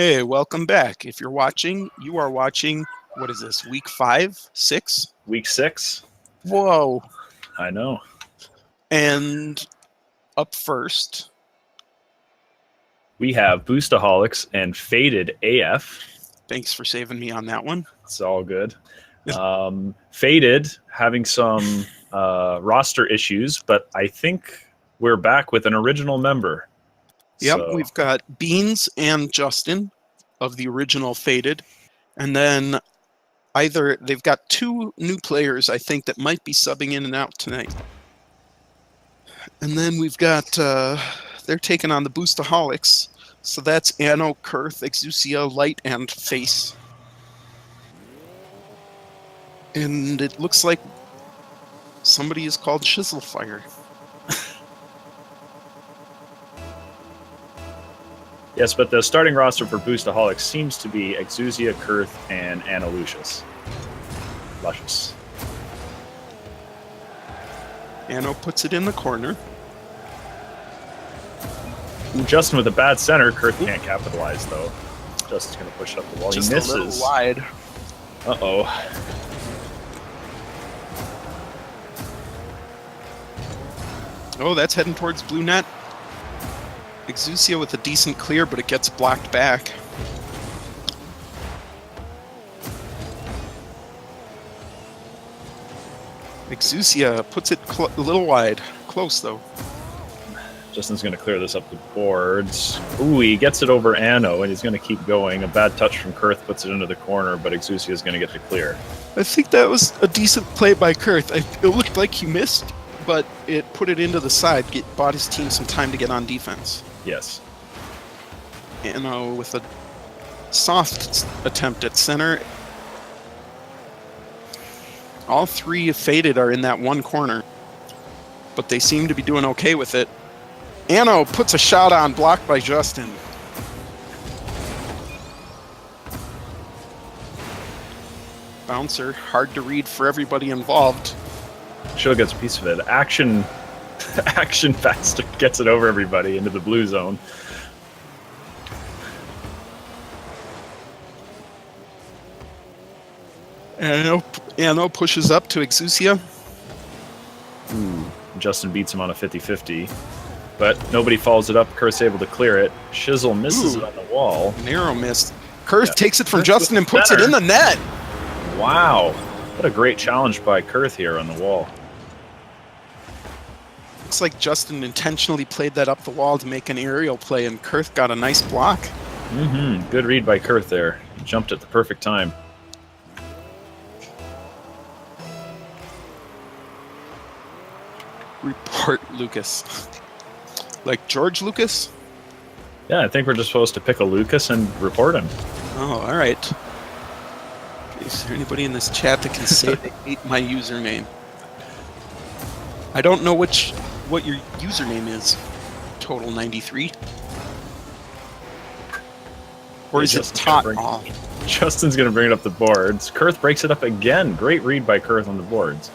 Hey, welcome back. If you're watching, you are watching, what is this, week 5, 6? Week 6. Whoa. I know. And up first, we have Boostaholics and Faded AF. Thanks for saving me on that one. It's all good. Faded having some roster issues, but I think we're back with an original member. Yep, So, we've got Beans and Justin of the original Faded. And then they've got 2 new players, I think, that might be subbing in and out tonight. And then we've got, they're taking on the Boostaholics. So that's Anno, Kurth, Exusia, Light, and Face. And it looks like somebody is called Chiselfire. Yes, but the starting roster for Boostaholics seems to be Exusia, Kurth, and Anna Lucius. Luscious. Anno puts it in the corner. Justin with a bad center. Kurth can't capitalize, though. Justin's going to push it up the wall. Just he misses. A little wide. Uh-oh. Oh, that's heading towards blue net. Exusia with a decent clear, but it gets blocked back. Exusia puts it a little wide. Close, though. Justin's going to clear this up the boards. Ooh, he gets it over Anno, and he's going to keep going. A bad touch from Kurth puts it into the corner, but Exusia is going to get the clear. I think that was a decent play by Kurth. It looked like he missed, but it put it into the side, bought his team some time to get on defense. Yes. Anno with a soft attempt at center. All 3 Faded are in that one corner, but they seem to be doing okay with it. Anno puts a shot on, blocked by Justin. Bouncer, hard to read for everybody involved. Shill gets a piece of it. Action Faster gets it over everybody into the blue zone. Anno pushes up to Exusia. Ooh, Justin beats him on a 50-50. But nobody follows it up. Kurth's able to clear it. Shizzle misses it on the wall. Narrow miss. Kurth takes it from Justin and puts it in the net. Wow. What a great challenge by Kurth here on the wall. Looks like Justin intentionally played that up the wall to make an aerial play, and Kurth got a nice block. Mm-hmm. Good read by Kurth there. He jumped at the perfect time. Report Lucas. Like George Lucas? Yeah, I think we're just supposed to pick a Lucas and report him. Oh, all right. Is there anybody in this chat that can say they hate my username? I don't know what your username is. Total 93. Or is it tot off? Justin's going to bring it up the boards. Kurth breaks it up again. Great read by Kurth on the boards.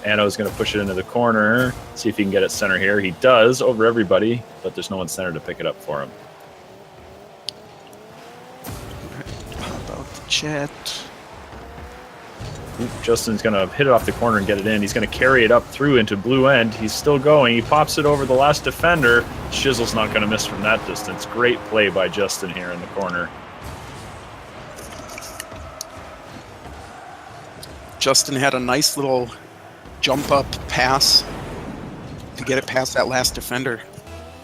Anno's going to push it into the corner, see if he can get it center here. He does over everybody, but there's no one center to pick it up for him. How about the chat? Ooh, Justin's going to hit it off the corner and get it in. He's going to carry it up through into blue end. He's still going. He pops it over the last defender. Shizzle's not going to miss from that distance. Great play by Justin here in the corner. Justin had a nice little jump up pass to get it past that last defender.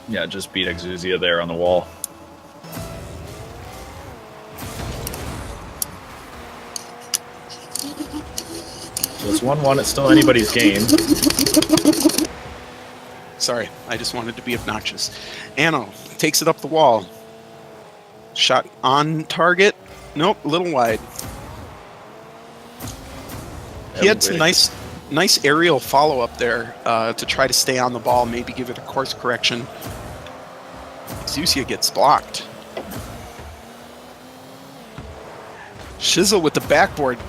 Yeah, just beat Exusia there on the wall. So it's 1-1. It's still anybody's game. Sorry, I just wanted to be obnoxious. Anno takes it up the wall. Shot on target. Nope, a little wide. He had some nice aerial follow-up there to try to stay on the ball, maybe give it a course correction. Exusia gets blocked. Shizzle with the backboard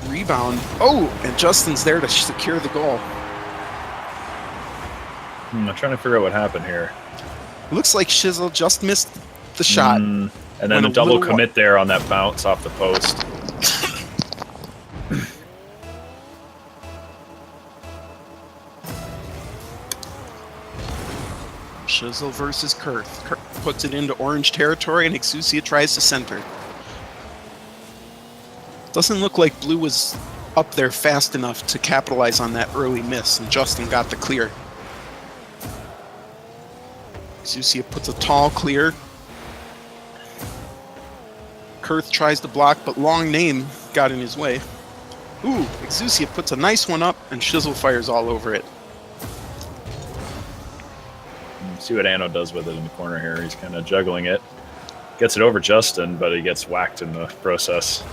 rebound. Oh, and Justin's there to secure the goal. I'm trying to figure out what happened here. Looks like Shizzle just missed the shot. And then Went a a double little commit there on that bounce off the post. Shizzle versus Kurth. Kurth puts it into orange territory, and Exusia tries to center. Doesn't look like blue was up there fast enough to capitalize on that early miss, and Justin got the clear. Exusia puts a tall clear. Kurth tries to block, but Long Name got in his way. Ooh, Exusia puts a nice one up, and Shizzle fires all over it. See what Anno does with it in the corner here. He's kind of juggling it. Gets it over Justin, but he gets whacked in the process.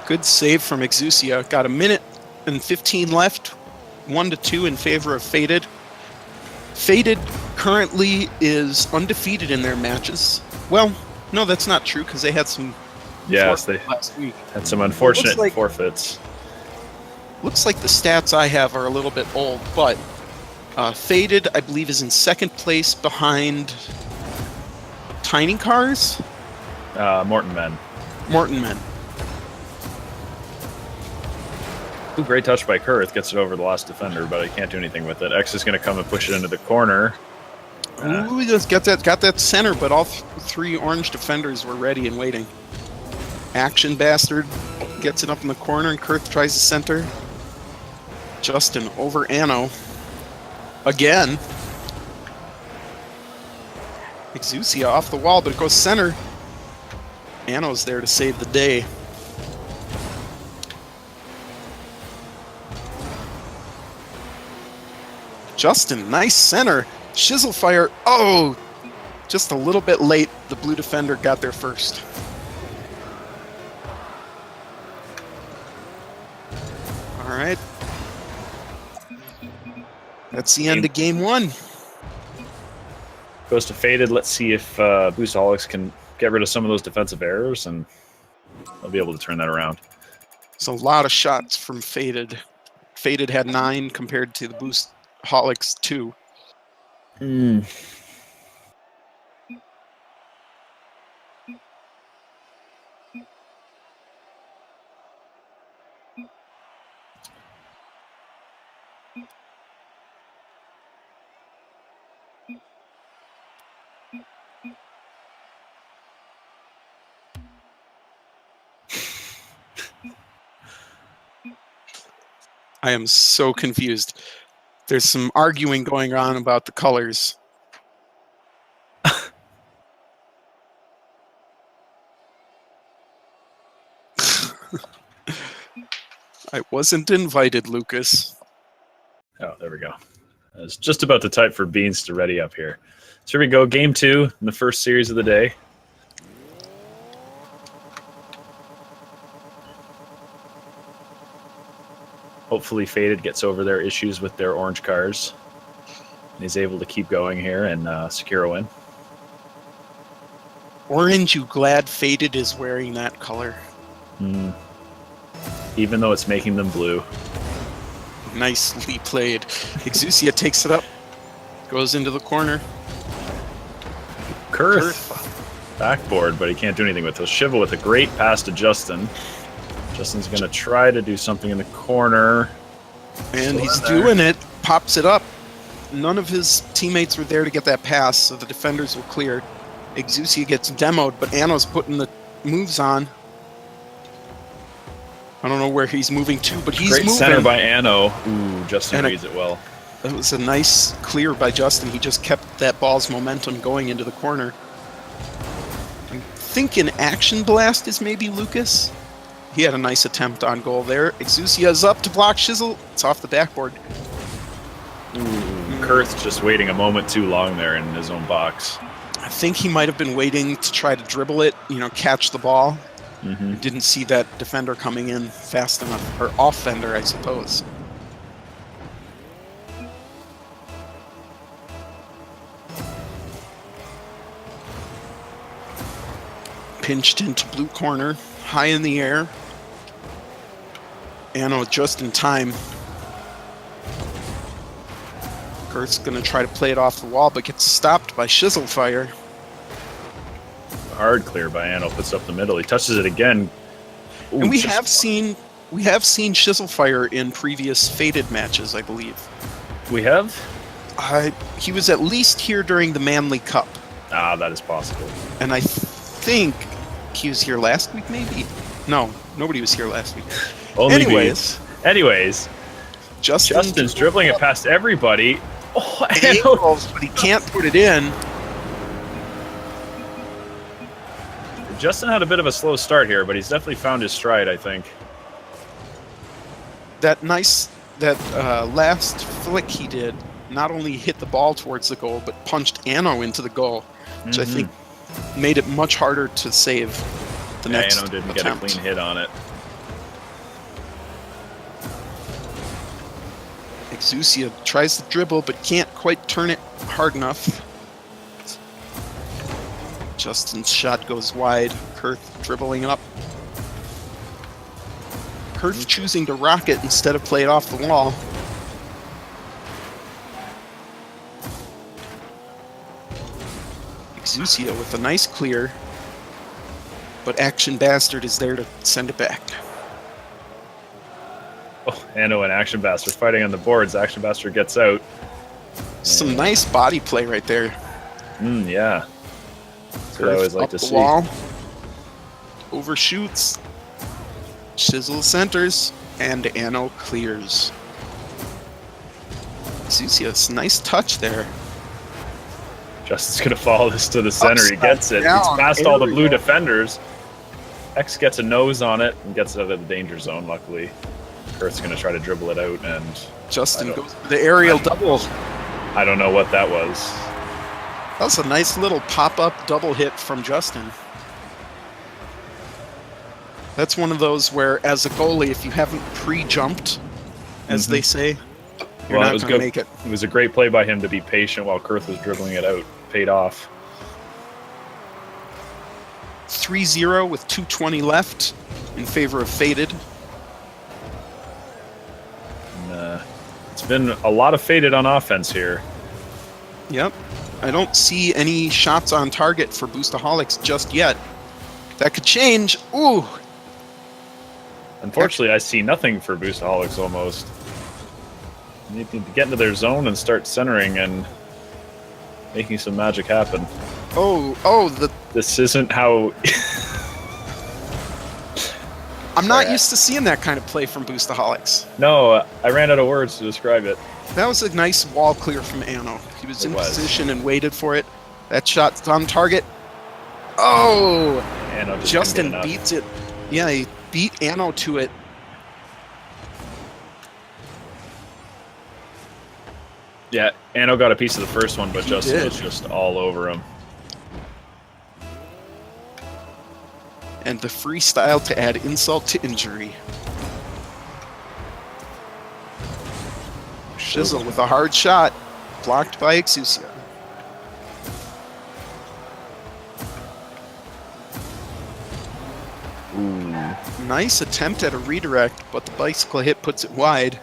Good save from Exusia. Got a minute and 15 left. 1-2 in favor of Faded. Faded currently is undefeated in their matches. Well, no, that's not true because they had some. Yes, they last week had some unfortunate forfeits. Looks like the stats I have are a little bit old, but Faded, I believe, is in second place behind Tiny Cars. Morton Men. Morton Men. Ooh, great touch by Kurth. Gets it over the last defender, but he can't do anything with it. X is going to come and push it into the corner. Ooh, he just got that center, but all three orange defenders were ready and waiting. Action Bastard gets it up in the corner, and Kurth tries to center. Justin over Anno. Again. Exusia off the wall, but it goes center. Anno's there to save the day. Justin, nice center. Shizzle fire. Oh, just a little bit late. The blue defender got there first. All right. That's the end of game one. Goes to Faded. Let's see if Boostaholics can get rid of some of those defensive errors, and they'll be able to turn that around. It's a lot of shots from Faded. Faded had 9 compared to the Boostaholics 2. I am so confused. There's some arguing going on about the colors. I wasn't invited, Lucas. Oh, there we go. I was just about to type for Beans to ready up here. So here we go, game 2 in the first series of the day. Hopefully Faded gets over their issues with their orange cars. And he's able to keep going here and secure a win. Orange, you glad Faded is wearing that color? Even though it's making them blue. Nicely played. Exusia takes it up. Goes into the corner. Kurth. Backboard, but he can't do anything with it. Shiva with a great pass to Justin. Justin's going to try to do something in the corner. And he's doing it. Pops it up. None of his teammates were there to get that pass, so the defenders were clear. Exusia gets demoed, but Anno's putting the moves on. I don't know where he's moving to, but he's moving. Great center by Anno. Ooh, Justin reads it well. That was a nice clear by Justin. He just kept that ball's momentum going into the corner. I'm thinking Action Blast is maybe Lucas. He had a nice attempt on goal there. Exusia is up to block Shizzle. It's off the backboard. Kurth's just waiting a moment too long there in his own box. I think he might have been waiting to try to dribble it, catch the ball. Didn't see that defender coming in fast enough. Or off-fender, I suppose. Pinched into blue corner, high in the air. Anno just in time. Kurt's going to try to play it off the wall, but gets stopped by Shizzle fire. Hard clear by Anno, puts up the middle. He touches it again. Ooh, And we have seen Shizzlefire in previous Fated matches, I believe. We have? He was at least here during the Manly Cup. Ah, that is possible. And I think he was here last week, maybe? No, nobody was here last week. Anyways, Justin's dribbling it past everybody. Oh, angles, but he can't put it in. Justin had a bit of a slow start here, but he's definitely found his stride, I think. That last flick he did not only hit the ball towards the goal, but punched Anno into the goal, which I think made it much harder to save the next Anno didn't attempt. get a clean hit on it. Exusia tries to dribble, but can't quite turn it hard enough. Justin's shot goes wide. Kurth dribbling up. Kurth choosing to rock it instead of play it off the wall. Exusia with a nice clear, but Action Bastard is there to send it back. Oh, Anno and Action Bastard fighting on the boards. Action Bastard gets out. Some nice body play right there. Yeah. That's what I always like to see. Wall. Overshoots. Shizzle centers. And Anno clears. Exusia's nice touch there. Justin's going to follow this to the center. He gets it. He's past all the blue defenders. X gets a nose on it and gets it out of the danger zone, luckily. Kurt's going to try to dribble it out, and Justin goes for the aerial double. I don't know what that was. That was a nice little pop-up double hit from Justin. That's one of those where, as a goalie, if you haven't pre-jumped, as they say, you're not going to make it. It was a great play by him to be patient while Kurth was dribbling it out. Paid off. 3-0 with 2:20 left in favor of Fated. And, it's been a lot of Fated on offense here. Yep. I don't see any shots on target for Boostaholics just yet. That could change. Ooh! Unfortunately, I see nothing for Boostaholics almost. They need to get into their zone and start centering and making some magic happen. This isn't how... I'm not used to seeing that kind of play from Boostaholics. No, I ran out of words to describe it. That was a nice wall clear from Anno. He was in position and waited for it. That shot's on target. Oh! Anno just Justin beats it. Yeah, he beat Anno to it. Yeah, Anno got a piece of the first one, but Justin was just all over him. And the freestyle to add insult to injury. Shizzle with a hard shot, blocked by Exusia. Ooh. Nice attempt at a redirect, but the bicycle hit puts it wide.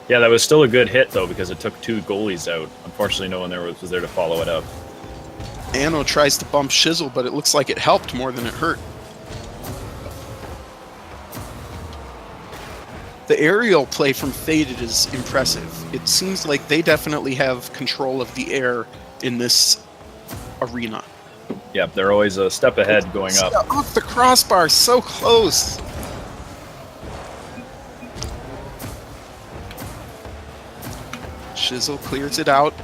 Yeah, that was still a good hit, though, because it took two goalies out. Unfortunately, no one there was there to follow it up. Anno tries to bump Shizzle, but it looks like it helped more than it hurt. The aerial play from Faded is impressive. It seems like they definitely have control of the air in this arena. Yeah, they're always a step ahead going up. Off the crossbar, so close. Shizzle clears it out,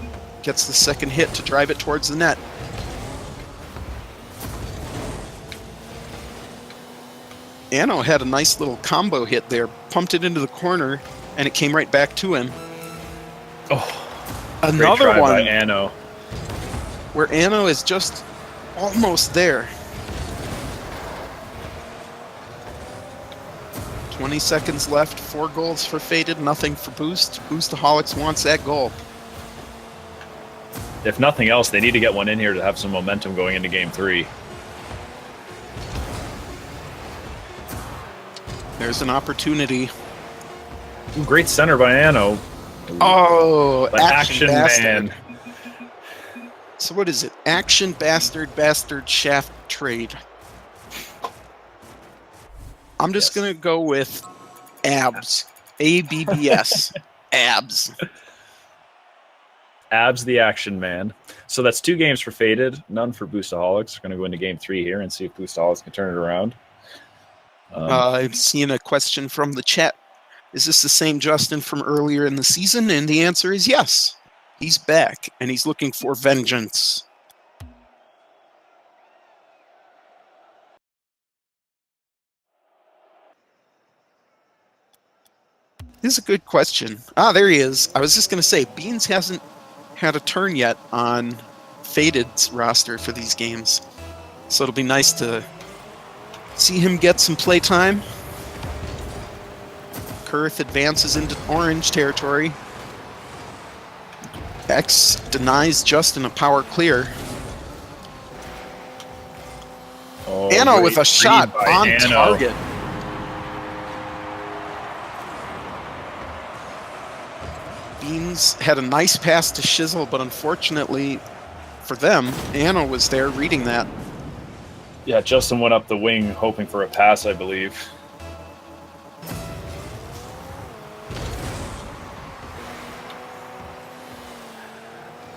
gets the second hit to drive it towards the net. Anno had a nice little combo hit there, pumped it into the corner, and it came right back to him. Oh, another great try one by Anno. where Anno is just almost there. 20 seconds left, 4 goals for Faded, nothing for Boost. Boostaholics wants that goal. If nothing else, they need to get one in here to have some momentum going into Game 3. There's an opportunity. Ooh, great center by Anno. Oh, But Action Man. So what is it? Action, bastard, shaft, trade. I'm just Yes. going to go with abs. ABBS. Abs. Abs the action man. So that's 2 games for Faded, none for Boostaholics. We're going to go into game 3 here and see if Boostaholics can turn it around. I'm seeing a question from the chat. Is this the same Justin from earlier in the season? And the answer is yes. He's back, and he's looking for vengeance. This is a good question. There he is. I was just going to say, Beans hasn't had a turn yet on Faded's roster for these games. So it'll be nice to see him get some play time. Kurth advances into orange territory. X denies Justin a power clear. Anno with a shot on target. Beans had a nice pass to Shizzle, but unfortunately for them, Anno was there reading that. Yeah, Justin went up the wing hoping for a pass, I believe.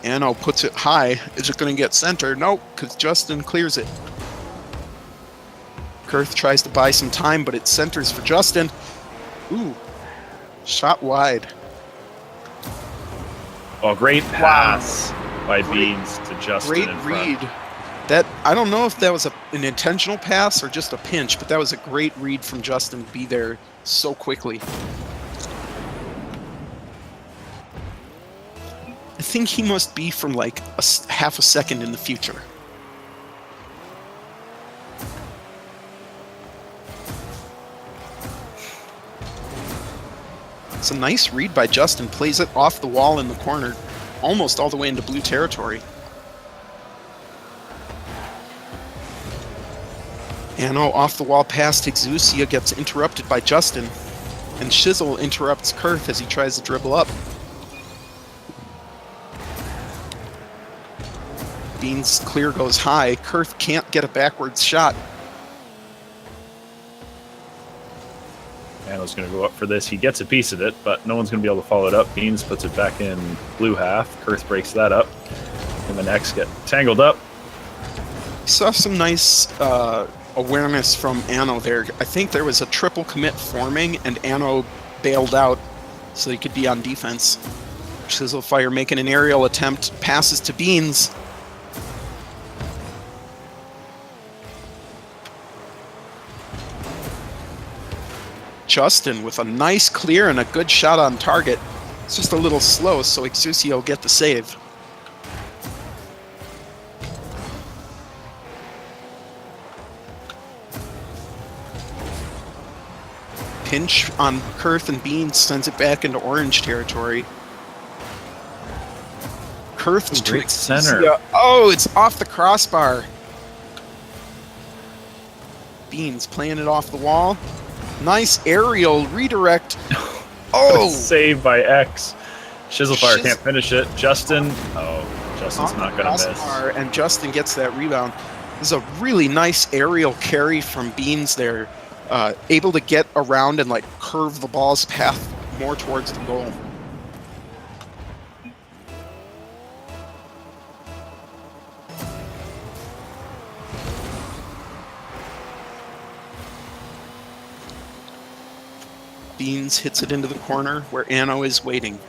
Anno puts it high. Is it going to get center? Nope, because Justin clears it. Kurth tries to buy some time, but it centers for Justin. Ooh, shot wide. Oh, great pass by Beans to Justin. Great read. That, I don't know if that was an intentional pass or just a pinch, but that was a great read from Justin to be there so quickly. I think he must be from like half a second in the future. It's a nice read by Justin. Plays it off the wall in the corner, almost all the way into blue territory. Anno off the wall past Exusia gets interrupted by Justin, and Shizzle interrupts Kurth as he tries to dribble up. Beans clear goes high. Kurth can't get a backwards shot. Anno's going to go up for this. He gets a piece of it, but no one's going to be able to follow it up. Beans puts it back in blue half. Kurth breaks that up. And the next get tangled up. Saw some nice awareness from Anno there. I think there was a triple commit forming, and Anno bailed out so he could be on defense. Sizzlefire making an aerial attempt. Passes to Beans. Justin with a nice clear and a good shot on target. It's just a little slow, so Exusia will get the save. Pinch on Kurth and Beans sends it back into orange territory. Kurth to great center. Oh, it's off the crossbar. Beans playing it off the wall. Nice aerial redirect. Oh! Save by X. Shizzlefire can't finish it. Justin's not going to miss. And Justin gets that rebound. This is a really nice aerial carry from Beans there. Able to get around and like curve the ball's path more towards the goal. Beans hits it into the corner where Anno is waiting.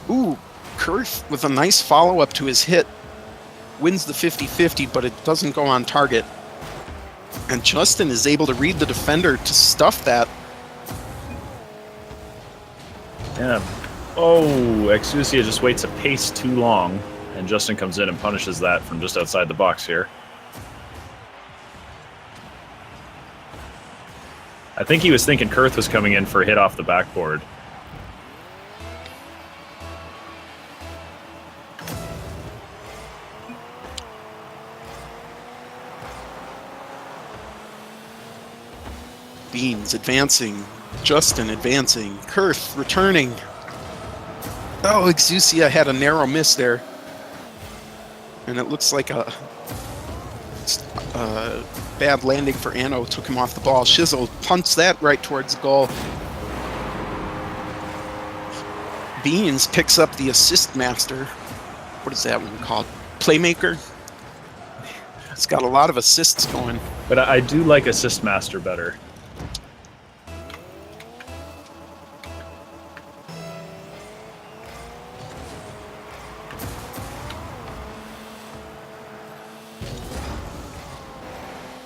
Ooh, Kurth with a nice follow-up to his hit. Wins the 50-50, but it doesn't go on target. And Justin is able to read the defender to stuff that. Yeah. Oh, Exusia just waits a pace too long, and Justin comes in and punishes that from just outside the box here. I think he was thinking Kurth was coming in for a hit off the backboard. Beans advancing. Justin advancing. Kurth returning. Oh, Exusia had a narrow miss there. And it looks like a bad landing for Anno. Took him off the ball. Shizzle punts that right towards the goal. Beans picks up the assist master. What is that one called? Playmaker? It's got a lot of assists going. But I do like Assist Master better.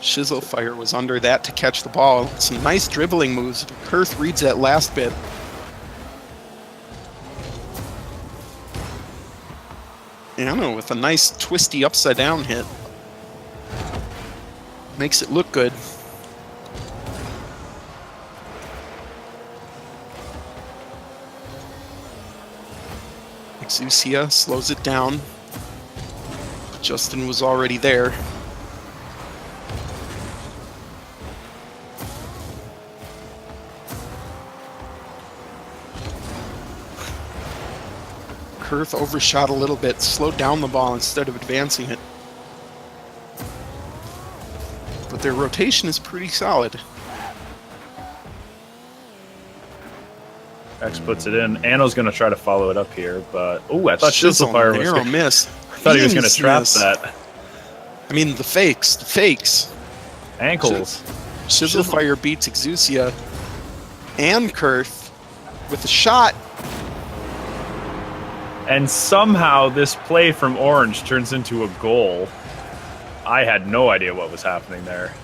Shizzle Fire was under that to catch the ball. Some nice dribbling moves. Kurth reads that last bit. Anno with a nice twisty upside down hit. Makes it look good. Exusia slows it down. But Justin was already there. Kurth overshot a little bit, slowed down the ball instead of advancing it. But their rotation is pretty solid. X puts it in. Anno's going to try to follow it up here, but... Oh, I thought Shizzle Fire was... narrow miss. I thought he was going to trap miss. that. I mean, the fakes. Ankles. Shizzle Fire beats Exusia and Kurth with a shot. And somehow this play from Orange turns into a goal. I had no idea what was happening there.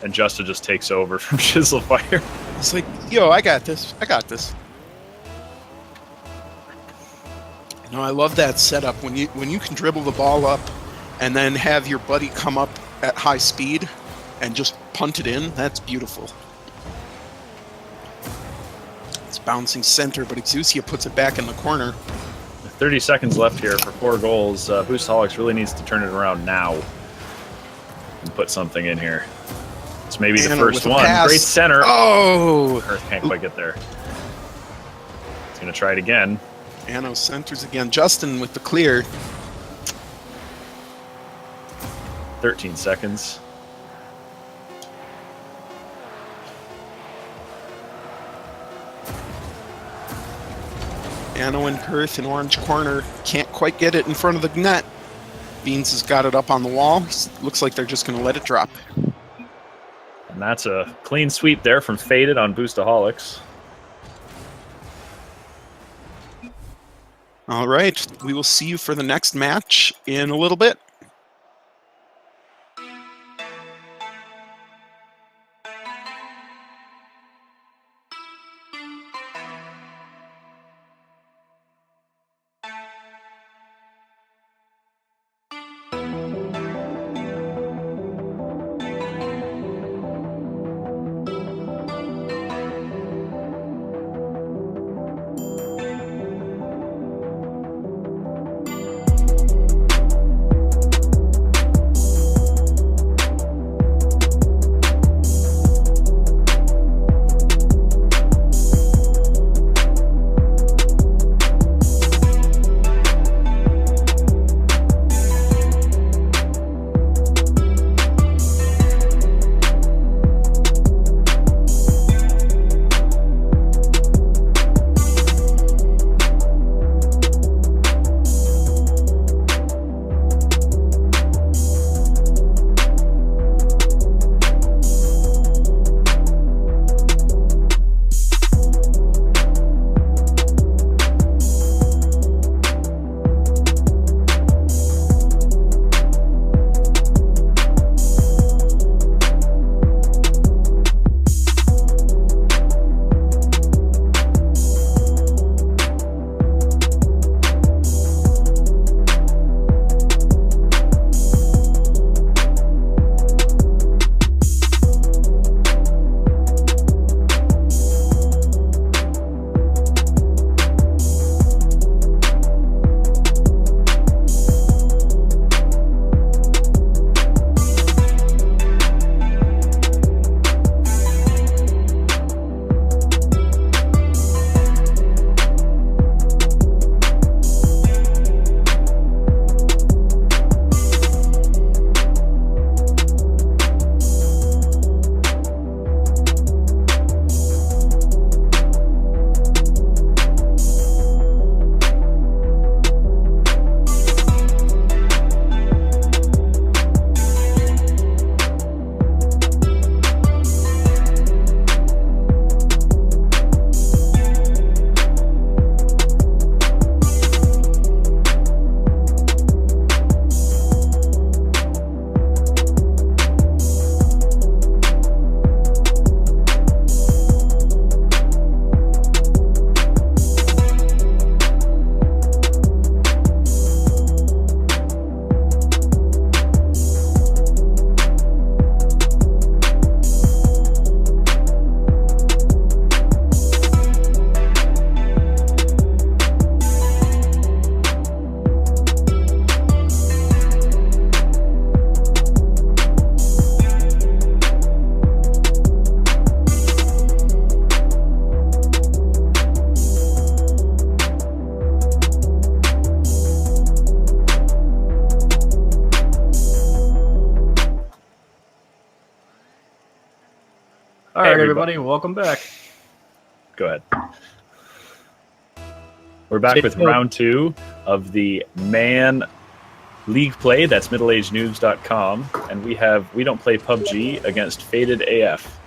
And Justin just takes over from Shizzle Fire. It's like, yo, I got this. No, I love that setup when you can dribble the ball up and then have your buddy come up at high speed and just punt it in. That's beautiful. It's bouncing center, but Exusia puts it back in the corner. 30 seconds left here for 4 goals. Boostaholics really needs to turn it around now and put something in here. It's maybe the first one. Pass. Great center. Oh! Earth can't quite get there. He's going to try it again. Anno centers again. Justin with the clear. 13 seconds. Anno and Kurth in orange corner. Can't quite get it in front of the net. Beans has got it up on the wall. Looks like they're just going to let it drop. And that's a clean sweep there from Faded on Boostaholics. All right. We will see you for the next match in a little bit. All right, everybody, welcome back. Go ahead. We're back with round 2 of the Man League Play. That's middleagednoobs.com. And we don't play PUBG against Faded AF.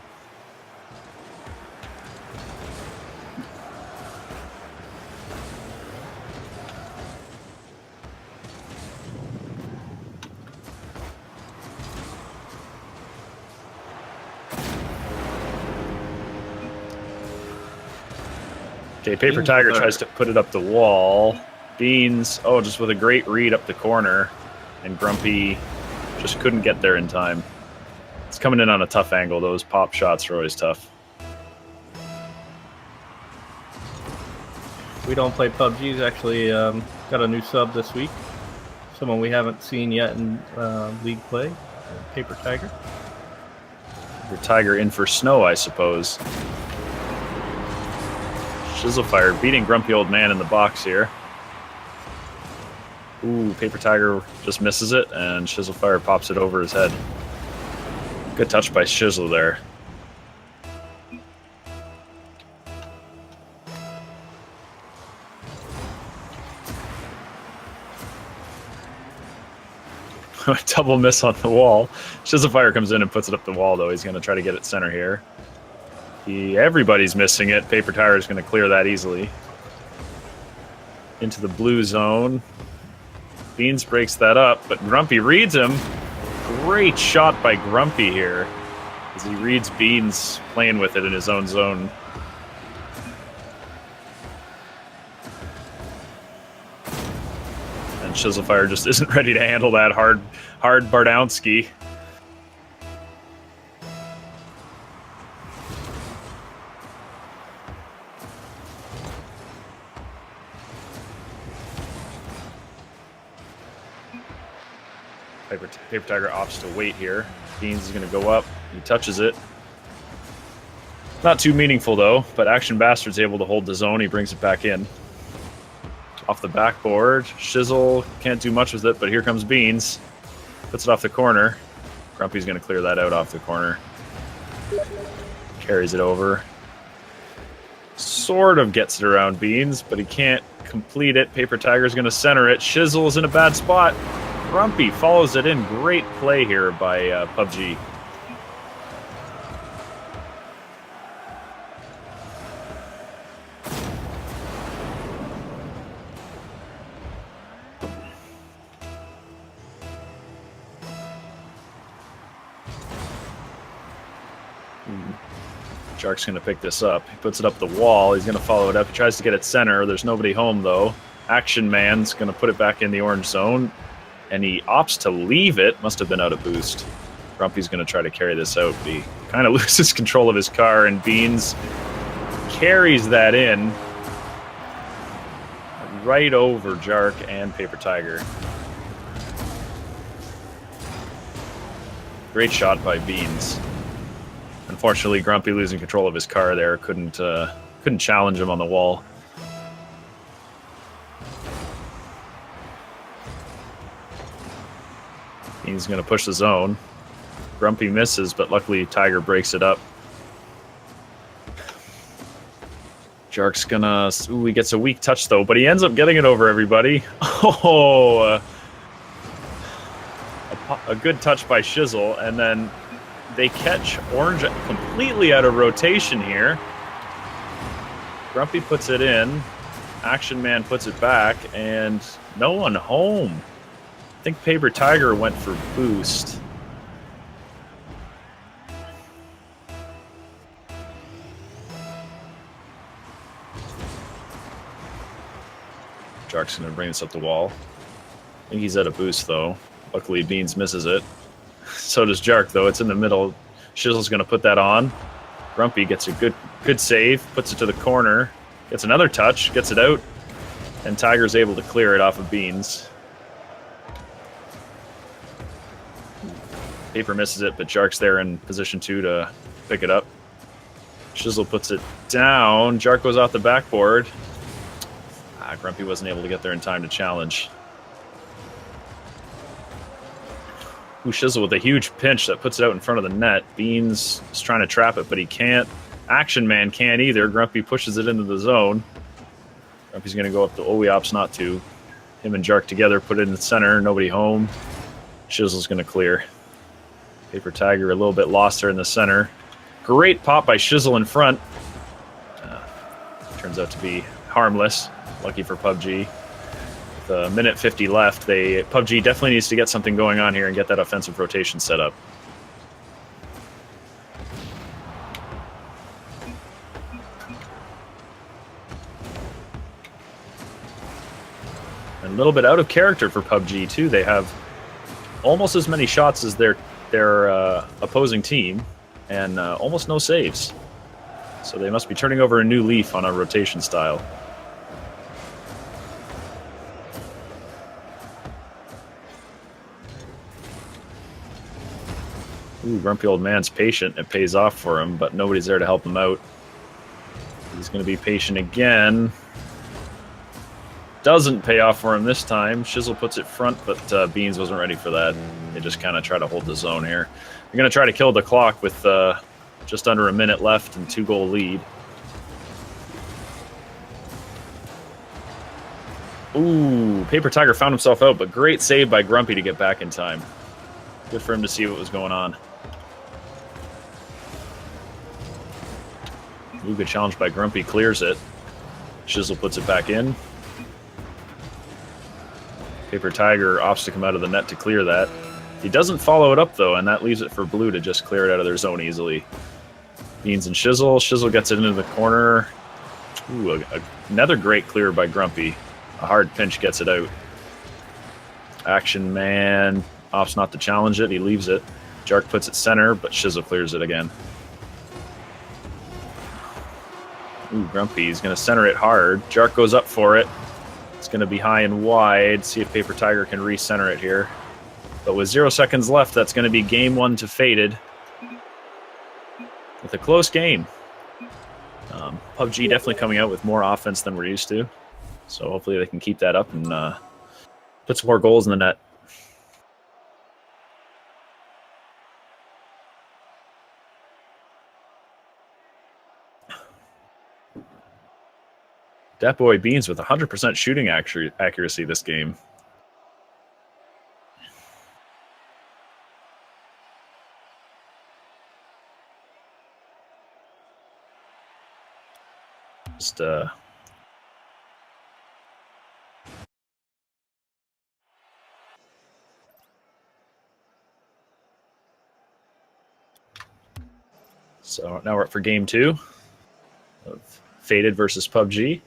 Okay, Paper Tiger tries to put it up the wall. Beans, just with a great read up the corner. And Grumpy just couldn't get there in time. It's coming in on a tough angle. Those pop shots are always tough. We don't play PUBG. He's actually got a new sub this week. Someone we haven't seen yet in League Play. Paper Tiger. Paper Tiger in for snow, I suppose. Shizzlefire beating Grumpy Old Man in the box here. Ooh, Paper Tiger just misses it, and Shizzlefire pops it over his head. Good touch by Shizzle there. Double miss on the wall. Shizzlefire comes in and puts it up the wall, though. He's going to try to get it center here. Everybody's missing it. Paper Tiger is going to clear that easily. Into the blue zone. Beans breaks that up, but Grumpy reads him. Great shot by Grumpy here, as he reads Beans playing with it in his own zone. And Shizzlefire just isn't ready to handle that hard Bardowski. Paper Tiger opts to wait here. Beans is going to go up. He touches it. Not too meaningful, though, but Action Bastard's able to hold the zone. He brings it back in. Off the backboard. Shizzle can't do much with it, but here comes Beans. Puts it off the corner. Grumpy's going to clear that out off the corner. Carries it over. Sort of gets it around Beans, but he can't complete it. Paper Tiger's going to center it. Shizzle is in a bad spot. Grumpy follows it in. Great play here by PUBG. Shark's going to pick this up. He puts it up the wall. He's going to follow it up. He tries to get it center. There's nobody home, though. Action Man's going to put it back in the orange zone. And he opts to leave it. Must have been out of boost. Grumpy's going to try to carry this out, but he kind of loses control of his car, and Beans carries that in right over Jark and Paper Tiger. Great shot by Beans. Unfortunately, Grumpy losing control of his car there. Couldn't challenge him on the wall. He's going to push the zone. Grumpy misses, but luckily Tiger breaks it up. Jark's gonna... Ooh, he gets a weak touch, though, but he ends up getting it over everybody. Oh! A good touch by Shizzle, and then they catch Orange completely out of rotation here. Grumpy puts it in. Action Man puts it back, and no one home. I think Paper Tiger went for boost. Jark's going to bring this up the wall. I think he's at a boost, though. Luckily, Beans misses it. So does Jark, though. It's in the middle. Shizzle's going to put that on. Grumpy gets a good save, puts it to the corner, gets another touch, gets it out, and Tiger's able to clear it off of Beans. Paper misses it, but Jark's there in position 2 to pick it up. Shizzle puts it down. Jark goes off the backboard. Grumpy wasn't able to get there in time to challenge. Ooh, Shizzle with a huge pinch that puts it out in front of the net. Beans is trying to trap it, but he can't. Action Man can't either. Grumpy pushes it into the zone. Grumpy's going to go up to opts not to. Him and Jark together put it in the center. Nobody home. Shizzle's going to clear. Paper Tiger a little bit lost there in the center. Great pop by Shizzle in front. Turns out to be harmless. Lucky for PUBG. With a minute 50 left, PUBG definitely needs to get something going on here and get that offensive rotation set up. And a little bit out of character for PUBG too. They have almost as many shots as their opposing team, and almost no saves. So they must be turning over a new leaf on a rotation style. Ooh, Grumpy Old Man's patient. It pays off for him, but nobody's there to help him out. He's going to be patient again. Doesn't pay off for him this time. Shizzle puts it front, but Beans wasn't ready for that. They just kind of try to hold the zone here. They're going to try to kill the clock with just under a minute left and 2-goal lead. Ooh, Paper Tiger found himself out, but great save by Grumpy to get back in time. Good for him to see what was going on. Ooh, good challenge by Grumpy, clears it. Shizzle puts it back in. Paper Tiger opts to come out of the net to clear that. He doesn't follow it up, though, and that leaves it for Blue to just clear it out of their zone easily. Beans and Shizzle. Shizzle gets it into the corner. Ooh, another great clear by Grumpy. A hard pinch gets it out. Action Man opts not to challenge it. He leaves it. Jark puts it center, but Shizzle clears it again. Ooh, Grumpy is going to center it hard. Jark goes up for it. It's going to be high and wide. See if Paper Tiger can re-center it here. But with 0 seconds left, that's going to be game 1 to Faded. With a close game. PUBG definitely coming out with more offense than we're used to. So hopefully they can keep that up and put some more goals in the net. Dat Boy Beans with 100% shooting accuracy this game. Just so now we're up for game 2 of Faded versus PUBG.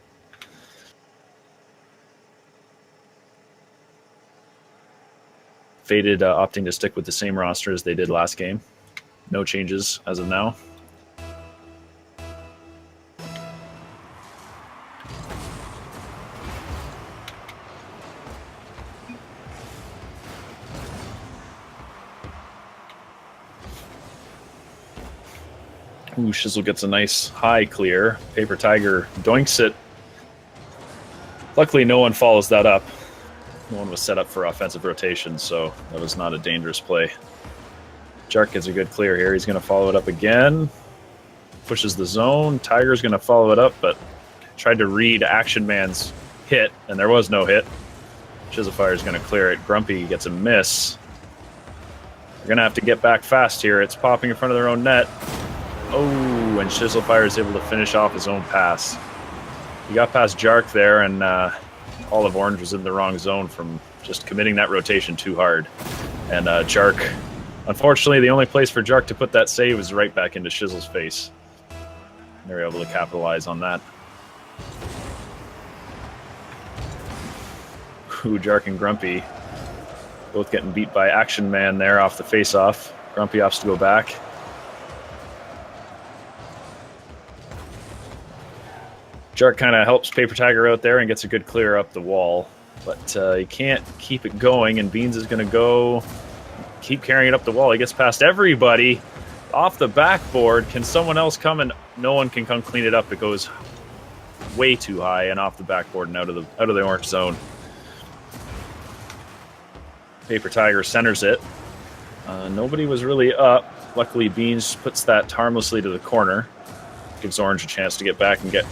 Faded opting to stick with the same roster as they did last game. No changes as of now. Ooh, Shizzle gets a nice high clear. Paper Tiger doinks it. Luckily, no one follows that up. No one was set up for offensive rotation, so that was not a dangerous play. Jark gets a good clear here. He's going to follow it up again. Pushes the zone. Tiger's going to follow it up, but tried to read Action Man's hit, and there was no hit. Shizzlefire's going to clear it. Grumpy gets a miss. They're going to have to get back fast here. It's popping in front of their own net. Oh, and Shizzlefire is able to finish off his own pass. He got past Jark there, and Olive Orange was in the wrong zone from just committing that rotation too hard. And Jark, unfortunately, the only place for Jark to put that save was right back into Shizzle's face. They were able to capitalize on that. Ooh, Jark and Grumpy both getting beat by Action Man there off the face-off. Grumpy opts to go back. Jark kind of helps Paper Tiger out there and gets a good clear up the wall. But he can't keep it going, and Beans is going to go keep carrying it up the wall. He gets past everybody off the backboard. Can someone else come? And no one can come clean it up. It goes way too high and off the backboard and out of the orange zone. Paper Tiger centers it. Nobody was really up. Luckily, Beans puts that harmlessly to the corner. Gives Orange a chance to get back and get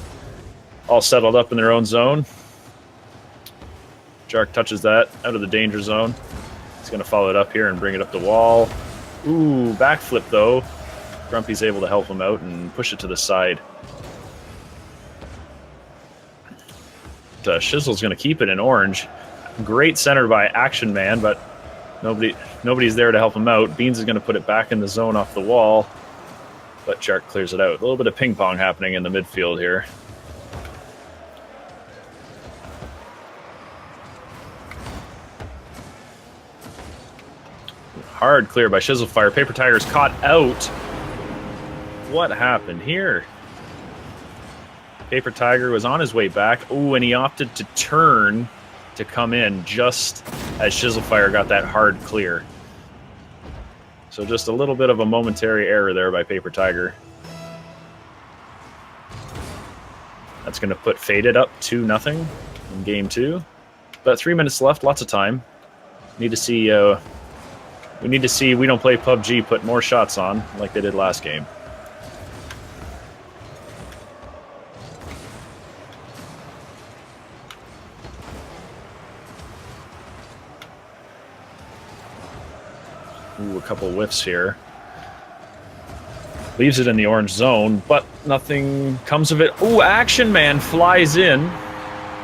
all settled up in their own zone. Jark touches that out of the danger zone. He's going to follow it up here and bring it up the wall. Ooh, backflip though. Grumpy's able to help him out and push it to the side. Shizzle's going to keep it in Orange. Great center by Action Man, but nobody's there to help him out. Beans is going to put it back in the zone off the wall, but Jark clears it out. A little bit of ping pong happening in the midfield here. Hard clear by Shizzlefire. Paper Tiger's caught out. What happened here? Paper Tiger was on his way back. Ooh, and he opted to turn to come in just as Shizzlefire got that hard clear. So just a little bit of a momentary error there by Paper Tiger. That's going to put Faded up 2-0 in game 2. About 3 minutes left, lots of time. We need to see We Don't Play PUBG put more shots on like they did last game. Ooh, a couple whiffs here. Leaves it in the orange zone, but nothing comes of it. Ooh, Action Man flies in.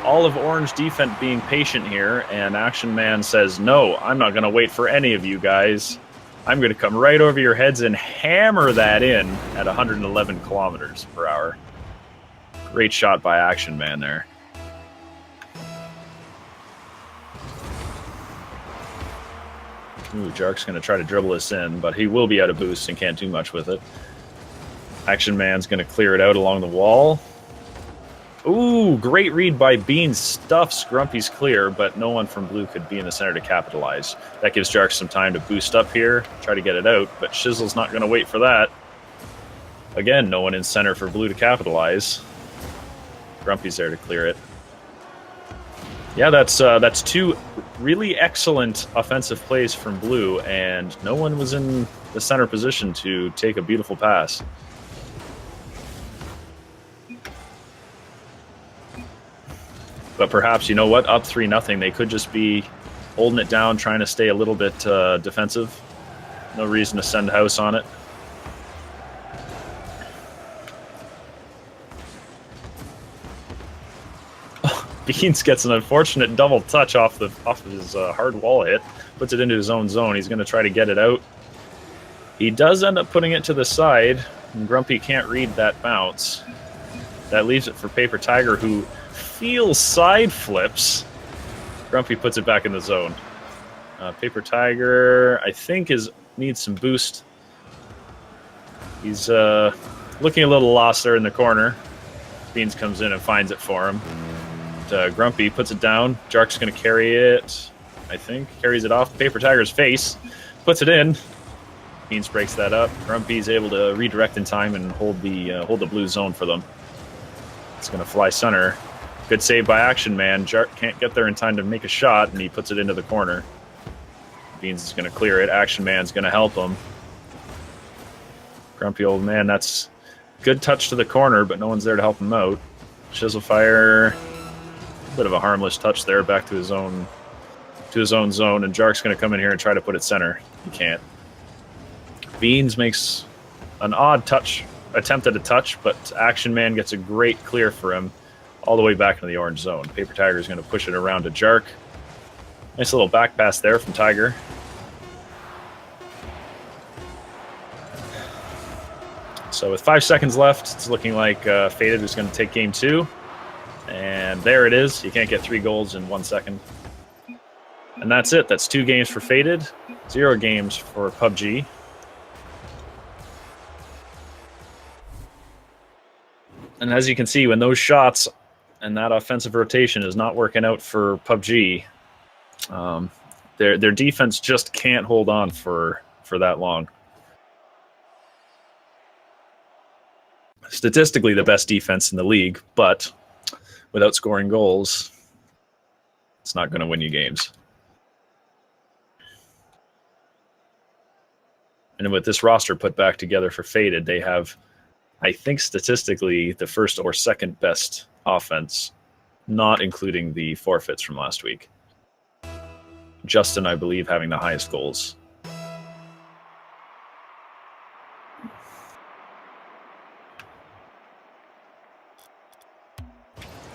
All of Orange defense being patient here, and Action Man says, no, I'm not going to wait for any of you guys. I'm going to come right over your heads and hammer that in at 111 kilometers per hour. Great shot by Action Man there. Ooh, Jark's going to try to dribble this in, but he will be out of boost and can't do much with it. Action Man's going to clear it out along the wall. Ooh, great read by Beans. Stuffs Grumpy's clear, but no one from Blue could be in the center to capitalize. That gives Jark some time to boost up here, try to get it out, but Shizzle's not going to wait for that. Again, no one in center for Blue to capitalize. Grumpy's there to clear it. Yeah, that's two really excellent offensive plays from Blue, and no one was in the center position to take a beautiful pass. But perhaps, you know what, up 3-0, they could just be holding it down, trying to stay a little bit defensive. No reason to send house on it. Beans gets an unfortunate double touch off of his hard wall hit, puts it into his own zone. He's going to try to get it out. He does end up putting it to the side, and Grumpy can't read that bounce. That leaves it for Paper Tiger, who feels side flips. Grumpy puts it back in the zone. Paper Tiger, I think, needs some boost. He's looking a little lost there in the corner. Beans comes in and finds it for him. Grumpy puts it down. Jark's going to carry it, I think. Carries it off Paper Tiger's face. Puts it in. Beans breaks that up. Grumpy's able to redirect in time and hold the blue zone for them. It's going to fly center. Good save by Action Man. Jark can't get there in time to make a shot, and he puts it into the corner. Beans is going to clear it. Action Man's going to help him. Grumpy old man, that's good touch to the corner, but no one's there to help him out. Shizzlefire, a bit of a harmless touch there, back to his own zone, and Jark's going to come in here and try to put it center. He can't. Beans makes an odd attempt at a touch, but Action Man gets a great clear for him all the way back into the orange zone. Paper Tiger is going to push it around to Jark. Nice little back pass there from Tiger. So with 5 seconds left, it's looking like Faded is going to take game 2. And there it is. You can't get 3 goals in 1 second. And that's it. That's 2 games for Faded, 0 games for PUBG. And as you can see, when those shots and that offensive rotation is not working out for PUBG, their defense just can't hold on for that long. Statistically, the best defense in the league, but without scoring goals, it's not going to win you games. And with this roster put back together for Faded, they have, I think statistically, the first or second best offense, not including the forfeits from last week. Justin, I believe, having the highest goals.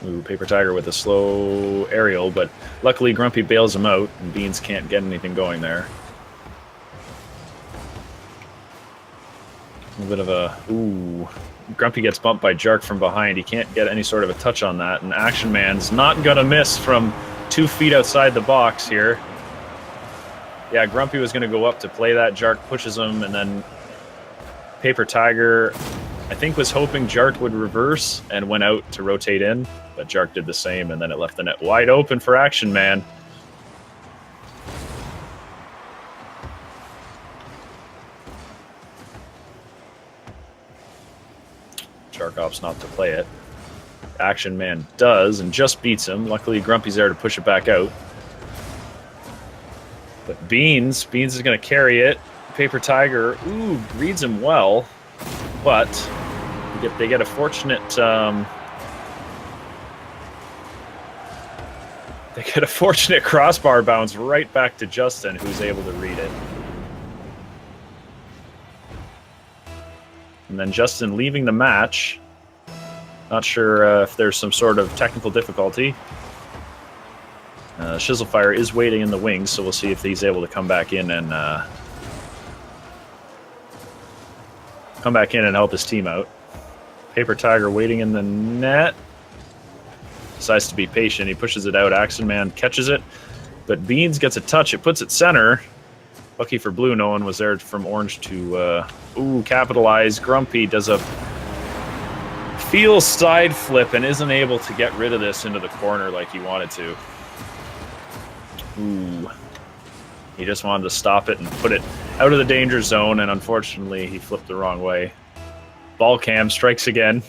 Ooh, Paper Tiger with a slow aerial, but luckily Grumpy bails him out, and Beans can't get anything going there. A bit of a... Ooh. Grumpy gets bumped by Jark from behind. He can't get any sort of a touch on that, and Action Man's not going to miss from 2 feet outside the box here. Yeah, Grumpy was going to go up to play that. Jark pushes him, and then Paper Tiger, I think, was hoping Jark would reverse and went out to rotate in, but Jark did the same, and then it left the net wide open for Action Man. Jark opts not to play it. Action Man does, and just beats him. Luckily, Grumpy's there to push it back out. But Beans is going to carry it. Paper Tiger, ooh, reads him well, but they get a fortunate crossbar bounce right back to Justin, who's able to read it. And then Justin leaving the match. Not sure if there's some sort of technical difficulty. Shizzlefire is waiting in the wings, so we'll see if he's able to come back in and help his team out. Paper Tiger waiting in the net. Decides to be patient. He pushes it out. Action Man catches it, but Beans gets a touch. It puts it center. Lucky for Blue, no one was there from Orange to capitalize. Grumpy does a feel side flip and isn't able to get rid of this into the corner like he wanted to. Ooh. He just wanted to stop it and put it out of the danger zone, and unfortunately he flipped the wrong way. Ball cam strikes again.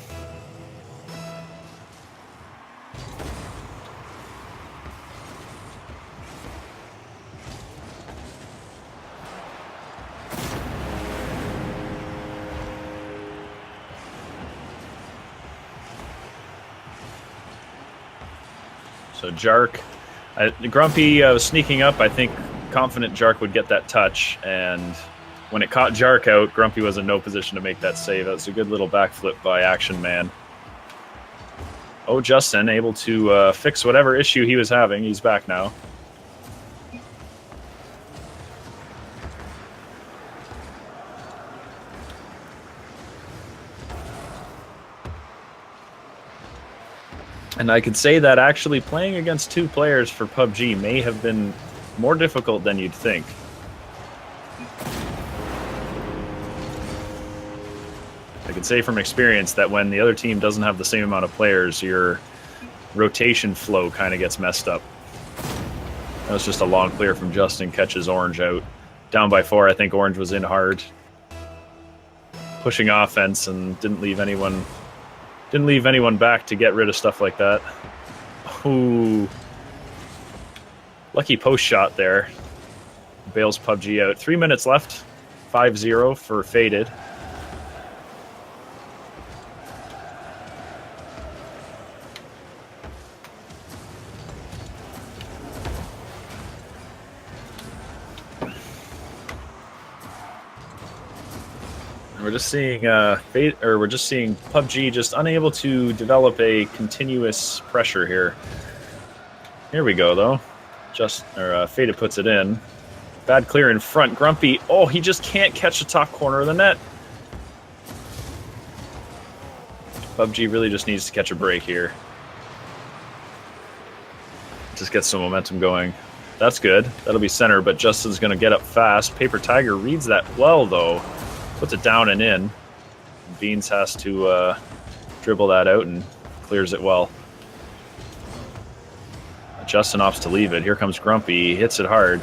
So Jark, Grumpy was sneaking up. I think confident Jark would get that touch, and when it caught Jark out, Grumpy was in no position to make that save. That was a good little backflip by Action Man. Oh, Justin able to fix whatever issue he was having. He's back now. And I could say that actually playing against 2 players for PUBG may have been more difficult than you'd think. I could say from experience that when the other team doesn't have the same amount of players, your rotation flow kind of gets messed up. That was just a long clear from Justin, catches Orange out. Down by 4, I think Orange was in hard. Pushing offense and didn't leave anyone back to get rid of stuff like that. Ooh. Lucky post shot there. Bails PUBG out. 3 minutes left. 5-0 for Faded. We're just seeing we're just seeing PUBG just unable to develop a continuous pressure here. Here we go though. Faded puts it in. Bad clear in front. Grumpy. Oh, he just can't catch the top corner of the net. PUBG really just needs to catch a break here. Just get some momentum going. That's good. That'll be center, but Justin's going to get up fast. Paper Tiger reads that well though. Puts it down and in. Beans has to dribble that out and clears it well. Justin opts to leave it. Here comes Grumpy. He hits it hard.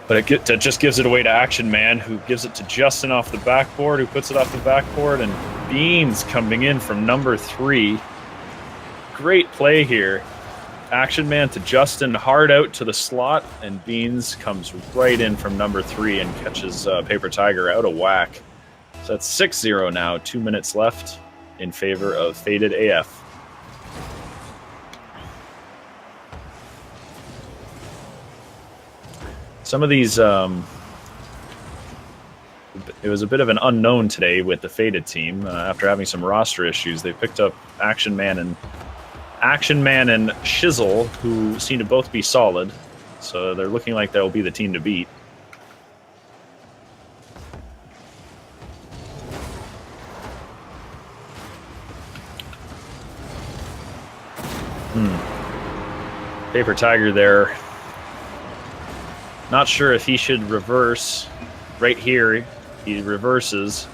But it just gives it away to Action Man, who gives it to Justin off the backboard, who puts it off the backboard, and Beans coming in from number 3. Great play here. Action Man to Justin, hard out to the slot, and Beans comes right in from number 3 and catches Paper Tiger out of whack. So that's 6-0 now, 2 minutes left in favor of Faded AF. Some of these, it was a bit of an unknown today with the Faded team. After having some roster issues, they picked up Action Man and Shizzle, who seem to both be solid. So they're looking like they'll be the team to beat. Paper Tiger there. Not sure if he should reverse. Right here, he reverses.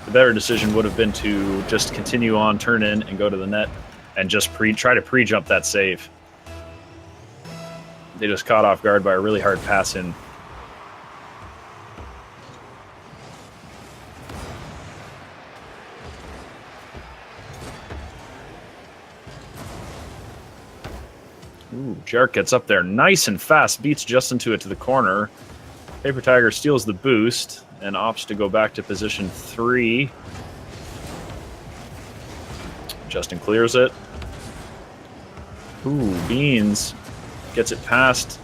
The better decision would have been to just continue on, turn in, and go to the net, and just try to pre-jump that save. They just caught off guard by a really hard pass in. Ooh, Jarek gets up there nice and fast, beats Justin to it to the corner. Paper Tiger steals the boost and opts to go back to position 3. Justin clears it. Ooh, Beans gets it past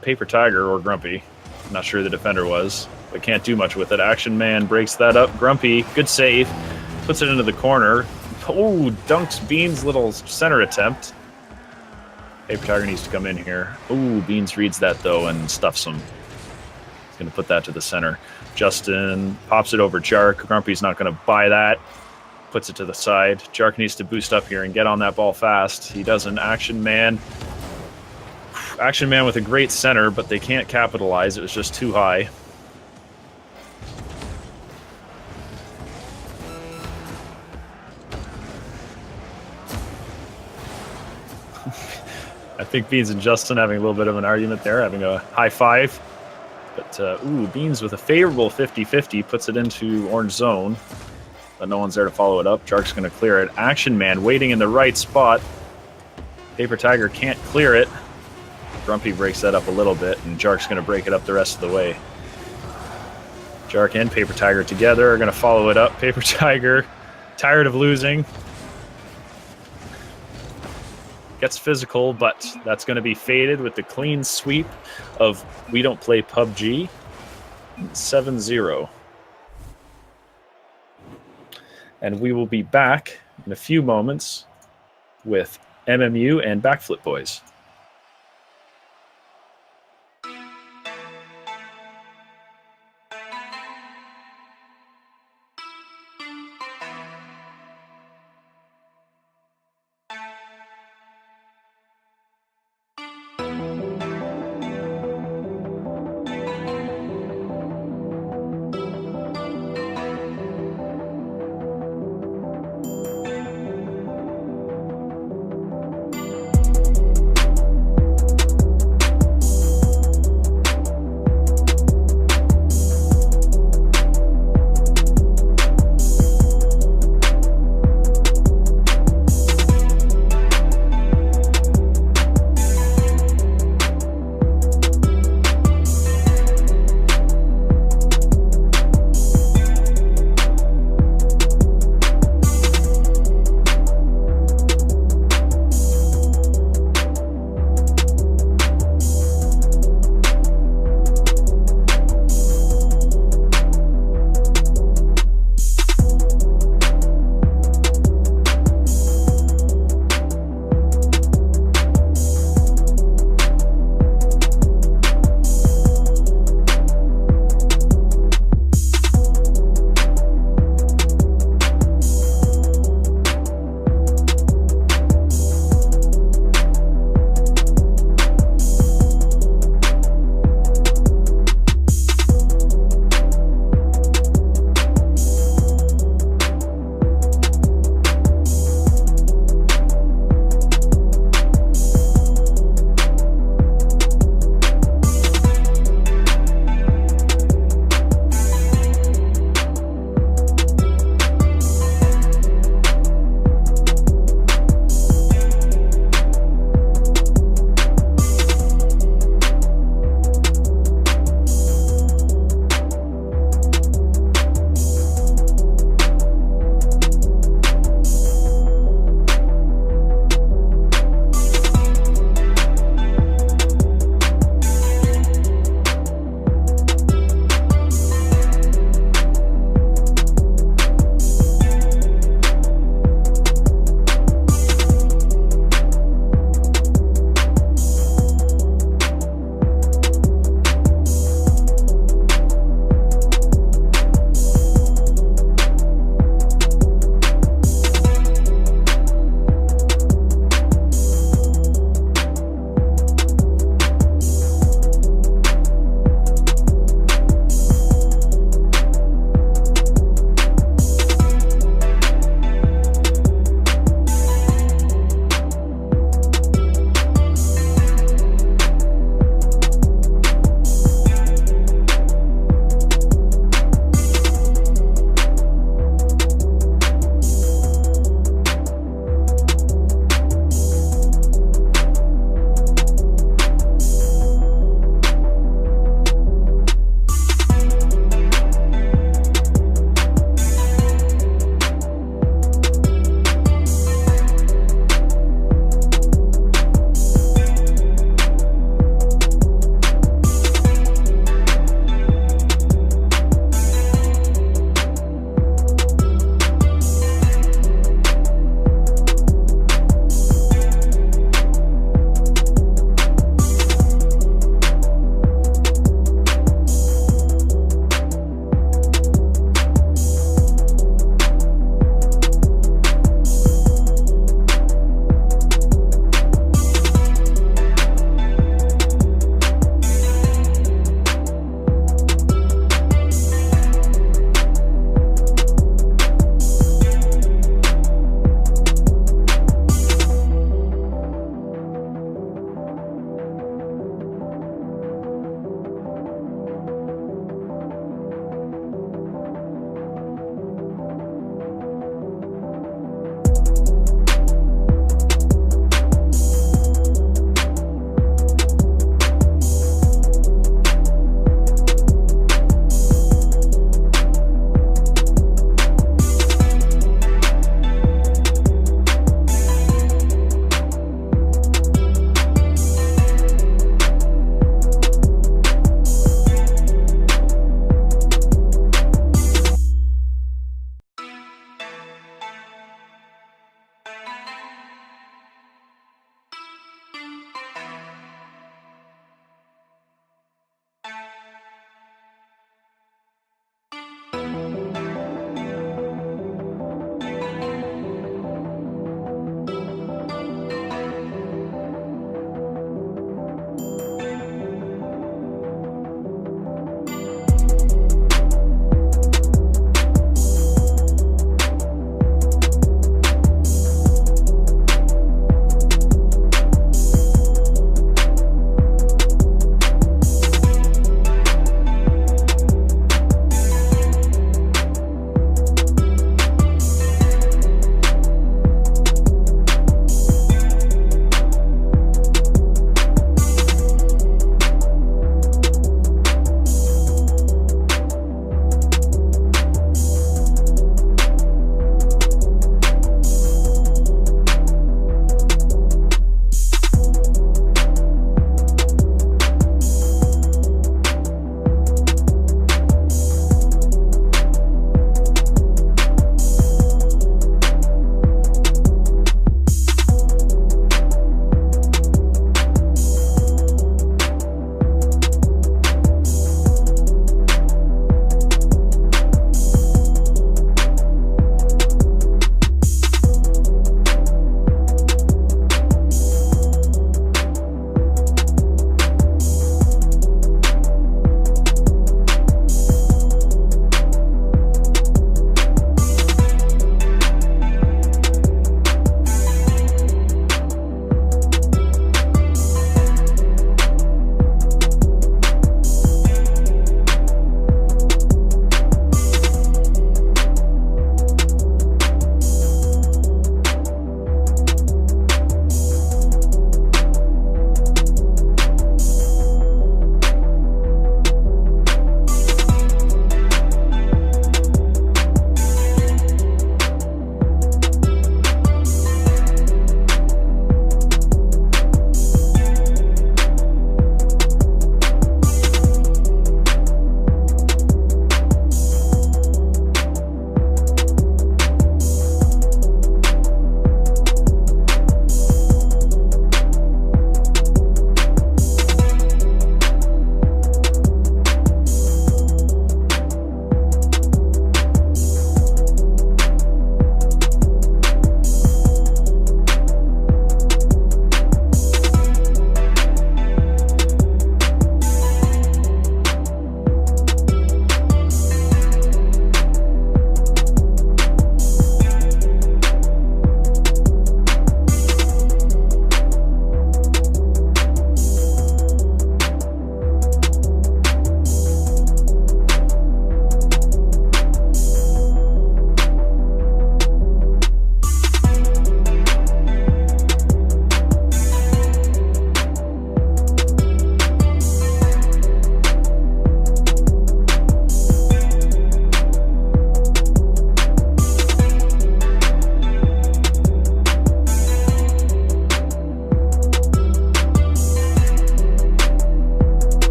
Paper Tiger or Grumpy. I'm not sure who the defender was, but can't do much with it. Action Man breaks that up. Grumpy, good save. Puts it into the corner. Oh, dunks Beans' little center attempt. Paper Tiger needs to come in here. Ooh, Beans reads that, though, and stuffs him. He's going to put that to the center. Justin pops it over Jark. Grumpy's not going to buy that. Puts it to the side. Jark needs to boost up here and get on that ball fast. He doesn't. Action Man with a great center, but they can't capitalize. It was just too high. I think Beans and Justin having a little bit of an argument there, having a high five. But, ooh, Beans with a favorable 50-50 puts it into orange zone. But no one's there to follow it up. Jark's going to clear it. Action Man waiting in the right spot. Paper Tiger can't clear it. Grumpy breaks that up a little bit, and Jark's going to break it up the rest of the way. Jark and Paper Tiger together are going to follow it up. Paper Tiger, tired of losing, gets physical, but that's going to be faded with the clean sweep of We Don't Play PUBG. 7-0. And we will be back in a few moments with MMU and Backflip Boys.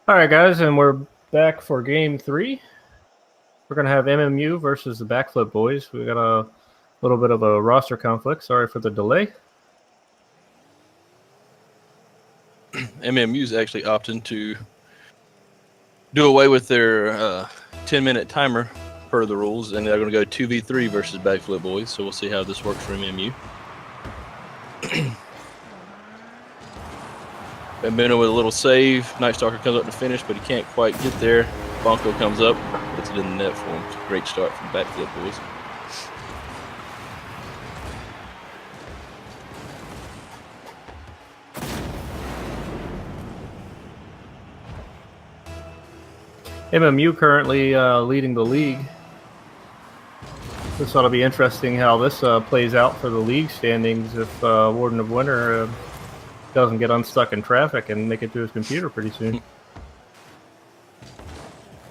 All right, guys, and we're back for game 3. We're going to have MMU versus the Backflip Boys. We got a little bit of a roster conflict. Sorry for the delay. MMU's actually opting to do away with their 10-minute timer per the rules, and they're going to go 2v3 versus Backflip Boys. So we'll see how this works for MMU. Bambino with a little save. Night Stalker comes up to finish, but he can't quite get there. Bonko comes up, puts it in the net for him. It's a great start from Backflip Boys. MMU currently leading the league. This ought to be interesting how this plays out for the league standings if Warden of Winter doesn't get unstuck in traffic and make it to his computer pretty soon.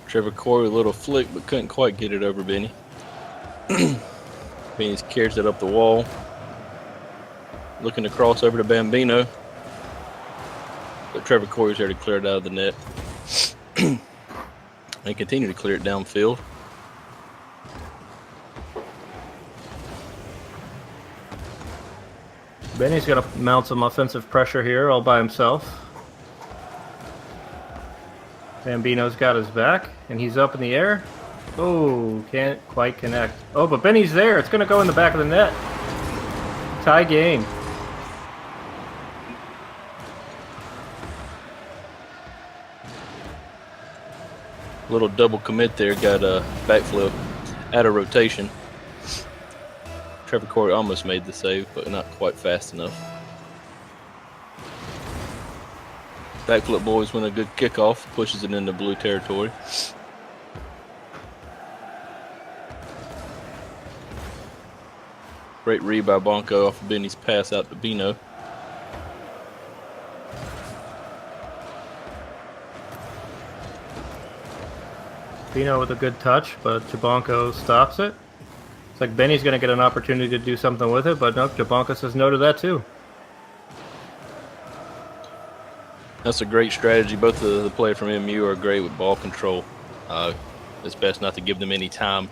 Trevor Corey with a little flick, but couldn't quite get it over Benny. Benny carries it up the wall. Looking to cross over to Bambino. But Trevor Corey's there to clear it out of the net. They continue to clear it downfield. Benny's going to mount some offensive pressure here all by himself. Bambino's got his back, and he's up in the air. Oh, can't quite connect. Oh, but Benny's there. It's going to go in the back of the net. Tie game. Little double commit there. Got a backflip out of rotation. Trevor Corey almost made the save, but not quite fast enough. Backflip Boys win a good kickoff, pushes it into blue territory. Great read by Bonko off of Benny's pass out to Bino. Bino with a good touch, but Jabonko stops it. It's like Benny's going to get an opportunity to do something with it, but nope, Jabonko says no to that too. That's a great strategy. Both of the players from MU are great with ball control. It's best not to give them any time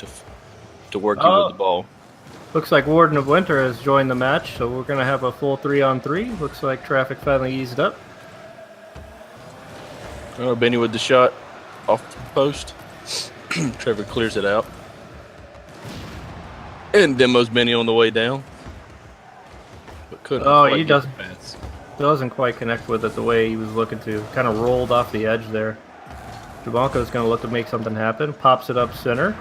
to work you with the ball. Looks like Warden of Winter has joined the match, so we're going to have a full 3-on-3. Looks like traffic finally eased up. Oh, Benny with the shot off the post. Trevor clears it out. And demos Benny on the way down. But couldn't he doesn't quite connect with it the way he was looking to. Kind of rolled off the edge there. Jabonko's going to look to make something happen. Pops it up center.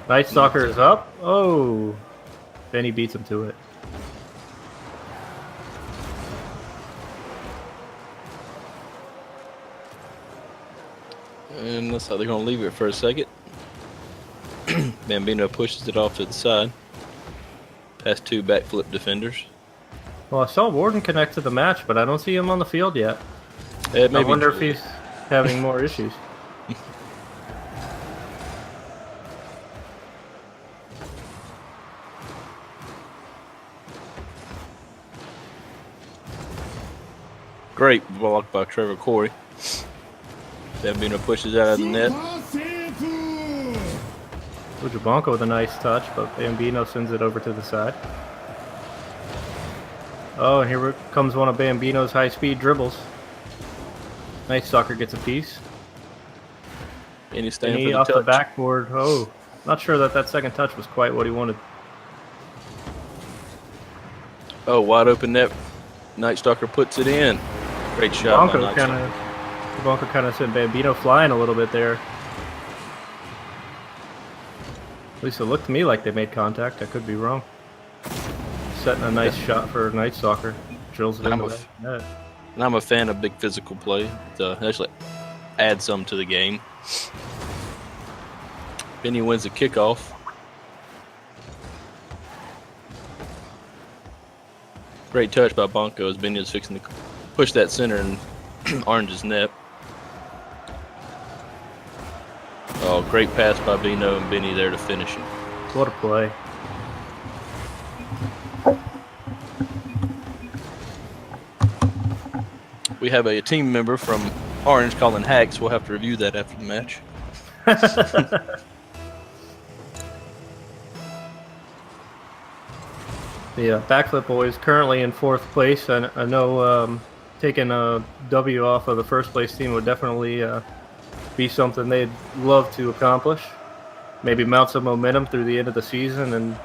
Night Stalker is up. Oh, Benny beats him to it. And that's how they're going to leave it for a second. Bambino pushes it off to the side. Past two backflip defenders. Well, I saw Warden connect to the match, but I don't see him on the field yet. I wonder if he's having more issues. Great block by Trevor Corey. Bambino pushes out of the net. Jabonko with a nice touch, but Bambino sends it over to the side. Oh, and here comes one of Bambino's high-speed dribbles. Night Stalker gets a piece. And he's staying And for he the off touch. the backboard. Oh, not sure that second touch was quite what he wanted. Oh, wide open net. Night Stalker puts it in. Great shot by Night Stalker. Jabonko kind of sent Bambino flying a little bit there. At least it looked to me like they made contact. I could be wrong. Setting a nice shot for Night Stalker. Drills it into the net. And I'm a fan of big physical play. To actually add some to the game. Benny wins the kickoff. Great touch by Bonko as Benny is fixing to push that center in Orange's net. Oh, great pass by Bino and Benny there to finish it. What a play. We have a team member from Orange calling hacks. We'll have to review that after the match. The Backflip Boys currently in 4th place. I know taking a W off of the first place team would definitely be something they'd love to accomplish. Maybe mount some momentum through the end of the season and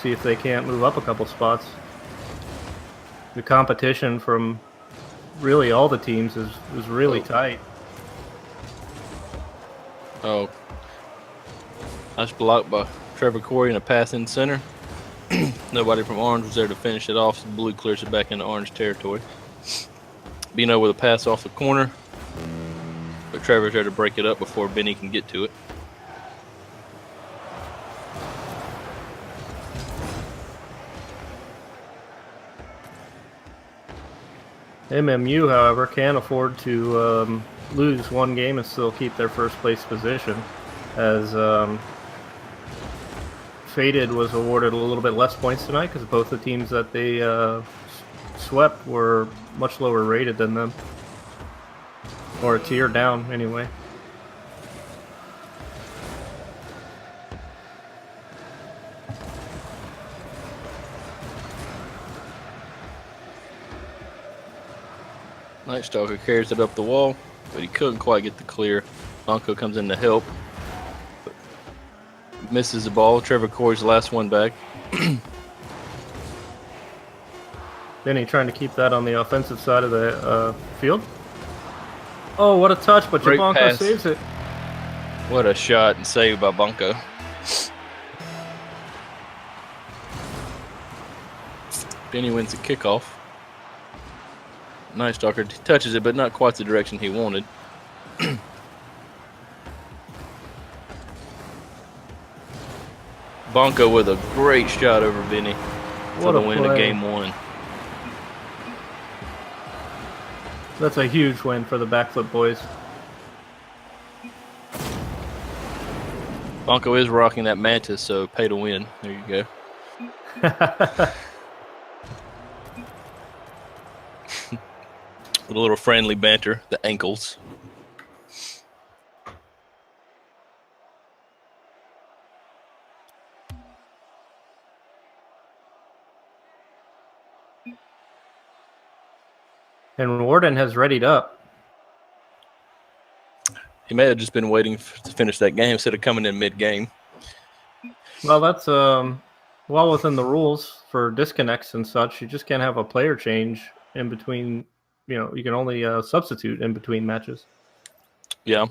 see if they can't move up a couple spots. The competition from really all the teams is really tight. Oh, nice block by Trevor Corey and a pass in center. Nobody from Orange was there to finish it off, so Blue clears it back into Orange territory. Bino with a pass off the corner, but Trevor's there to break it up before Benny can get to it. MMU, however, can afford to lose one game and still keep their first place position, as Faded was awarded a little bit less points tonight because both the teams that they swept were much lower rated than them, or a tier down anyway. Night Stalker carries it up the wall, but he couldn't quite get the clear. Bonko comes in to help, but misses the ball. Trevor Corey's the last one back. Benny trying to keep that on the offensive side of the field. Oh, what a touch, but Great Jabanko pass. saves it. What a shot and save by Bonko. Benny wins the kickoff. Night Stalker touches it, but not quite the direction he wanted. Bonko with a great shot over Benny for What the a win of play. game 1. That's a huge win for the Backflip Boys. Bonko is rocking that Mantis, so pay to win. There you go. With a little friendly banter, the ankles. And Warden has readied up. He may have just been waiting to finish that game instead of coming in mid-game. Well, that's well within the rules for disconnects and such. You just can't have a player change in between. You know, you can only substitute in between matches. Yeah.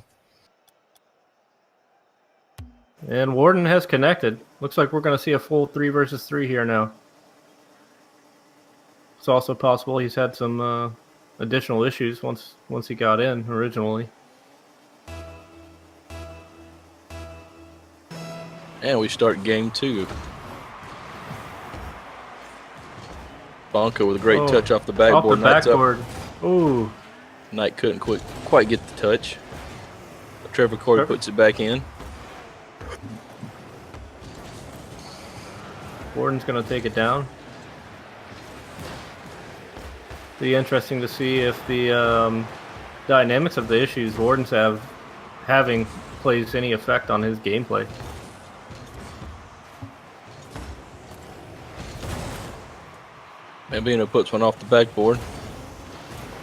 And Warden has connected. Looks like we're going to see a full 3 versus 3 here now. It's also possible he's had some additional issues once he got in originally. And we start game 2. Bonko with a great touch off the backboard. Off the Knight's up. backboard. Ooh. Knight couldn't quite get the touch. But Trevor Corey puts it back in. Warden's going to take it down. Be interesting to see if the dynamics of the issues Warden's having plays any effect on his gameplay. Bambino puts one off the backboard.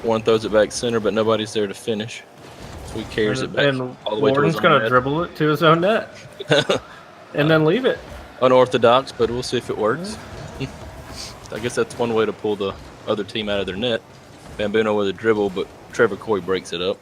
One throws it back center, but nobody's there to finish. So he carries it back And all the way to Warden's his going own to net. dribble it to his own net. And then leave it. Unorthodox, but we'll see if it works. I guess that's one way to pull the other team out of their net. Bambino with a dribble, but Trevor Corey breaks it up.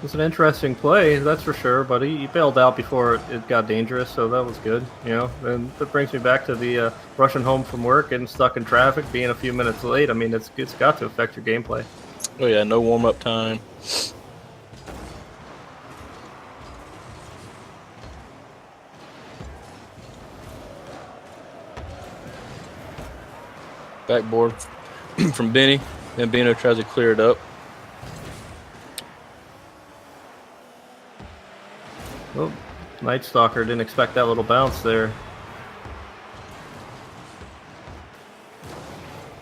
It's an interesting play, that's for sure, but he bailed out before it got dangerous, so that was good, you know. And that brings me back to the rushing home from work, getting stuck in traffic, being a few minutes late. I mean, it's got to affect your gameplay. Oh yeah, no warm-up time. Backboard from Benny. Bambino tries to clear it up. Oh, Night Stalker didn't expect that little bounce there.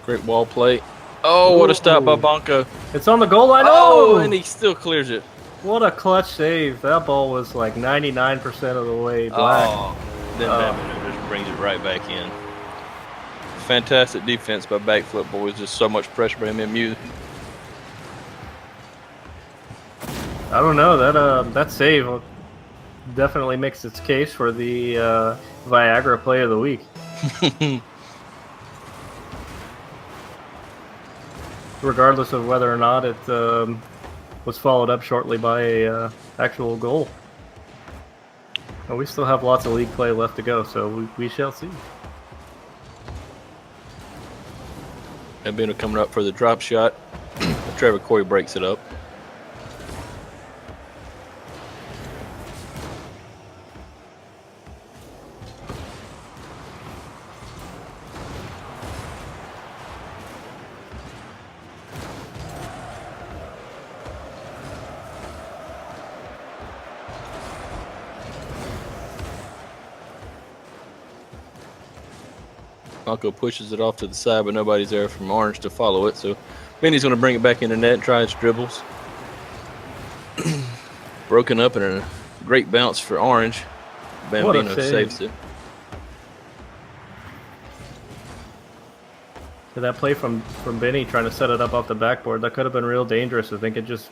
Great wall play. Oh, what a stop by Ooh. Bonko. It's on the goal line. Oh, Oh, and he still clears it. what a clutch save. That ball was like 99% of the way black. Oh, then Bambino just brings it right back in. Fantastic defense by Backflip Boys. Just so much pressure by MMU. I don't know. That save definitely makes its case for the Viagra Play of the Week. Regardless of whether or not it was followed up shortly by a actual goal. And we still have lots of league play left to go, so we shall see. Bambino coming up for the drop shot. Trevor Corey breaks it up. Malco pushes it off to the side, but nobody's there from Orange to follow it. So Benny's going to bring it back into net and try his dribbles. Broken up and a great bounce for Orange. Bambino saves it. So that play from Benny trying to set it up off the backboard, that could have been real dangerous. I think it just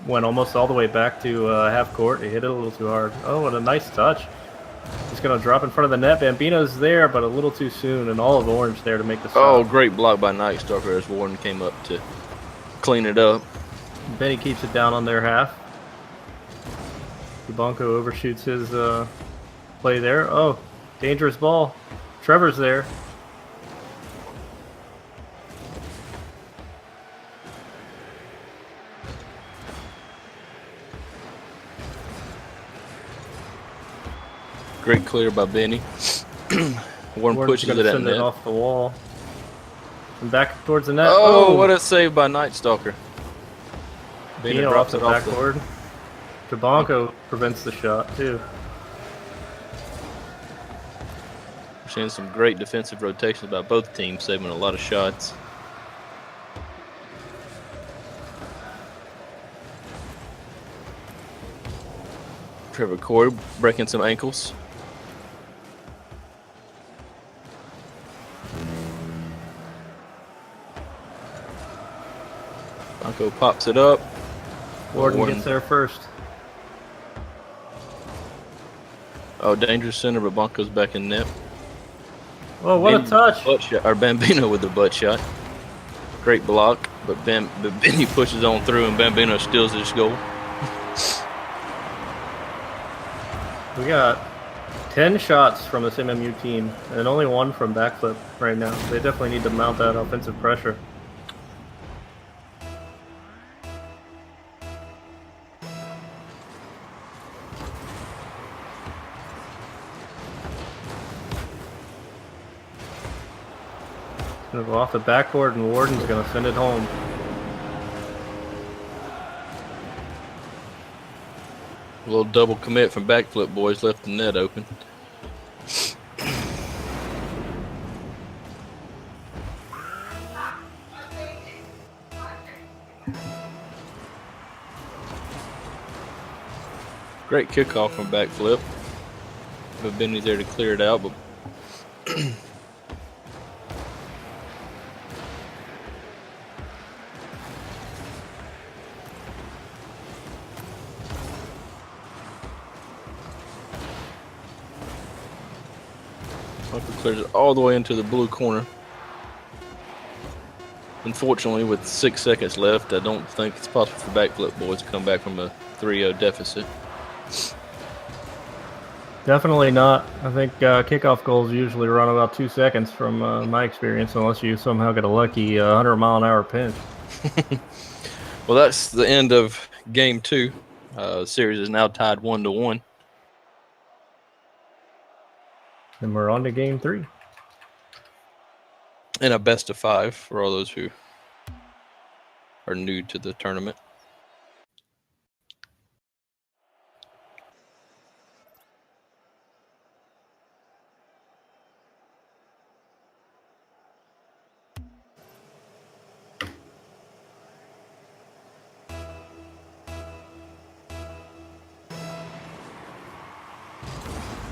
went almost all the way back to half court. He hit it a little too hard. Oh, what a nice touch. He's going to drop in front of the net. Bambino's there, but a little too soon, and all of Orange there to make the stop. Oh, great block by Night Stalker as Warden came up to clean it up. Benny keeps it down on their half. Dubonko overshoots his play there. Oh, dangerous ball. Trevor's there. Great clear by Benny. Warren pushes it at send net. it off the wall. And back towards the net. Oh, what a save by Night Stalker. Benny Bino drops off it the off backboard. Dubonko prevents the shot, too. We're seeing some great defensive rotations by both teams, saving a lot of shots. Trevor Corey breaking some ankles. Bonko pops it up. Warden gets there first. Oh, dangerous center, but Bonko's back in net. Oh, what a touch. Butt shot, or Bambino with the butt shot. Great block, but Benny pushes on through and Bambino steals his goal. We got 10 shots from this MMU team, and only one from backflip right now. They definitely need to mount that offensive pressure. Gonna go off the backboard, and Warden's gonna send it home. A little double commit from Backflip Boys left the net open. Great kickoff from Backflip. But Benny's there to clear it out, but clears it all the way into the blue corner. Unfortunately, with 6 seconds left, I don't think it's possible for Backflip Boys to come back from a 3-0 deficit. Definitely not. I think kickoff goals usually run about 2 seconds from my experience, unless you somehow get a lucky 100-mile-an-hour pinch. Well, that's the end of Game 2. The series is now tied 1-1. And we're on to Game 3. And a best of 5 for all those who are new to the tournament.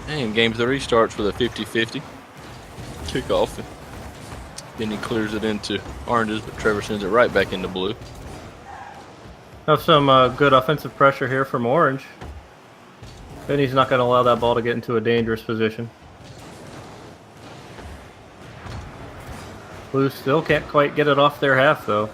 And game 3 starts with a 50-50 kickoff. Then he clears it into oranges, but Trevor sends it right back into blue. Have some good offensive pressure here from orange. Then he's not going to allow that ball to get into a dangerous position. Blue still can't quite get it off their half, though.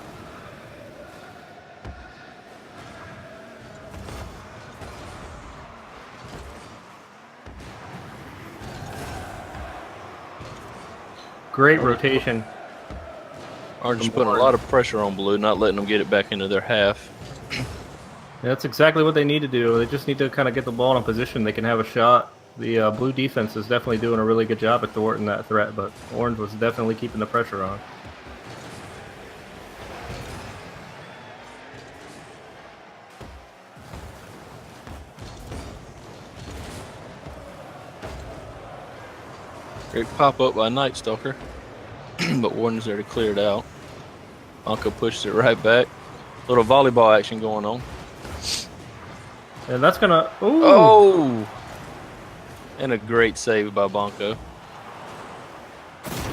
Great rotation. Orange is putting a lot of pressure on blue, not letting them get it back into their half. That's exactly what they need to do. They just need to kind of get the ball in position. They can have a shot. The blue defense is definitely doing a really good job at thwarting that threat, but orange was definitely keeping the pressure on. Great pop up by Night Stalker, but Warden's there to clear it out. Uncle pushes it right back. Little volleyball action going on. And that's gonna. Ooh. Oh! And a great save by Bonko.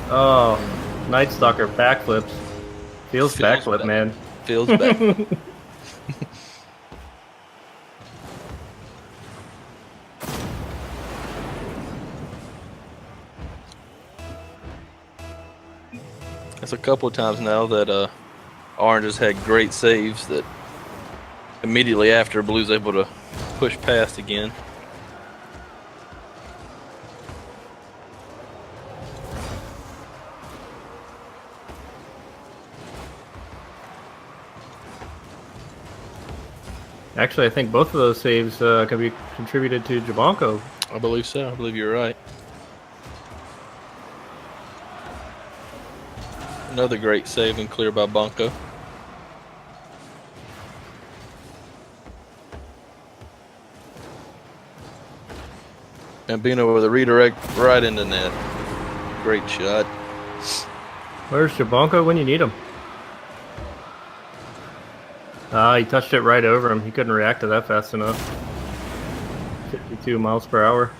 Oh, Night Stalker backflips. Feels backflip, back. man. Feels back. That's a couple of times now that Orange has had great saves that immediately after Blue's able to push past again. Actually, I think both of those saves can be contributed to Jabanko. I believe so. I believe you're right. Another great save and clear by Bonko. And Bino with a redirect right into net. Great shot. Where's Jabanko when you need him? Ah, he touched it right over him. He couldn't react to that fast enough. 52 miles per hour.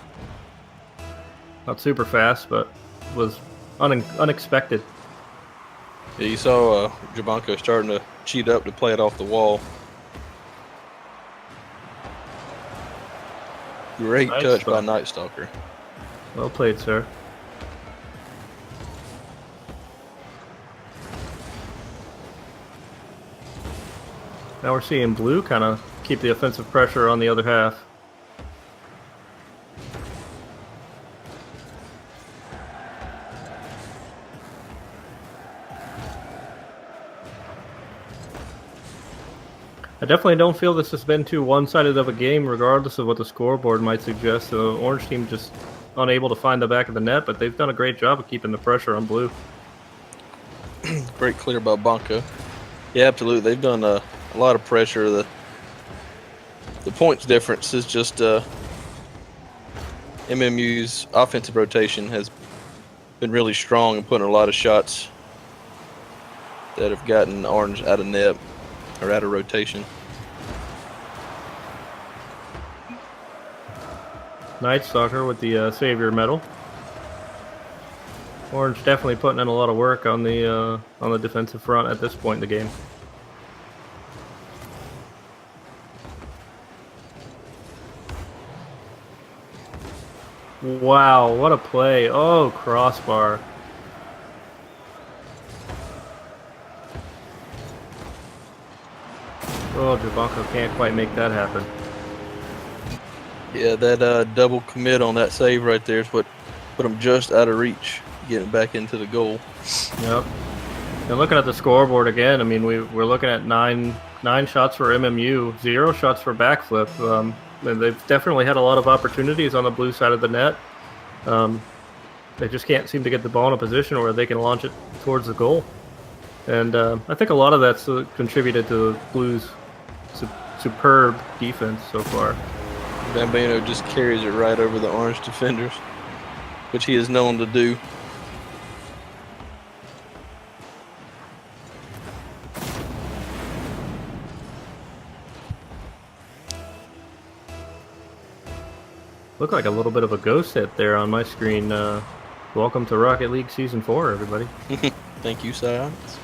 Not super fast, but was unexpected. Yeah, you saw Jabanko starting to cheat up to play it off the wall. Great Nice touch by spot. Night Stalker. Well played, sir. Now we're seeing Blue kind of keep the offensive pressure on the other half. I definitely don't feel this has been too one-sided of a game, regardless of what the scoreboard might suggest. The orange team just unable to find the back of the net, but they've done a great job of keeping the pressure on blue. Great clear by Bonko. Yeah, absolutely. They've done a lot of pressure. The points difference is just MMU's offensive rotation has been really strong and putting a lot of shots that have gotten orange out of net or out of rotation. Night Stalker with the Savior medal. Orange definitely putting in a lot of work on the defensive front at this point in the game. Wow, what a play. Oh, crossbar. Oh, Jabanko can't quite make that happen. Yeah, that double commit on that save right there is what put them just out of reach, getting back into the goal. Yep. And looking at the scoreboard again, I mean, we're looking at nine shots for MMU, 0 shots for backflip. And they've definitely had a lot of opportunities on the blue side of the net. They just can't seem to get the ball in a position where they can launch it towards the goal. And I think a lot of that's contributed to Blue's superb defense so far. Bambino just carries it right over the orange defenders, which he is known to do. Looked like a little bit of a ghost hit there on my screen. Welcome to Rocket League Season 4, everybody. Thank you, Science.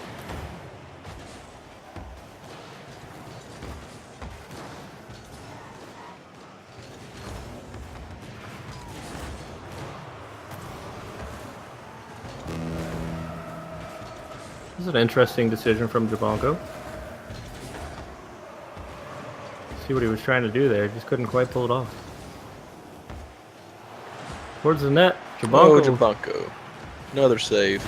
This is an interesting decision from Jabanko. See what he was trying to do there, just couldn't quite pull it off. Towards the net, Oh, Jabanko. Jabanko. Another save.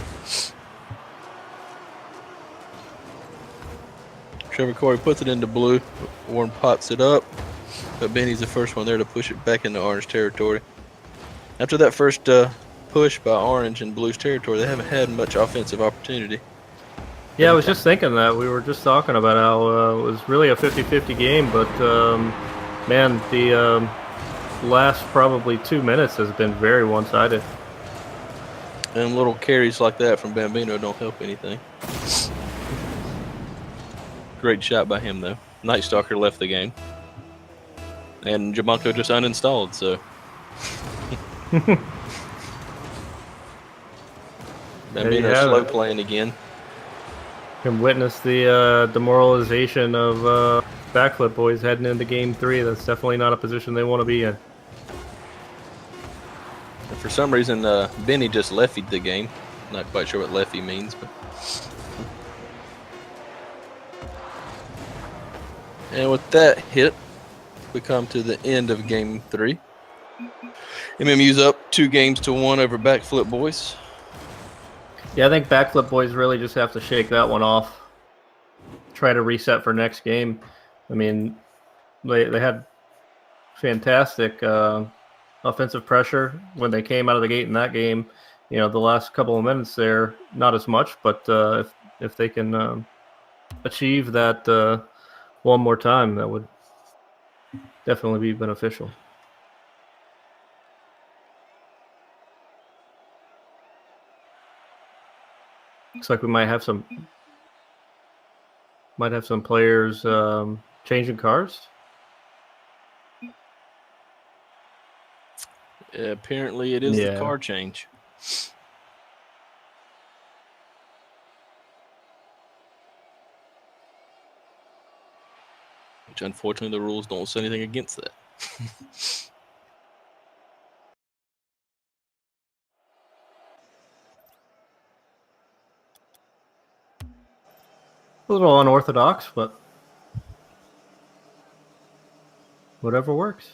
Trevor Corey puts it into blue. Warren pops it up. But Benny's the first one there to push it back into orange territory. After that first push by orange in blue's territory, they haven't had much offensive opportunity. Yeah, I was just thinking that. We were just talking about how it was really a 50-50 game, but man, the last probably 2 minutes has been very one-sided. And little carries like that from Bambino don't help anything. Great shot by him, though. Night Stalker left the game. And Jabanko just uninstalled, so. Bambino slow playing again. Can witness the demoralization of backflip boys heading into game 3. That's definitely not a position they want to be in. And for some reason, Benny just leftied the game. Not quite sure what lefty means, but. And with that hit, we come to the end of game 3. MMU's up 2-1 over backflip boys. Yeah, I think backflip boys really just have to shake that one off. Try to reset for next game. I mean, they had fantastic offensive pressure when they came out of the gate in that game. You know, the last couple of minutes there, not as much, but if they can achieve that one more time, that would definitely be beneficial. Looks like we might have some players changing cars. Apparently, it is the car change. Which, unfortunately, the rules don't say anything against that. A little unorthodox, but whatever works.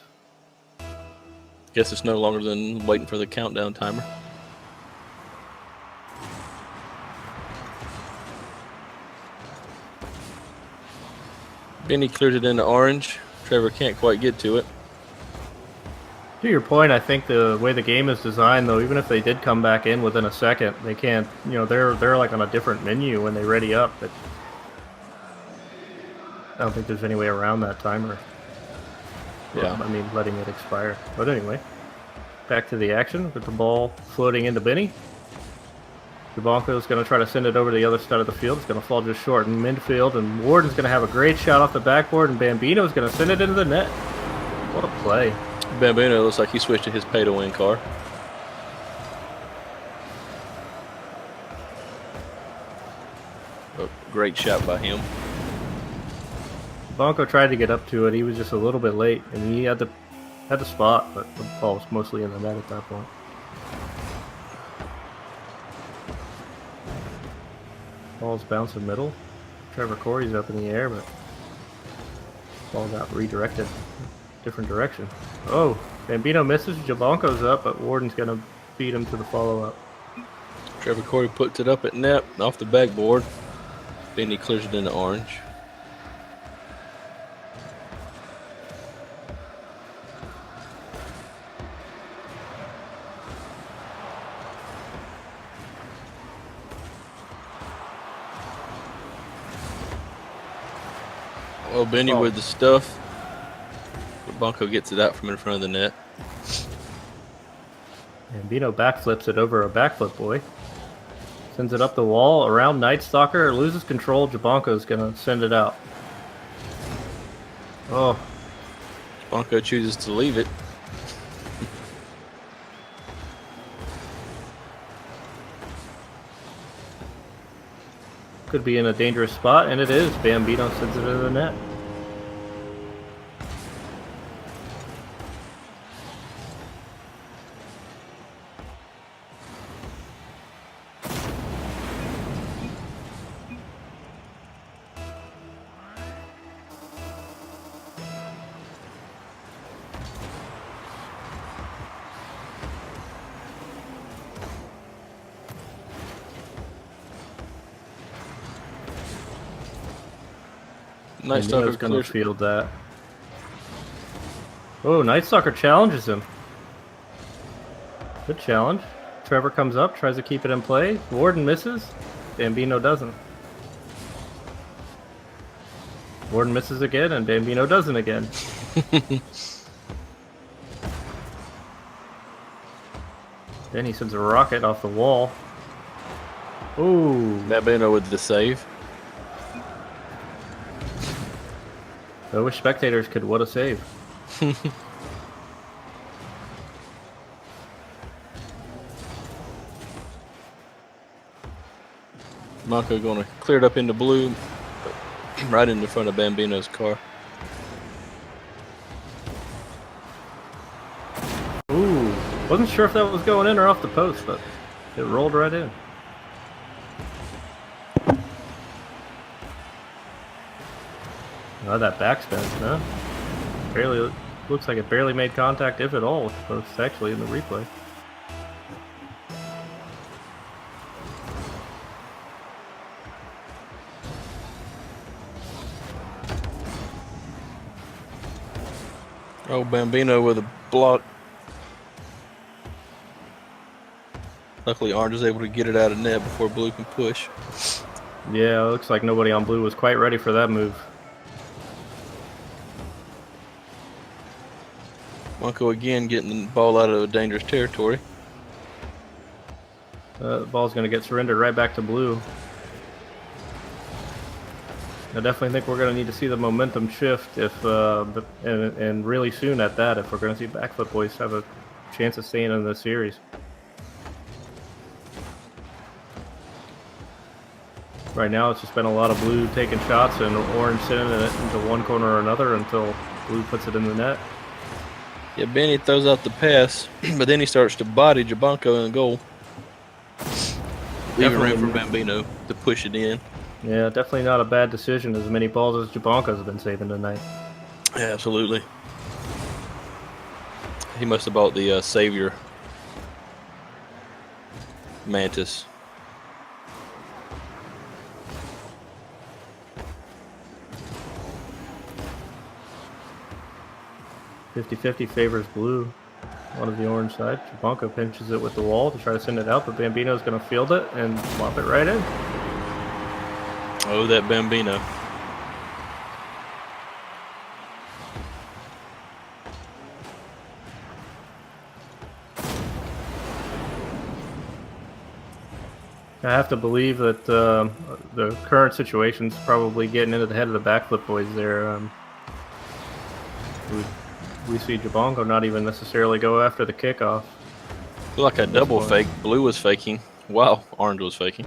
Guess it's no longer than waiting for the countdown timer. Benny cleared it into orange. Trevor can't quite get to it. To your point, I think the way the game is designed, though, even if they did come back in within a second, they can't. You know, they're like on a different menu when they ready up. But I don't think there's any way around that timer. Yeah. I mean, letting it expire. But anyway, back to the action with the ball floating into Benny. Jabanko is going to try to send it over to the other side of the field. It's going to fall just short in midfield, and Warden's going to have a great shot off the backboard, and Bambino is going to send it into the net. What a play. Bambino looks like he switched to his pay-to-win car. Oh, great shot by him. Jabanko tried to get up to it. He was just a little bit late, and he had the spot, but the ball was mostly in the net at that point. Ball's bouncing middle. Trevor Corey's up in the air, but ball got redirected different direction. Oh, Bambino misses. Jabanko's up, but Warden's going to beat him to the follow-up. Trevor Corey puts it up at net off the backboard. Benny clears it into orange. Well, Benny with the stuff. Bunko gets it out from in front of the net. Bambino backflips it over a backflip boy. Sends it up the wall around Night Stalker. Loses control. Jabanko's going to send it out. Oh. Bunko chooses to leave it. could be in a dangerous spot, and it is. Bambino sends it to the net. Night Bambino's Stalker going to clears. field that. Oh, Night Stalker challenges him. Good challenge. Trevor comes up, tries to keep it in play. Warden misses. Bambino doesn't. Warden misses again, and Bambino doesn't again. Then he sends a rocket off the wall. Ooh. Bambino with the save. I wish spectators could what a save. Monko going to clear it up into blue, right in the front of Bambino's car. Ooh. Wasn't sure if that was going in or off the post, but it rolled right in. Oh, that backspin, huh? Barely, looks like it barely made contact, if at all, with the post, actually, in the replay. Oh, Bambino with a block. Luckily, Orange is able to get it out of net before Blue can push. Yeah, it looks like nobody on blue was quite ready for that move. Monko again getting the ball out of dangerous territory. The ball's going to get surrendered right back to blue. I definitely think we're going to need to see the momentum shift if, and really soon at that, if we're going to see Backfoot Boys have a chance of staying in the series. Right now, it's just been a lot of blue taking shots and orange sending it into one corner or another until blue puts it in the net. Yeah, Benny throws out the pass, but then he starts to body Jabanko in goal. Leaving room for Bambino to push it in. Yeah, definitely not a bad decision. As many balls as Jabanko's been saving tonight. Yeah, absolutely. He must have bought the Savior Mantis. "50-50 favors blue. One of the orange side. Jabanko pinches it with the wall to try to send it out, but Bambino's going to field it and flop it right in. Oh, that Bambino. I have to believe that the current situation's probably getting into the head of the Backflip Boys there. We see Jabanko not even necessarily go after the kickoff. Feel like a double fake. Blue was faking while Orange was faking.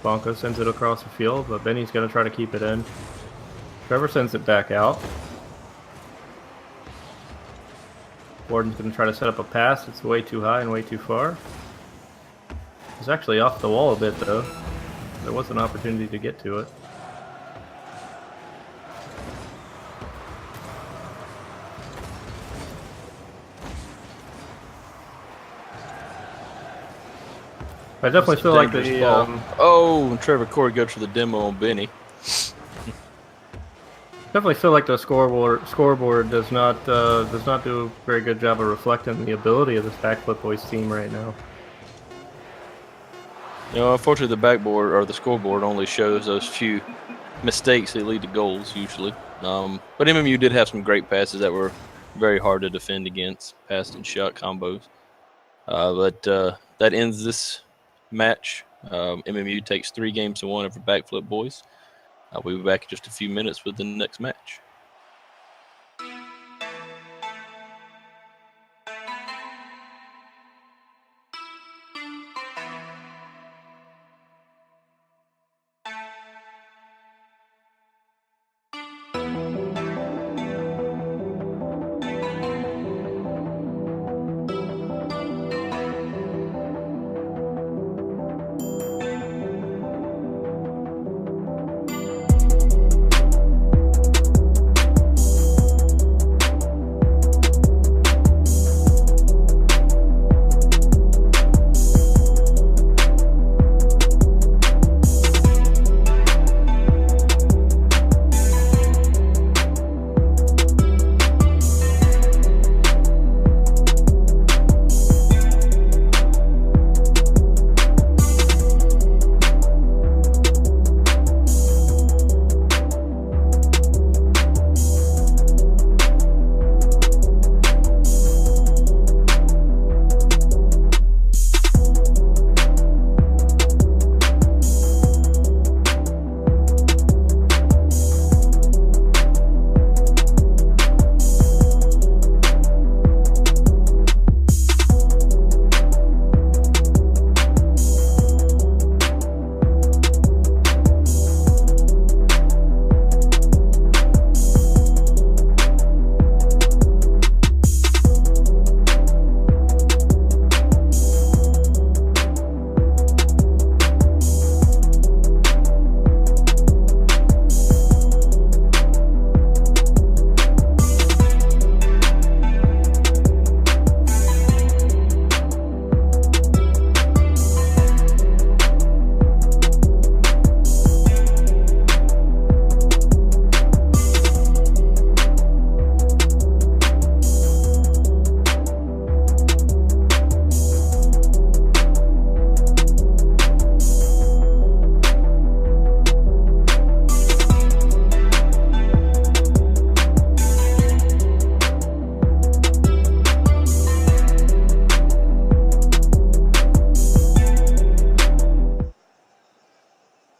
Bonko sends it across the field, but Benny's going to try to keep it in. Trevor sends it back out. Warden's going to try to set up a pass. It's way too high and way too far. It's actually off the wall a bit, though. There was an opportunity to get to it. I definitely feel like the oh, Trevor Corey goes for the demo on Benny. Definitely feel like the scoreboard does not do a very good job of reflecting the ability of this Backflip Boys team right now. You know, unfortunately, the backboard or the scoreboard only shows those few mistakes that lead to goals usually. But MMU did have some great passes that were very hard to defend against, pass and shot combos. But that ends this match. MMU takes 3-1 over Backflip Boys. We'll be back in just a few minutes with the next match.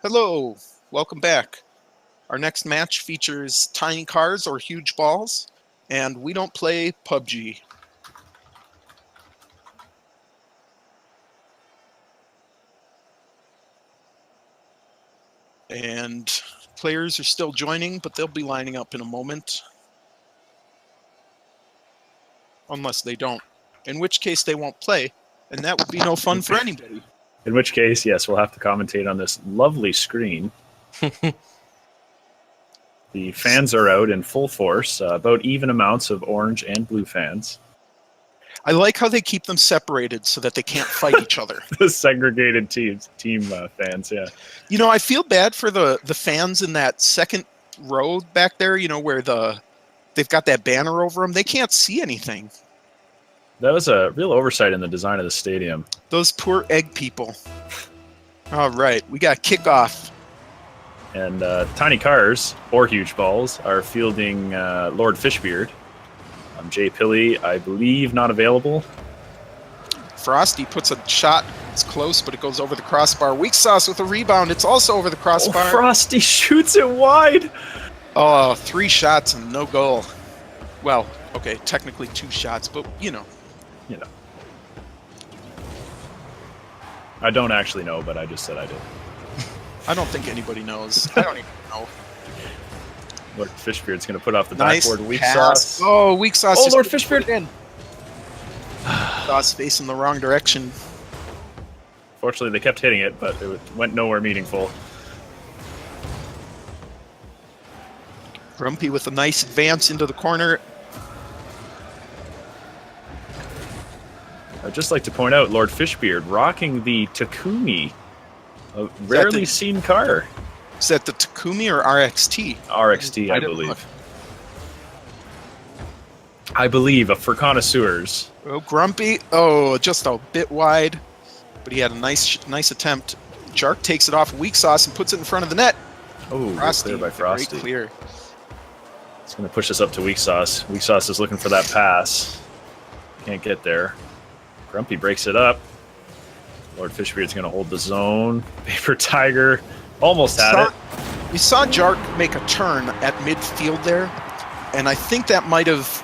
Hello, welcome back. Our next match features tiny cars or huge balls, and we don't play PUBG. And players are still joining, but they'll be lining up in a moment. Unless they don't, in which case they won't play, and that would be no fun for anybody. In which case, yes, we'll have to commentate on this lovely screen. The fans are out in full force, about even amounts of orange and blue fans. I like how they keep them separated so that they can't fight each other. The segregated team fans, yeah. You know, I feel bad for the fans in that second row back there, you know, where they've got that banner over them. They can't see anything. That was a real oversight in the design of the stadium. Those poor egg people. All right, we got kickoff. And tiny cars, or huge balls, are fielding Lord Fishbeard. Jay Pilley, I believe, not available. Frosty puts a shot. It's close, but it goes over the crossbar. Weak Sauce with a rebound. It's also over the crossbar. Oh, Frosty shoots it wide. Oh, 3 shots and no goal. Well, okay, technically 2 shots, but you know. You know. I don't actually know, but I just said I did. I don't think anybody knows. I don't even know. Lord Fishbeard's going to put off the Nice backboard. Weak pass. Sauce. Oh, Weak Sauce. Oh, just Lord put it Fishbeard. in. Sauce facing the wrong direction. Fortunately, they kept hitting it, but it went nowhere meaningful. Grumpy with a nice advance into the corner. I'd just like to point out Lord Fishbeard rocking the Takumi, a rarely seen car. Is that the Takumi or RXT? RXT, I believe. I believe, for connoisseurs. Oh, Grumpy. Oh, just a bit wide. But he had a nice attempt. Jark takes it off Weak Sauce and puts it in front of the net. Oh, Frosty, clear by Frosty. very clear. It's going to push us up to Weak Sauce. Weak Sauce is looking for that pass. Can't get there. Grumpy breaks it up. Lord Fishbeard's going to hold the zone. Paper Tiger almost had it. We saw Jark make a turn at midfield there, and I think that might have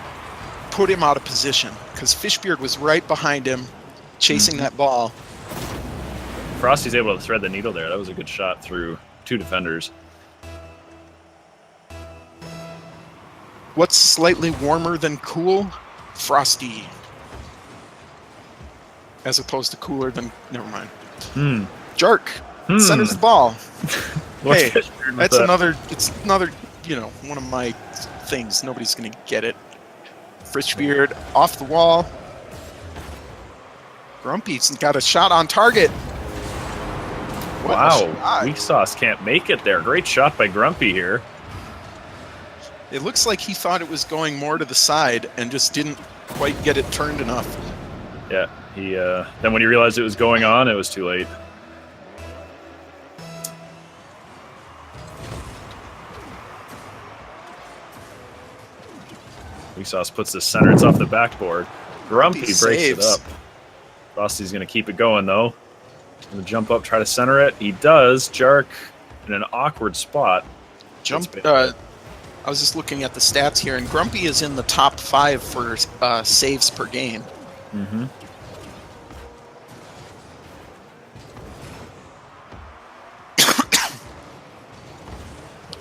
put him out of position because Fishbeard was right behind him, chasing that ball. Frosty's able to thread the needle there. That was a good shot through 2 defenders. What's slightly warmer than cool? Frosty. As opposed to cooler than... Never mind. Jark centers the ball. Hey, that's another... It's another, one of my things. Nobody's going to get it. Fishbeard off the wall. Grumpy's got a shot on target. Wow, Weak Sauce can't make it there. Great shot by Grumpy here. It looks like he thought it was going more to the side and just didn't quite get it turned enough. Yeah, he then when he realized it was going on, it was too late. Weak Sauce puts the center. It's off the backboard. Grumpy breaks it up. Frosty's going to keep it going, though. Going to jump up, try to center it. He does. Jark in an awkward spot. I was just looking at the stats here, and Grumpy is in the top 5 for saves per game. Mm-hmm.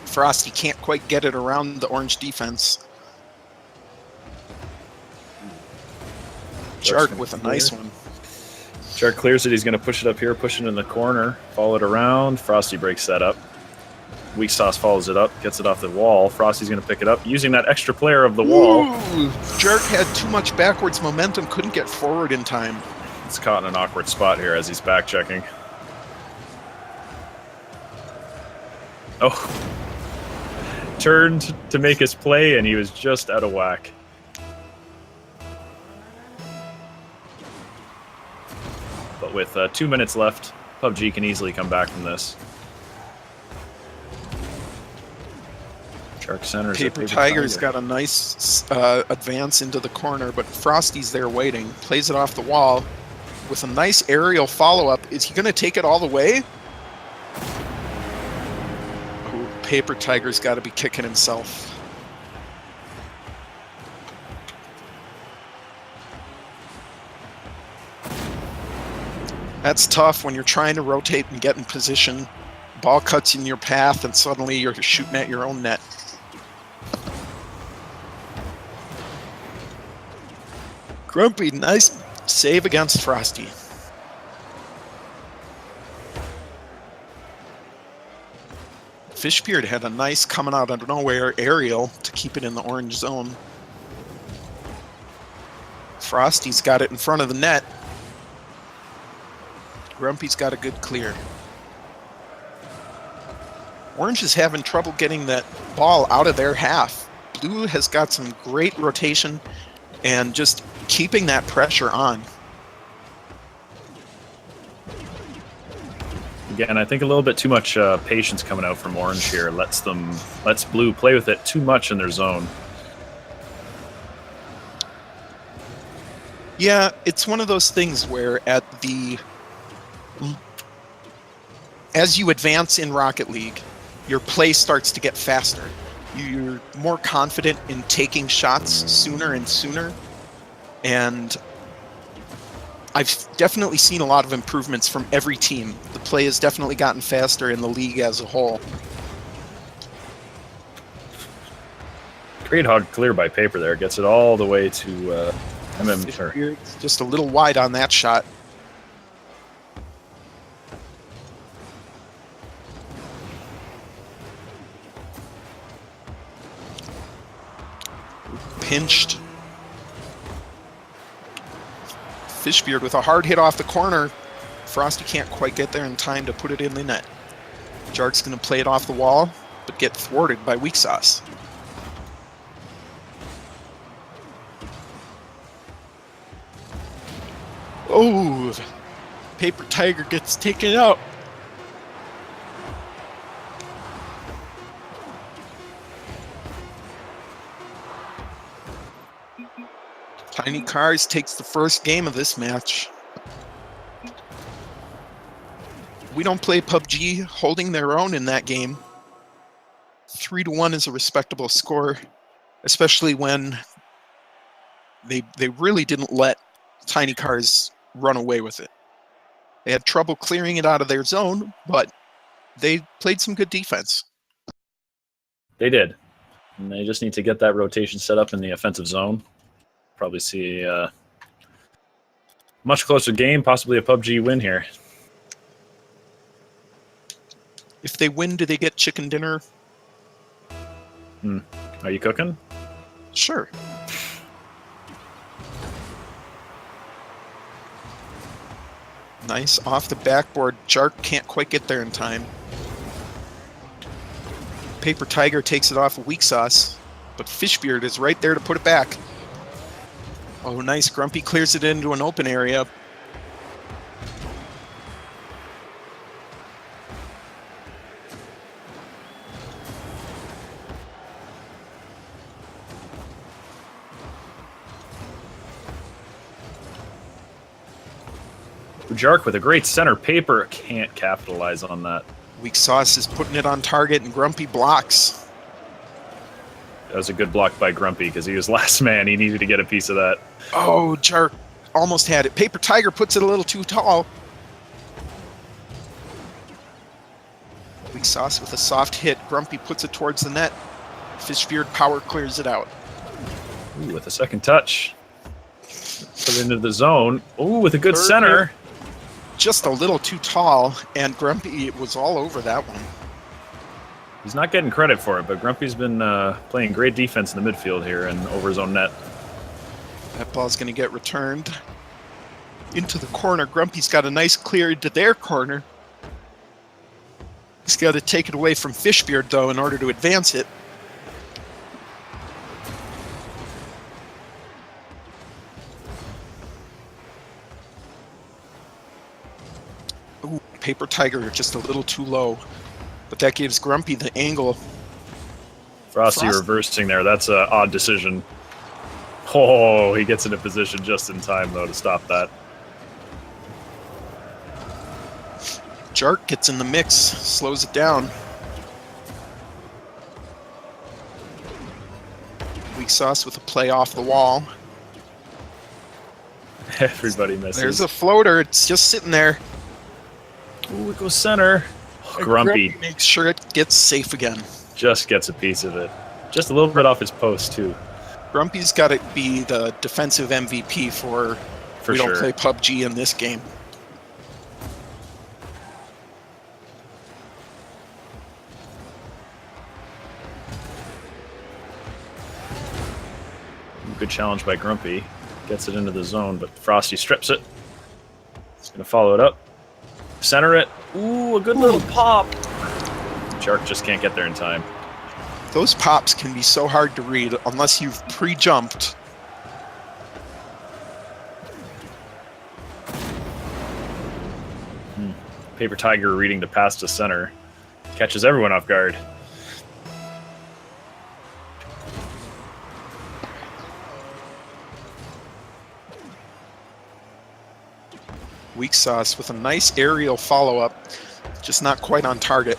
Frosty can't quite get it around the orange defense. Jark with a nice one. Jark clears it. He's going to push it up here, push it in the corner, follow it around. Frosty breaks that up. Weak Sauce follows it up, gets it off the wall. Frosty's going to pick it up, using that extra player of the wall. Jark had too much backwards momentum, couldn't get forward in time. It's caught in an awkward spot here as he's back checking. Oh. Turned to make his play, and he was just out of whack. But with 2 minutes left, PUBG can easily come back from this. Shark centers. Paper Tiger's got a nice advance into the corner, but Frosty's there waiting. Plays it off the wall with a nice aerial follow-up. Is he going to take it all the way? Oh, Paper Tiger's got to be kicking himself. That's tough when you're trying to rotate and get in position. Ball cuts in your path, and suddenly you're shooting at your own net. Grumpy, nice save against Frosty. Fishbeard had a nice coming out of nowhere aerial to keep it in the orange zone. Frosty's got it in front of the net. Grumpy's got a good clear. Orange is having trouble getting that ball out of their half. Blue has got some great rotation and just keeping that pressure on. Again, I think a little bit too much patience coming out from Orange here. Lets Blue play with it too much in their zone. Yeah, it's one of those things where as you advance in Rocket League, your play starts to get faster. You're more confident in taking shots sooner and sooner. And I've definitely seen a lot of improvements from every team. The play has definitely gotten faster in the league as a whole. Great hog clear by Paper there. Gets it all the way to just a little wide on that shot. Pinched. Fishbeard with a hard hit off the corner. Frosty can't quite get there in time to put it in the net. Jark's going to play it off the wall, but get thwarted by Weak Sauce. Oh, Paper Tiger gets taken out. Tiny Cars takes the first game of this match. We don't play PUBG holding their own in that game. 3-1 is a respectable score, especially when they really didn't let Tiny Cars run away with it. They had trouble clearing it out of their zone, but they played some good defense. They did. And they just need to get that rotation set up in the offensive zone. Probably see a much closer game, possibly a PUBG win here. If they win, do they get chicken dinner? Are you cooking? Sure. Nice off the backboard. Jark can't quite get there in time. Paper Tiger takes it off of Weak Sauce, but Fishbeard is right there to put it back. Oh, nice. Grumpy clears it into an open area. Jark with a great center. Paper can't capitalize on that. Weak Sauce is putting it on target, and Grumpy blocks. That was a good block by Grumpy because he was last man. He needed to get a piece of that. Oh, Jark almost had it. Paper Tiger puts it a little too tall. Weak Sauce with a soft hit. Grumpy puts it towards the net. Fishbeard power clears it out. Ooh, with a second touch. Put it into the zone. Ooh, with a good Third center. hit. Just a little too tall, and Grumpy was all over that one. He's not getting credit for it, but Grumpy's been playing great defense in the midfield here and over his own net. That ball's going to get returned into the corner. Grumpy's got a nice clear into their corner. He's got to take it away from Fishbeard, though, in order to advance it. Ooh, Paper Tiger just a little too low. But that gives Grumpy the angle. Frosty reversing there. That's an odd decision. Oh, he gets into position just in time, though, to stop that. Jark gets in the mix, slows it down. Weak Sauce with a play off the wall. Everybody misses. There's a floater. It's just sitting there. Ooh, it goes center. Grumpy makes sure it gets safe again. just gets a piece of it. Just a little bit off his post, too. Grumpy's got to be the defensive MVP for we sure. don't play PUBG in this game. Good challenge by Grumpy. Gets it into the zone, but Frosty strips it. He's going to follow it up. Center it. Ooh, a good little pop. Jark just can't get there in time. Those pops can be so hard to read unless you've pre-jumped. Paper Tiger reading the pass to center. Catches everyone off guard. Weak Sauce with a nice aerial follow-up, just not quite on target.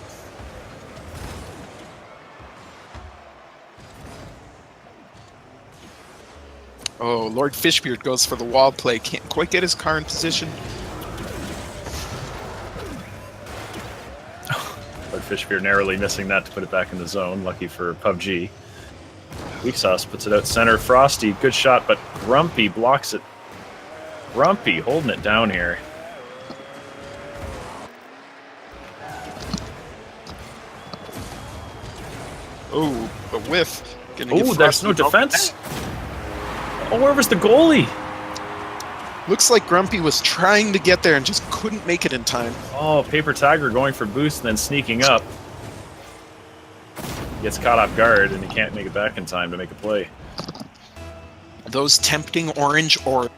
Oh, Lord Fishbeard goes for the wall play. Can't quite get his car in position. Lord Fishbeard narrowly missing that to put it back in the zone. Lucky for PUBG. Weak Sauce puts it out center. Frosty, good shot, but Grumpy blocks it. Grumpy holding it down here. Oh, a whiff. Oh, there's no defense. Oh, where was the goalie? Looks like Grumpy was trying to get there and just couldn't make it in time. Oh, Paper Tiger going for boost and then sneaking up. Gets caught off guard and he can't make it back in time to make a play. Those tempting orange or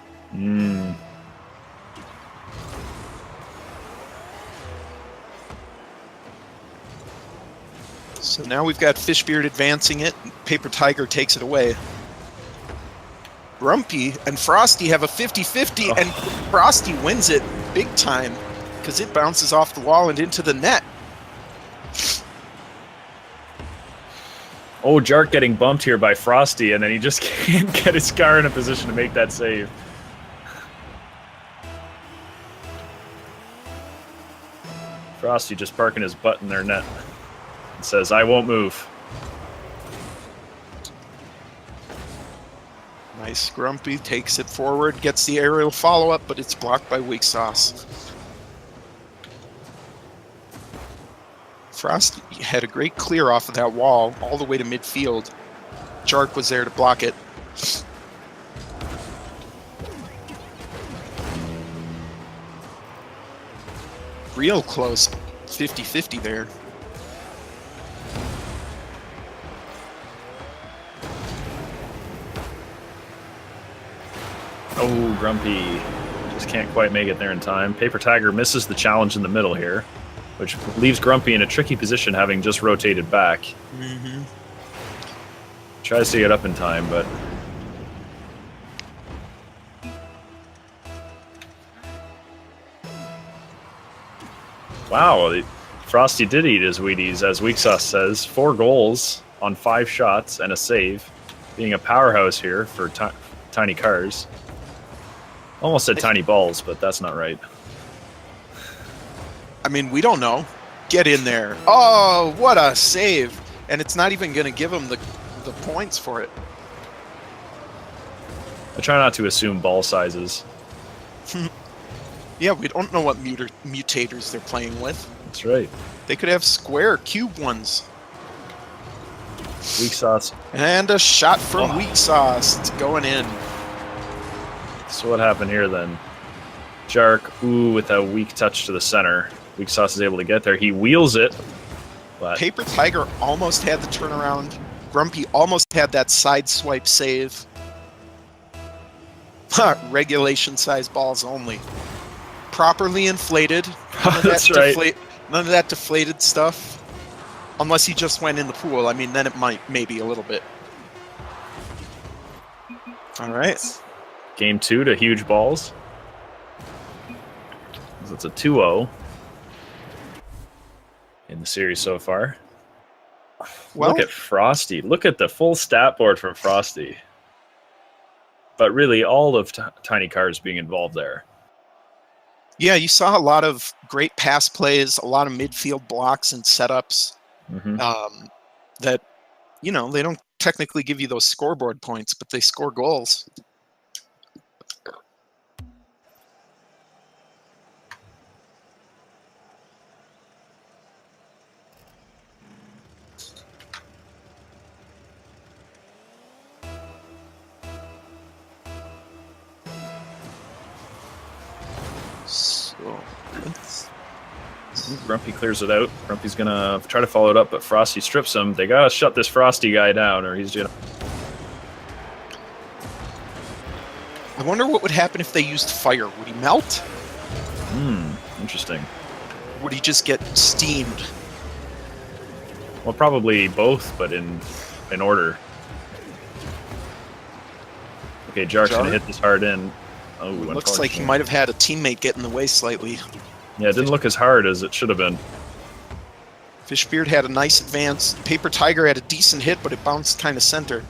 So now we've got Fishbeard advancing it. Paper Tiger takes it away. Grumpy and Frosty have a 50-50, and Frosty wins it big time because it bounces off the wall and into the net. Oh, Jark getting bumped here by Frosty, and then he just can't get his car in a position to make that save. Frosty just parking his butt in their net and says, I won't move. Nice. Grumpy takes it forward, gets the aerial follow-up, but it's blocked by Weak Sauce. Frosty had a great clear off of that wall all the way to midfield. Jark was there to block it. Real close. 50-50 there. Oh, Grumpy just can't quite make it there in time. Paper Tiger misses the challenge in the middle here, which leaves Grumpy in a tricky position, having just rotated back. Mm-hmm. Tries to get up in time, but... Wow, Frosty did eat his Wheaties, as Weak Sauce says. 4 goals on 5 shots and a save. Being a powerhouse here for tiny cars. Almost said tiny balls, but that's not right. I mean, we don't know. Get in there. Oh, what a save. And it's not even going to give him the points for it. I try not to assume ball sizes. Yeah, we don't know what mutators they're playing with. That's right. They could have square, cube ones. Weak Sauce. And a shot from Weak Sauce. It's going in. So what happened here then? Jark, with a weak touch to the center. Weak Sauce is able to get there. He wheels it. But Paper Tiger almost had the turnaround. Grumpy almost had that side swipe save. Regulation size balls only. Properly inflated. That's right. None of that deflated stuff. Unless he just went in the pool. I mean, then it might, maybe a little bit. All right. Game 2 to huge balls. It's a 2-0 in the series so far. Well, look at Frosty. Look at the full stat board from Frosty. But really, all of Tiny Cars being involved there. Yeah, you saw a lot of great pass plays, a lot of midfield blocks and setups. That, you know, they don't technically give you those scoreboard points, but they score goals. So, Grumpy clears it out. Grumpy's gonna try to follow it up, but Frosty strips him. They gotta shut this Frosty guy down, or he's gonna... I wonder what would happen if they used fire. Would he melt? Interesting. Would he just get steamed? Well, probably both, but in order. Okay, Jark's gonna hit this hard in. Oh, looks like he might have had a teammate get in the way slightly. Yeah, it didn't look as hard as it should have been. Fishbeard had a nice advance. Paper Tiger had a decent hit, but it bounced kind of center.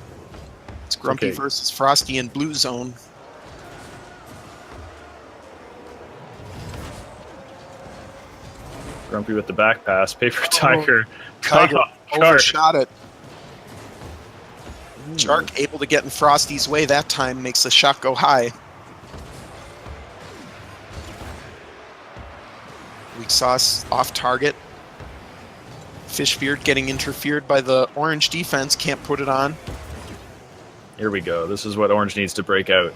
It's Grumpy versus Frosty in blue zone. Grumpy with the back pass. Paper Tiger. Tiger overshot it. Jark able to get in Frosty's way that time, makes the shot go high. Weak Sauce off target. Fishbeard getting interfered by the orange defense, can't put it on. Here we go. This is what orange needs to break out.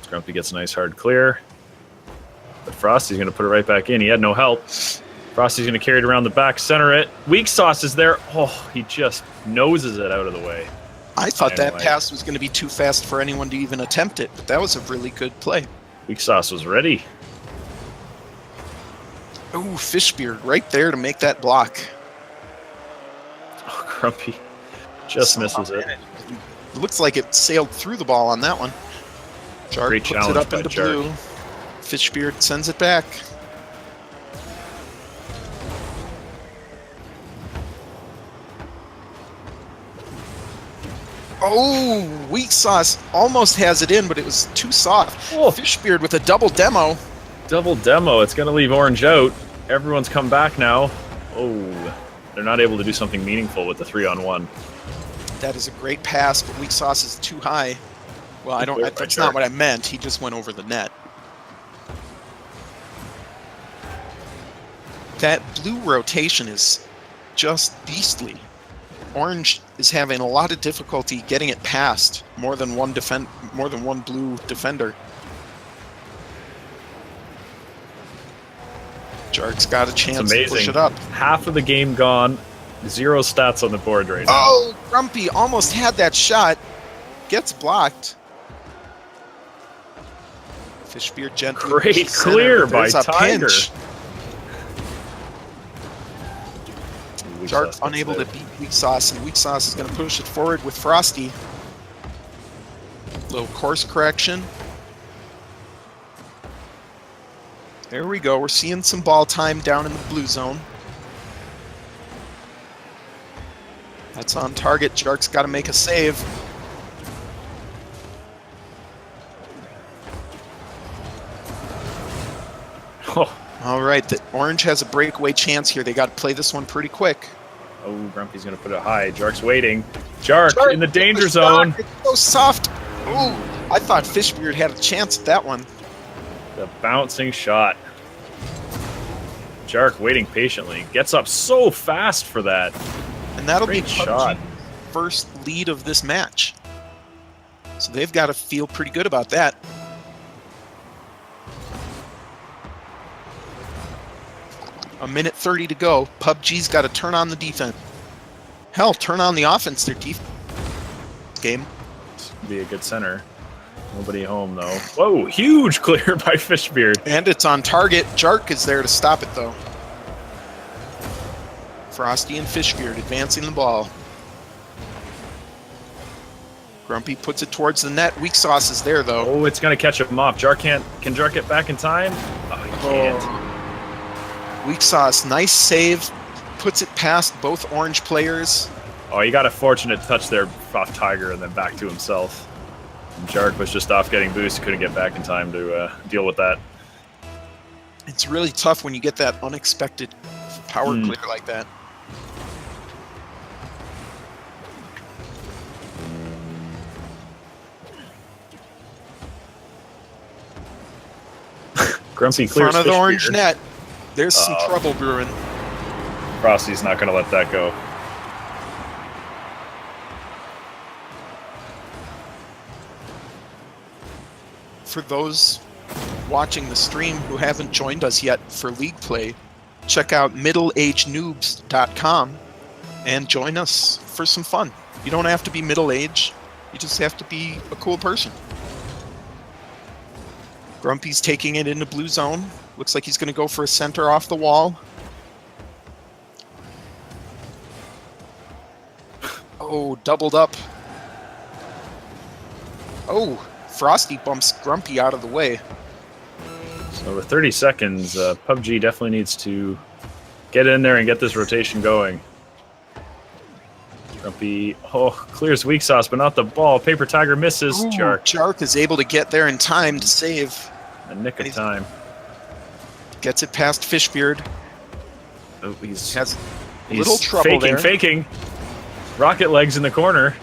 Grumpy gets a nice hard clear. But Frosty's going to put it right back in. He had no help. Frosty's going to carry it around the back, center it. Weak Sauce is there. Oh, he just noses it out of the way. I thought that pass was going to be too fast for anyone to even attempt it, but that was a really good play. Weak Sauce was ready. Ooh, Fishbeard right there to make that block. Oh, Grumpy just misses it. It looks like it sailed through the ball on that one. Jark Great puts challenge it up by into Jark. blue. Fishbeard sends it back. Oh, Weak Sauce almost has it in, but it was too soft. Oh. Fishbeard with a double demo. Double demo. It's going to leave Orange out. Everyone's come back now. Oh, they're not able to do something meaningful with the 3-on-1. That is a great pass, but Weak Sauce is too high. Well, that's not what I meant. He just went over the net. That blue rotation is just beastly. Orange is having a lot of difficulty getting it past more than one blue defender. Jark's got a chance to push it up. Half of the game gone. 0 stats on the board right now. Oh, Grumpy almost had that shot. Gets blocked. Fishbeard gently. Great clear by Tiger. Jark unable to beat Weak Sauce, and Weak Sauce is going to push it forward with Frosty. Little course correction. There we go. We're seeing some ball time down in the blue zone. That's on target. Jark's got to make a save. Oh. All right, the Orange has a breakaway chance here. They got to play this one pretty quick. Oh, Grumpy's going to put it high. Jark's waiting. Jark in the danger zone. It's so soft. Ooh, I thought Fishbeard had a chance at that one. The bouncing shot. Jark waiting patiently. Gets up so fast for that. And that'll Great be shot. PUBG's first lead of this match. So they've got to feel pretty good about that. A minute 30 to go. PUBG's got to turn on the defense. Hell, turn on the offense. Their defense game. Be a good center. Nobody home though. Whoa, huge clear by Fishbeard. And it's on target. Jark is there to stop it though. Frosty and Fishbeard advancing the ball. Grumpy puts it towards the net. Weak Sauce is there though. Oh, it's gonna catch him off. Jark can't. Can Jark get back in time? Oh, he can't. Oh. Weak Sauce, nice save. Puts it past both Orange players. Oh, he got a fortunate touch there off Tiger and then back to himself. And Jark was just off getting boost. Couldn't get back in time to deal with that. It's really tough when you get that unexpected power clear like that. Grumpy In clears front of the Orange Fishbeard. net. There's some trouble brewing. Frosty's not going to let that go. For those watching the stream who haven't joined us yet for League Play, check out middleagednoobs.com and join us for some fun. You don't have to be middle-aged. You just have to be a cool person. Grumpy's taking it into blue zone. Looks like he's going to go for a center off the wall. Oh, doubled up. Oh, Frosty bumps Grumpy out of the way. So with 30 seconds, PUBG definitely needs to get in there and get this rotation going. Grumpy, clears Weak Sauce, but not the ball. Paper Tiger misses. Ooh, Jark. Jark is able to get there in time to save. A nick of time. Gets it past Fishbeard. Oh, he's Has a little trouble faking, there. faking. Rocket legs in the corner.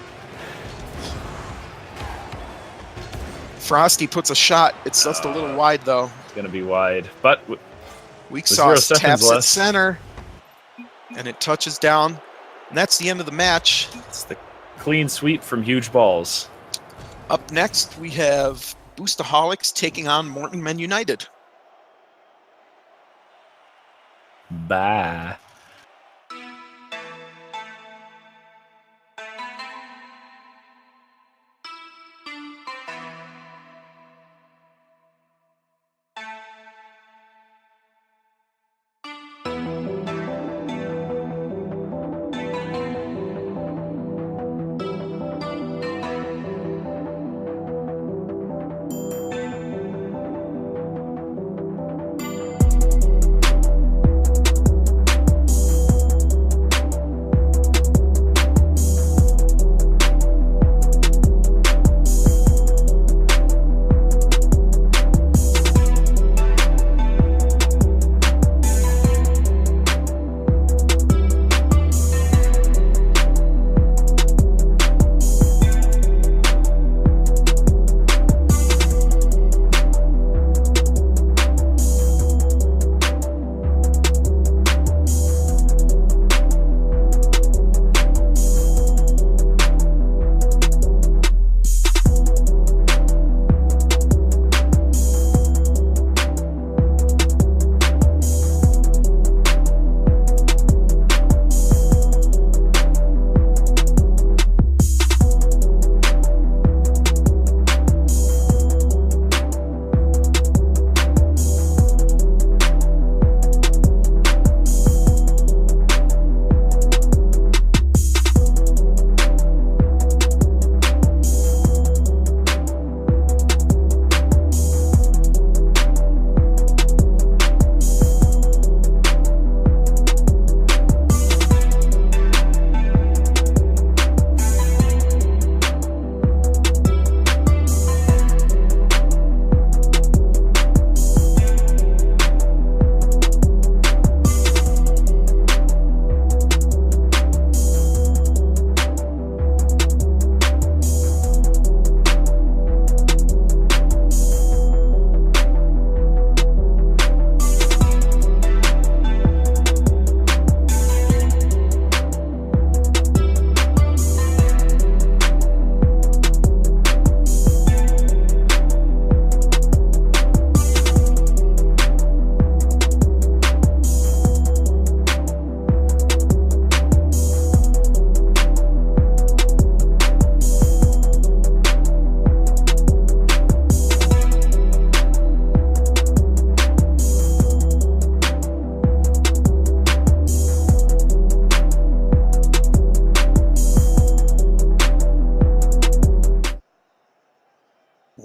Frosty puts a shot. It's just a little wide, though. It's going to be wide. But Weak with 0 Sauce seconds taps left. at center. And it touches down. And that's the end of the match. It's the clean sweep from Huge Balls. Up next, we have Boostaholics taking on Morton Men United. Bye.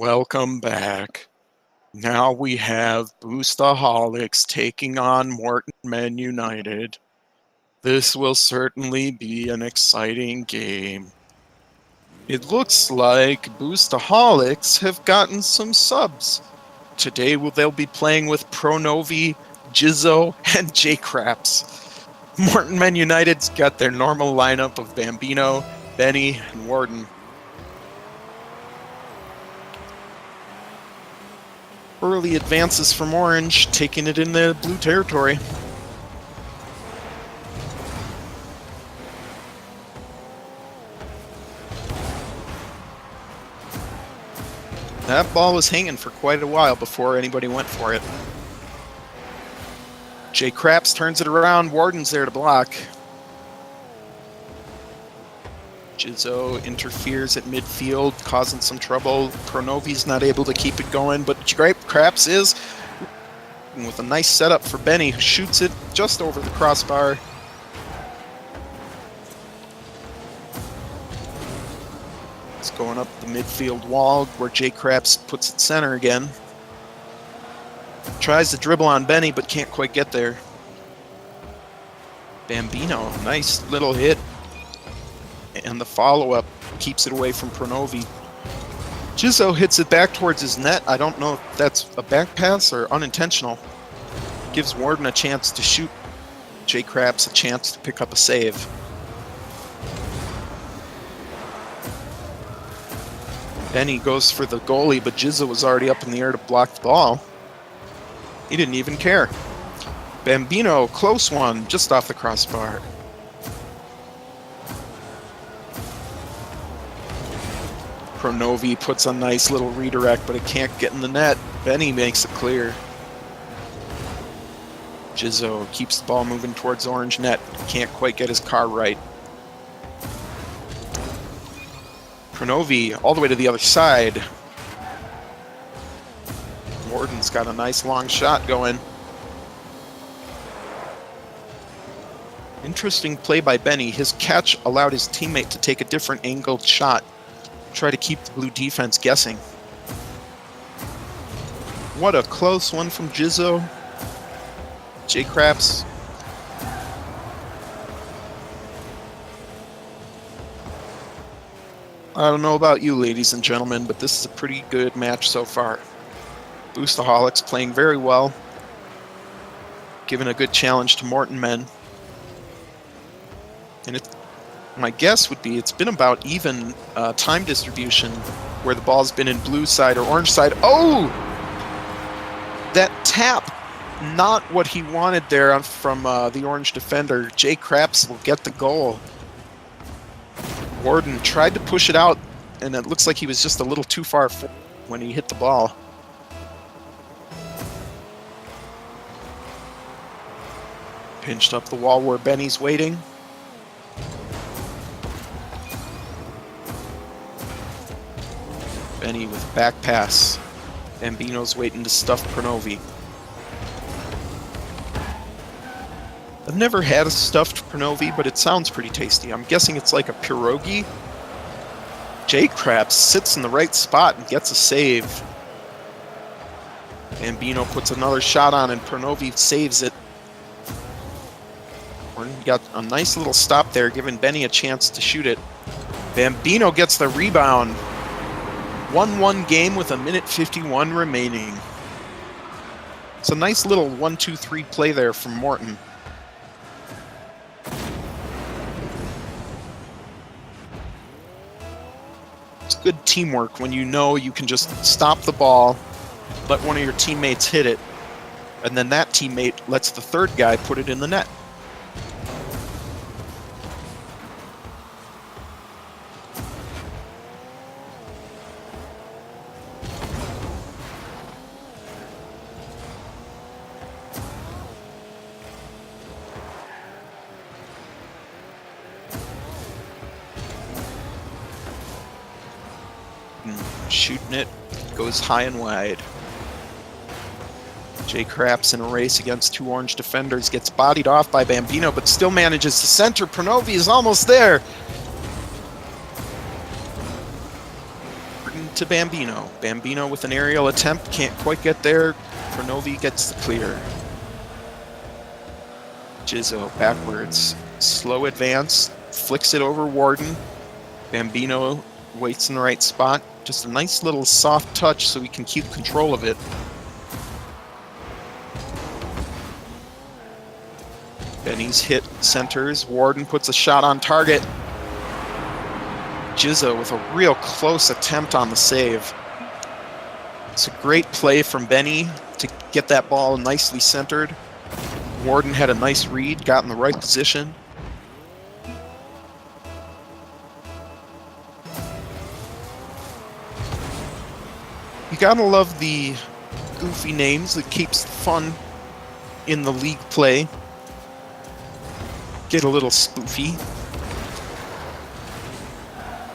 Welcome back. Now we have Boostaholics taking on Morton Men United. This will certainly be an exciting game. It looks like Boostaholics have gotten some subs. Today they'll be playing with Pronovi, Jizzo, and J-Craps. Morton Men United's got their normal lineup of Bambino, Benny, and Warden. Early advances from Orange, taking it in the blue territory. That ball was hanging for quite a while before anybody went for it. J. Craps turns it around. Warden's there to block. Jizzo interferes at midfield, causing some trouble. Pronovi's not able to keep it going, but Craps is with a nice setup for Benny, who shoots it just over the crossbar. It's going up the midfield wall where J. Craps puts it center again. Tries to dribble on Benny, but can't quite get there. Bambino, nice little hit. And the follow-up keeps it away from Pronovi. Jizzo hits it back towards his net. I don't know if that's a back pass or unintentional. Gives Warden a chance to shoot. J. Craps a chance to pick up a save. Benny goes for the goalie, but Jizzo was already up in the air to block the ball. He didn't even care. Bambino, close one, just off the crossbar. Pronovi puts a nice little redirect, but it can't get in the net. Benny makes it clear. Jizzo keeps the ball moving towards orange net. Can't quite get his car right. Pronovi all the way to the other side. Warden's got a nice long shot going. Interesting play by Benny. His catch allowed his teammate to take a different angled shot. Try to keep the blue defense guessing. What a close one from Jizzo. J. Craps. I don't know about you, ladies and gentlemen, but this is a pretty good match so far. Boostaholics playing very well. Giving a good challenge to Morton Men. And my guess would be it's been about even time distribution where the ball's been in blue side or orange side. Oh! That tap, not what he wanted there from the orange defender. J. Craps will get the goal. Warden tried to push it out, and it looks like he was just a little too far forward when he hit the ball. Pinched up the wall where Benny's waiting. Benny with back pass. Bambino's waiting to stuff Pronovi. I've never had a stuffed Pronovi, but it sounds pretty tasty. I'm guessing it's like a pierogi. J. Craps sits in the right spot and gets a save. Bambino puts another shot on and Pronovi saves it. We got a nice little stop there, giving Benny a chance to shoot it. Bambino gets the rebound. 1-1 game with 1:51 remaining. It's a nice little 1-2-3 play there from Morton. It's good teamwork when you know you can just stop the ball, let one of your teammates hit it, and then that teammate lets the third guy put it in the net. Shooting it, goes high and wide. J. Craps in a race against two orange defenders, gets bodied off by Bambino, but still manages to center. Pronovi is almost there. to Bambino. Bambino with an aerial attempt, can't quite get there. Cronovi gets the clear. Jizzo backwards, slow advance, flicks it over Warden. Bambino waits in the right spot. Just a nice little soft touch so we can keep control of it. Benny's hit centers. Warden puts a shot on target. Jizzo with a real close attempt on the save. It's a great play from Benny to get that ball nicely centered. Warden had a nice read, got in the right position. You gotta love the goofy names that keeps fun in the league play. Get a little spoofy.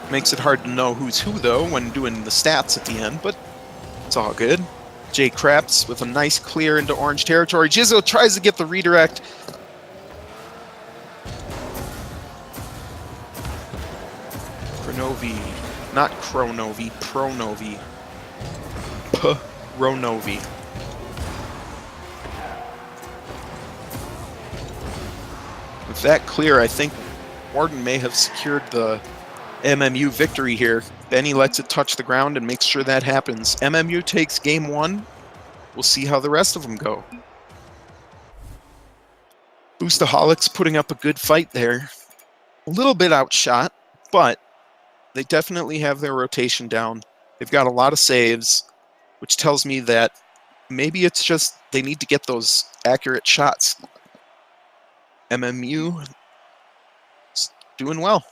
Makes it hard to know who's who, though, when doing the stats at the end, but it's all good. Jay Krebs with a nice clear into orange territory. Jizzo tries to get the redirect. Cronovi. Not Cronovi, Pronovi. P-Ronovi. With that clear, I think Warden may have secured the MMU victory here. Benny lets it touch the ground and makes sure that happens. MMU takes game 1. We'll see how the rest of them go. Boostaholics putting up a good fight there. A little bit outshot, but they definitely have their rotation down. They've got a lot of saves, which tells me that maybe it's just they need to get those accurate shots. MMU is doing well.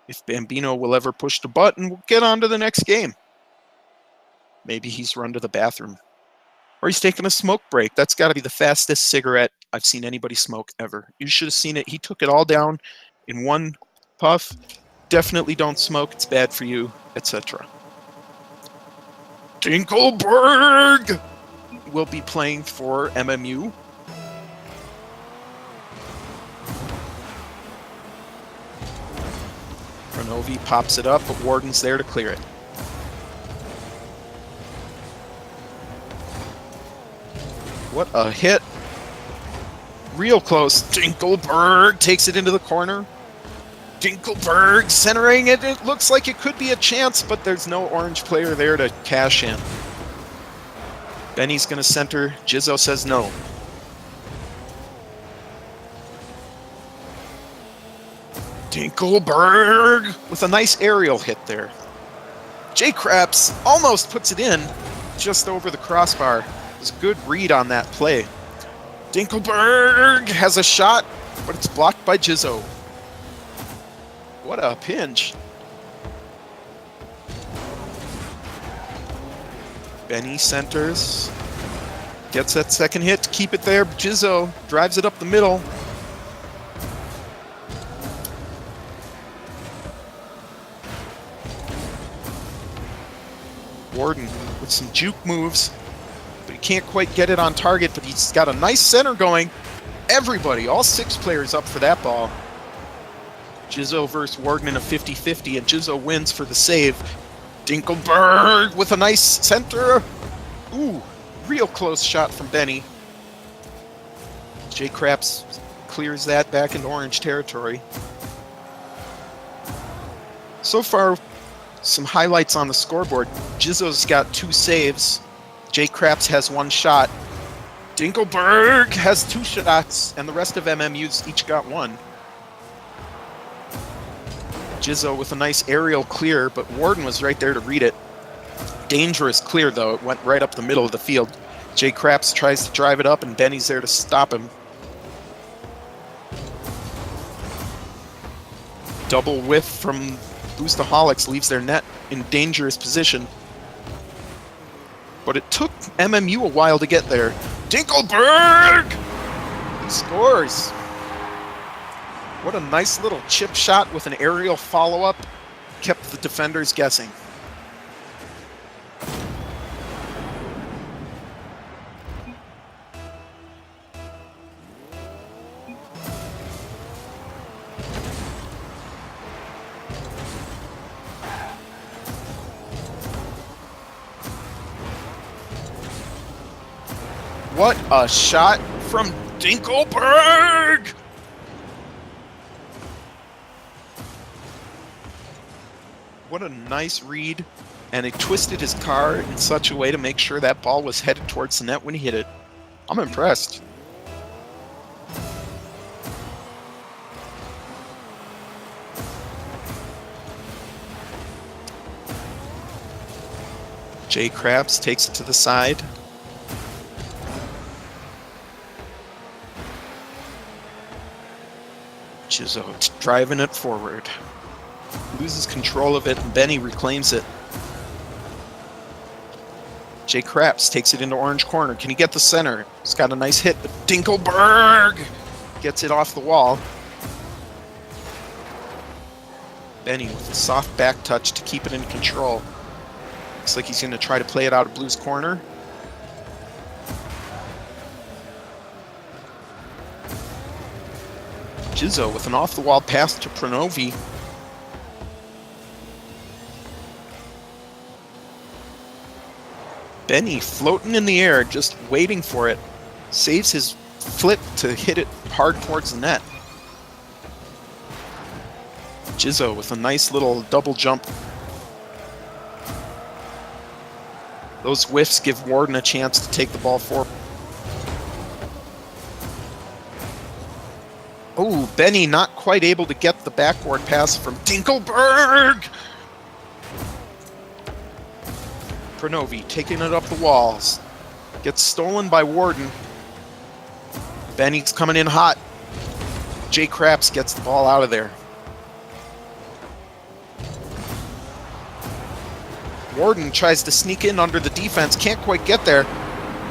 If Bambino will ever push the button, we'll get on to the next game. Maybe he's run to the bathroom. Or he's taking a smoke break. That's got to be the fastest cigarette I've seen anybody smoke ever. You should have seen it. He took it all down in one puff. Definitely don't smoke. It's bad for you, etc. Dinkelberg will be playing for MMU. Cronovi pops it up, but Warden's there to clear it. What a hit. Real close. Dinkelberg takes it into the corner. Dinkelberg centering it. It looks like it could be a chance, but there's no orange player there to cash in. Benny's going to center. Jizzo says no. Dinkelberg with a nice aerial hit there. Jay Krebs almost puts it in just over the crossbar. It was a good read on that play. Dinkelberg has a shot, but it's blocked by Jizzo. What a pinch. Benny centers. Gets that second hit to keep it there. Jizzo drives it up the middle. Warden with some juke moves, but he can't quite get it on target, but he's got a nice center going. Everybody, all 6 players up for that ball. Jizzo versus Warden in a 50-50, and Jizzo wins for the save. Dinkelberg with a nice center. Ooh, real close shot from Benny. Jay Krebs clears that back into orange territory. So far, some highlights on the scoreboard. Jizzo's got 2 saves. Jay Krebs has 1 shot. Dinkelberg has 2 shots, and the rest of MMU's each got 1. Jizzo with a nice aerial clear, but Warden was right there to read it. Dangerous clear, though. It went right up the middle of the field. Jay Krebs tries to drive it up, and Benny's there to stop him. Double whiff from Boostaholics leaves their net in dangerous position. but it took MMU a while to get there. Dinkelberg! He scores. What a nice little chip shot with an aerial follow-up. Kept the defenders guessing. What a shot from Dinkelberg! What a nice read. And he twisted his car in such a way to make sure that ball was headed towards the net when he hit it. I'm impressed. Jay Krabs takes it to the side. Jizzo driving it forward. Loses control of it, and Benny reclaims it. Jay Krabs takes it into orange corner. Can he get the center? He's got a nice hit, but Dinkelberg gets it off the wall. Benny with a soft back touch to keep it in control. Looks like he's going to try to play it out of Blue's corner. Jizzo with an off-the-wall pass to Pranovi. Benny floating in the air, just waiting for it. Saves his flip to hit it hard towards the net. Jizzo with a nice little double jump. Those whiffs give Warden a chance to take the ball forward. Oh, Benny not quite able to get the backboard pass from Dinkelberg. Pranovi taking it up the walls. Gets stolen by Warden. Benny's coming in hot. Jay Krabs gets the ball out of there. Warden tries to sneak in under the defense, can't quite get there.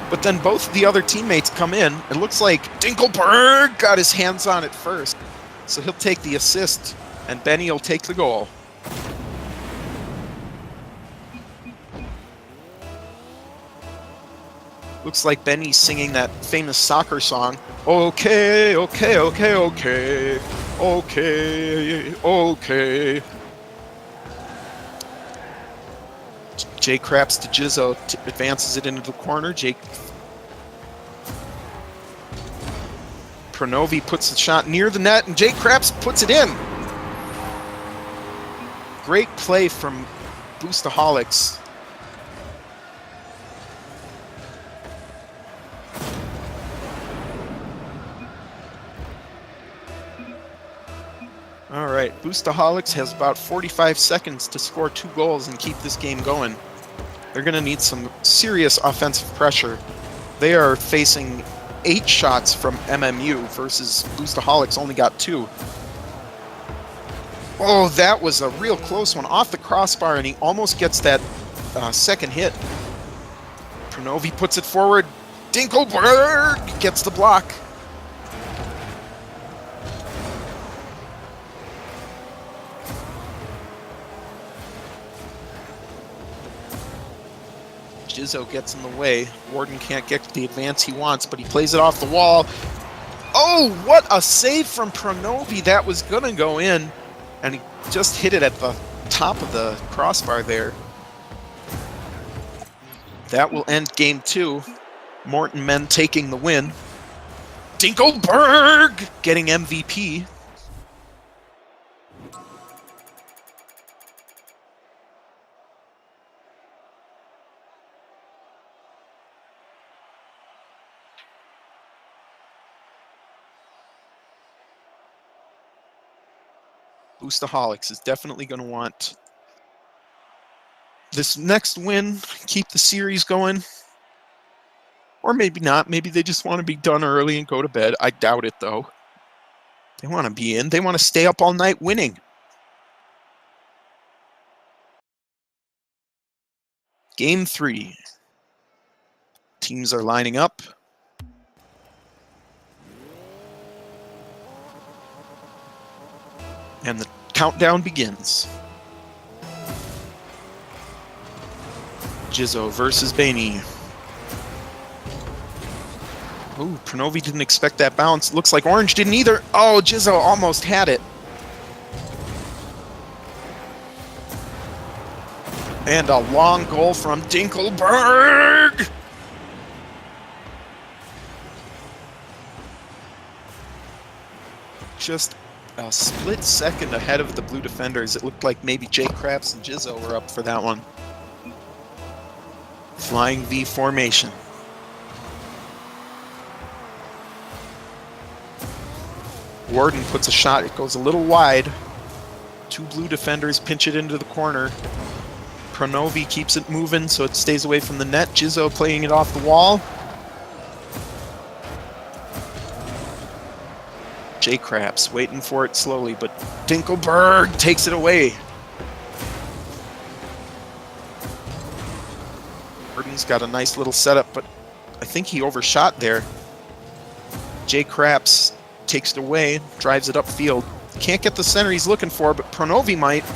But then both of the other teammates come in. It looks like Dinkelberg got his hands on it first. So he'll take the assist, and Benny will take the goal. Looks like Benny's singing that famous soccer song. Okay, okay, okay, okay. Okay, okay. Jay Krabs to Jizzo advances it into the corner. Pranovi puts the shot near the net, and Jay Krabs puts it in. Great play from Boostaholics. All right, Boostaholics has about 45 seconds to score 2 goals and keep this game going. They're going to need some serious offensive pressure. They are facing 8 shots from MMU versus Boostaholics only got 2. Oh, that was a real close one off the crossbar, and he almost gets that second hit. Pranovi puts it forward. Dinkelberg gets the block. Jizzo gets in the way. Warden can't get the advance he wants, but he plays it off the wall. Oh, what a save from Pranovi. That was going to go in, and he just hit it at the top of the crossbar there. That will end game 2. Morton men taking the win. Dinkelberg getting MVP. Boostaholics is definitely going to want this next win, keep the series going. Or maybe not. Maybe they just want to be done early and go to bed. I doubt it, though. They want to be in. They want to stay up all night winning. Game 3. Teams are lining up. And the countdown begins. Jizzo versus Bainey. Ooh, Pronovi didn't expect that bounce. Looks like Orange didn't either. Oh, Jizzo almost had it. And a long goal from Dinkelberg. Just a split second ahead of the blue defenders. It looked like maybe Jake Krabs and Jizzo were up for that one. Flying V formation. Warden puts a shot. It goes a little wide. Two blue defenders pinch it into the corner. Pronovi keeps it moving so it stays away from the net. Jizzo playing it off the wall. J. Krabs waiting for it slowly, but Dinkelberg takes it away. Warden's got a nice little setup, but I think he overshot there. J. Krabs takes it away, drives it upfield. Can't get the center he's looking for, but Pronovi might.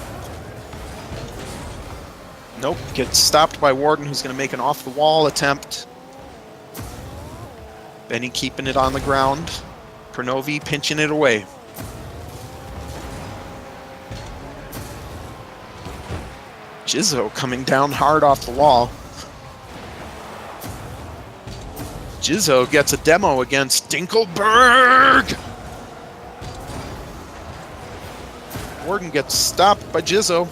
Nope, gets stopped by Warden, who's going to make an off-the-wall attempt. Benny keeping it on the ground. Pronovi pinching it away. Jizzo coming down hard off the wall. Jizzo gets a demo against Dinkelberg. Warden gets stopped by Jizzo.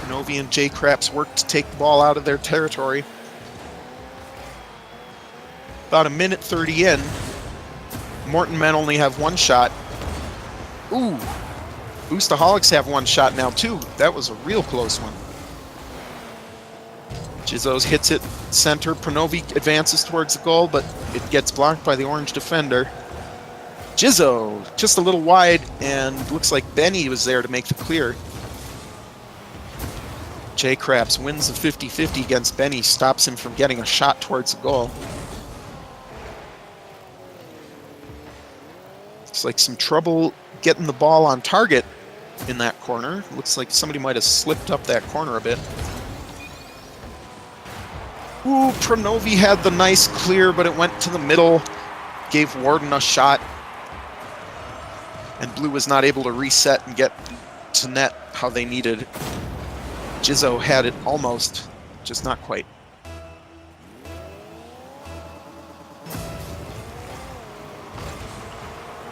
Pronovi and J. Krabs work to take the ball out of their territory. About a minute 30 in. Morton men only have one shot. Ooh. Boostaholics have one shot now, too. That was a real close one. Jizzo's hits it center. Pronovi advances towards the goal, but it gets blocked by the orange defender. Jizzo, just a little wide, and looks like Benny was there to make the clear. J. Krabs wins the 50-50 against Benny, stops him from getting a shot towards the goal. Looks like some trouble getting the ball on target in that corner. Looks like somebody might have slipped up that corner a bit. Ooh, Pronovi had the nice clear, but it went to the middle. Gave Warden a shot. And Blue was not able to reset and get to net how they needed. Jizzo had it almost, just not quite.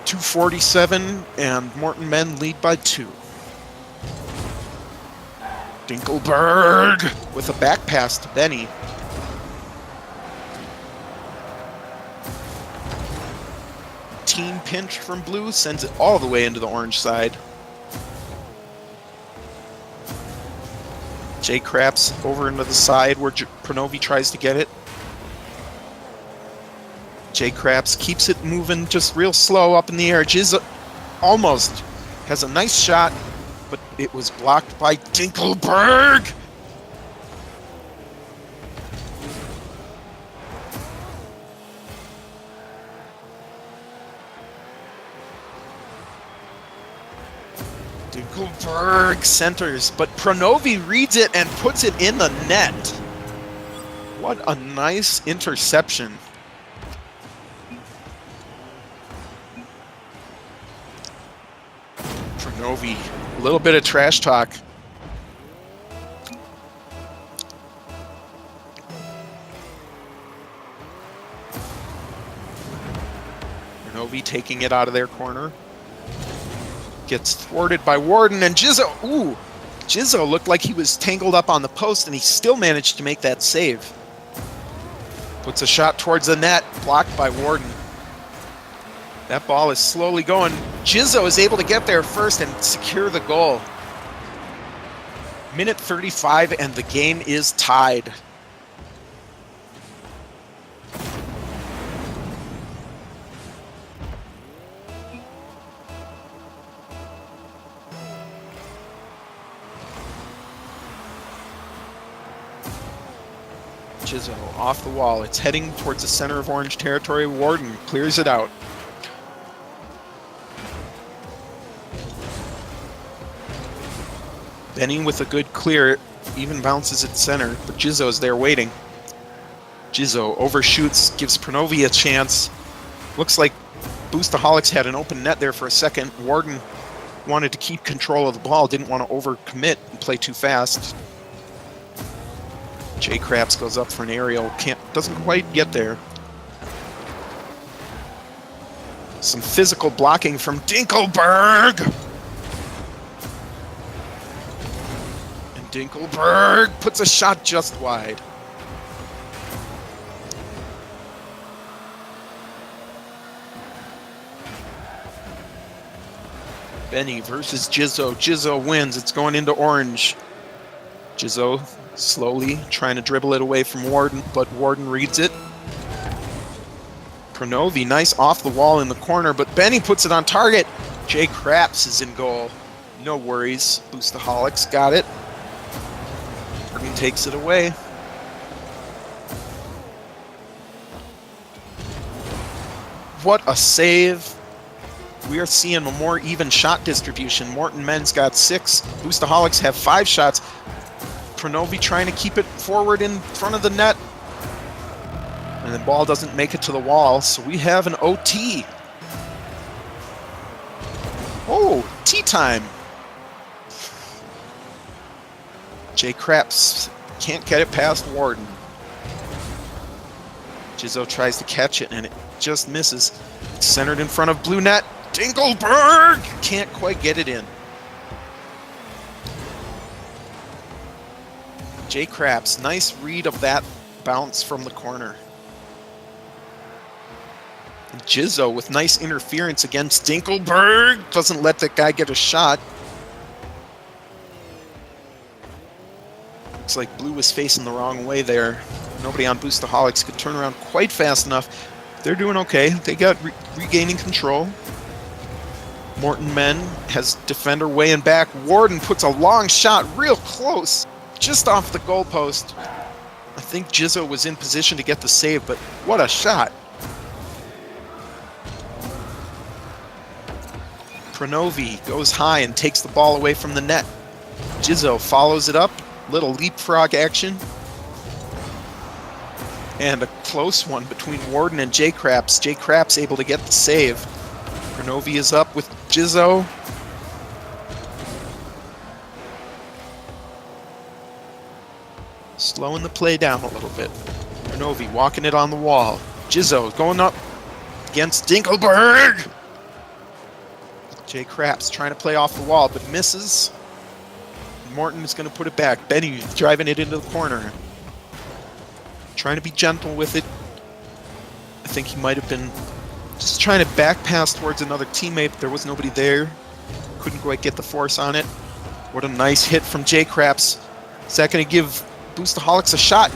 .247, and Morton men lead by 2. Dinkelberg with a back pass to Benny. Team pinch from Blue sends it all the way into the orange side. J. Krabs over into the side where Pronovi tries to get it. J. Krabs keeps it moving just real slow up in the air. Jizzo almost has a nice shot, but it was blocked by Dinkelberg. Dinkelberg centers, but Pronovi reads it and puts it in the net. What a nice interception. Pronovi, a little bit of trash talk. Pronovi taking it out of their corner. Gets thwarted by Warden, and Jizzo, ooh, Jizzo looked like he was tangled up on the post, and he still managed to make that save. Puts a shot towards the net, blocked by Warden. That ball is slowly going. Jizzo is able to get there first and secure the goal. Minute 35, and the game is tied. Jizzo off the wall. It's heading towards the center of orange territory. Warden clears it out. Benny with a good clear, even bounces at center, but Jizzo's there waiting. Jizzo overshoots, gives Pronovi a chance. Looks like Boostaholics had an open net there for a second. Warden wanted to keep control of the ball, didn't want to overcommit and play too fast. J Craps goes up for an aerial, doesn't quite get there. Some physical blocking from Dinkelberg. And Dinkelberg puts a shot just wide. Benny versus Jizzo. Jizzo wins. It's going into orange. Jizzo slowly trying to dribble it away from Warden, but Warden reads it. Pronovi, nice off the wall in the corner, but Benny puts it on target. J Craps is in goal. No worries. Boostaholics got it. Warden takes it away. What a save. We are seeing a more even shot distribution. Morton Men's got 6. Boostaholics have 5 shots. Pronovi trying to keep it forward in front of the net. And the ball doesn't make it to the wall, so we have an OT. Oh, tea time. J Craps can't get it past Warden. Jizzo tries to catch it, and it just misses. It's centered in front of blue net. Dinkelberg can't quite get it in. J Craps, nice read of that bounce from the corner. And Jizzo with nice interference against Dinkelberg. Doesn't let that guy get a shot. Looks like blue was facing the wrong way there. Nobody on Boostaholics could turn around quite fast enough. They're doing okay. They got regaining control. Morton Men has defender weighing back. Warden puts a long shot real close, just off the goalpost. I think Jizzo was in position to get the save, but what a shot. Pronovi goes high and takes the ball away from the net. Jizzo follows it up. Little leapfrog action. And a close one between Warden and J Craps. J Craps able to get the save. Pronovi is up with Jizzo. Slowing the play down a little bit. Pronovi walking it on the wall. Jizzo going up against Dinkelberg. J Craps trying to play off the wall, but misses. Morton is going to put it back. Benny driving it into the corner. Trying to be gentle with it. I think he might have been just trying to back pass towards another teammate, but there was nobody there. Couldn't quite get the force on it. What a nice hit from J Craps. Is that going to give Boostaholics a shot?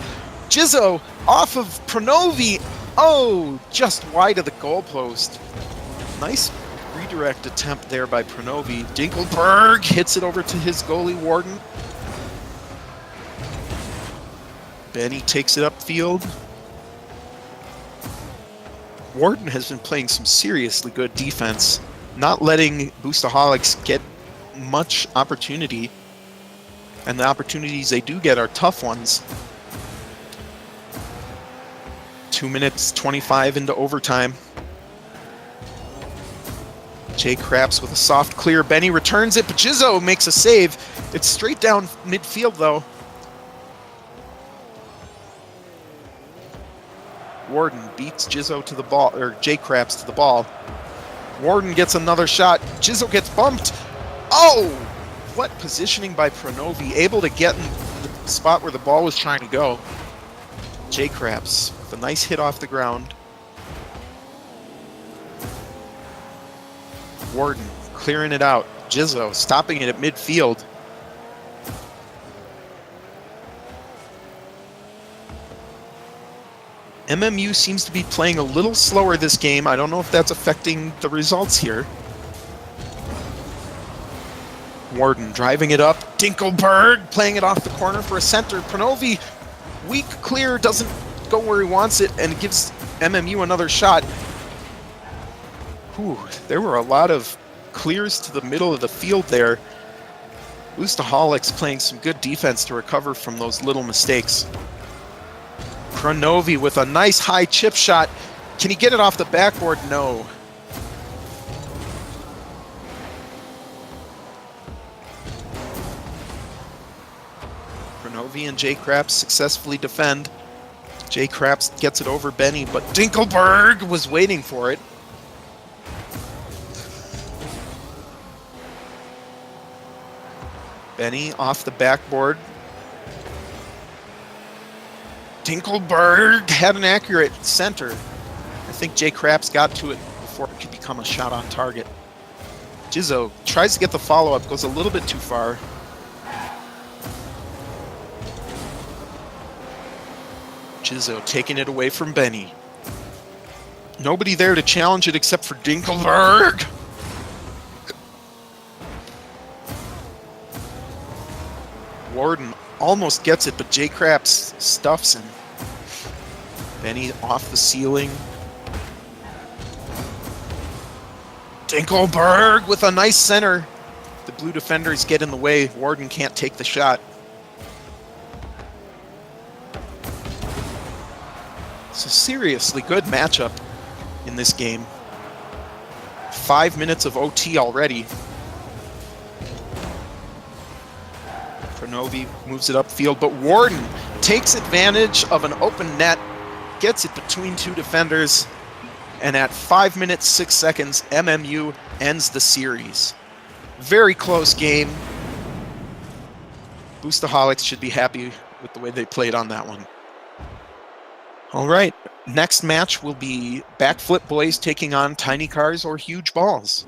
Jizzo off of Pronovi. Oh, just wide of the goalpost. Nice redirect attempt there by Pronovi. Dinkelberg hits it over to his goalie, Warden. Benny takes it upfield. Warden has been playing some seriously good defense, not letting Boostaholics get much opportunity, and the opportunities they do get are tough ones. 2 minutes 25 into overtime. J Craps with a soft clear. Benny returns it, but Jizzo makes a save. It's straight down midfield though. Warden beats Jizzo to the ball, or J Craps to the ball. Warden gets another shot. Jizzo gets bumped. Oh! What positioning by Pronovi, able to get in the spot where the ball was trying to go. J Craps, the nice hit off the ground. Warden clearing it out. Jizzo stopping it at midfield. MMU seems to be playing a little slower this game. I don't know if that's affecting the results here. Warden driving it up. Dinkelberg playing it off the corner for a center. Pronovi Weak clear doesn't go where he wants it and gives MMU another shot. Whew, there were a lot of clears to the middle of the field there. Boostaholics playing some good defense to recover from those little mistakes. Kronovi with a nice high chip shot. Can he get it off the backboard? No. Kronovi and Jay Craps successfully defend. Jay Craps gets it over Benny, but Dinkelberg was waiting for it. Benny off the backboard. Dinkelberg had an accurate center. I think Jay Craps got to it before it could become a shot on target. Jizzo tries to get the follow-up, goes a little bit too far. Jizzo taking it away from Benny. Nobody there to challenge it except for Dinkelberg. Warden almost gets it, but Jay Craps stuffs him. Benny off the ceiling. Dinkelberg with a nice center. The blue defenders get in the way. Warden can't take the shot. It's a seriously good matchup in this game. 5 minutes of OT already. Kronovi moves it upfield, but Warden takes advantage of an open net, gets it between two defenders, and at 5 minutes 6 seconds, MMU ends the series. Very close game. Boostaholics should be happy with the way they played on that one. All right, next match will be Backflip Boys taking on Tiny Cars or Huge Balls.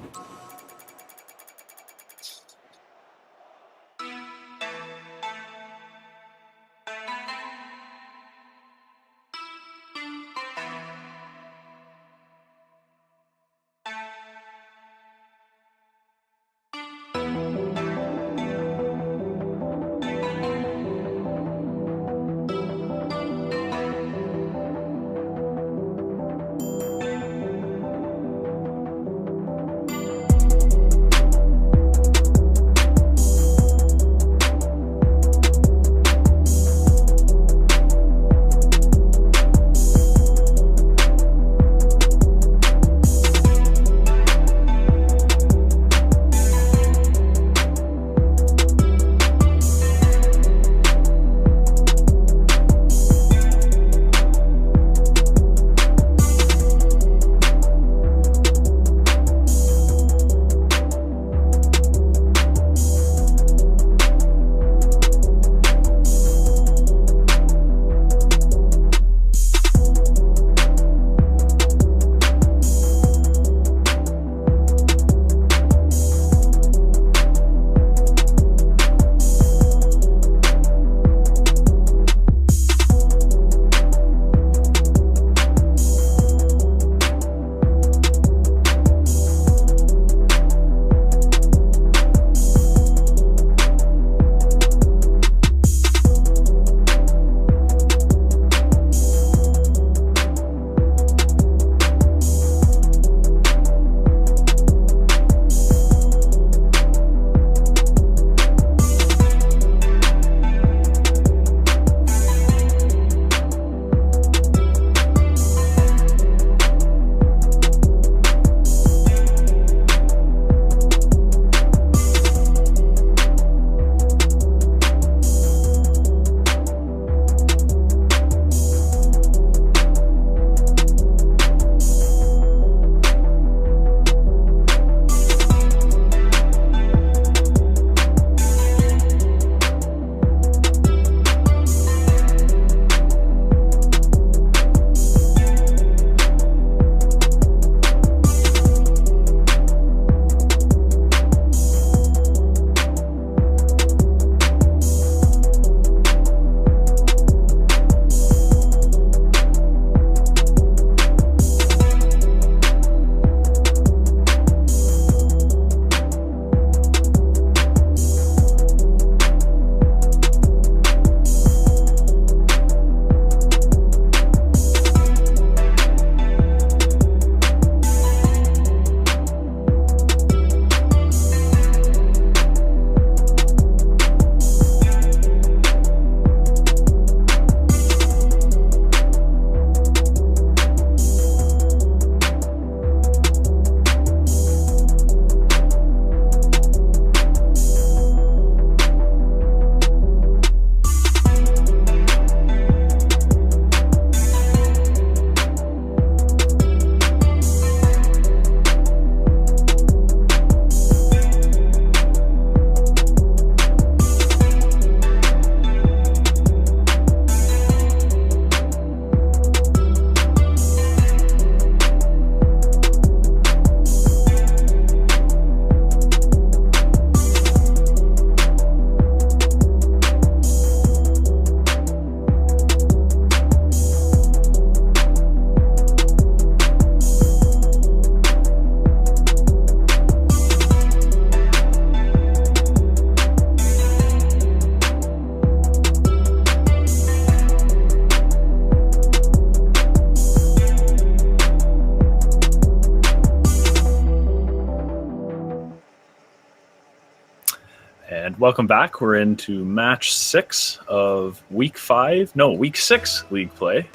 welcome back. We're into match 6 of week 6 league play.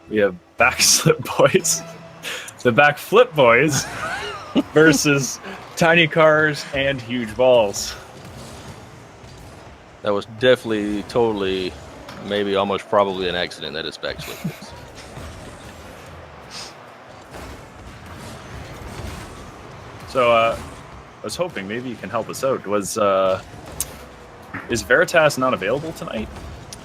We have Backslip Boys, the Backflip Boys, versus Tiny Cars and Huge Balls. That was definitely, totally, maybe almost probably an accident that it's Backslip. So I was hoping maybe you can help us out. Is Veritas not available tonight?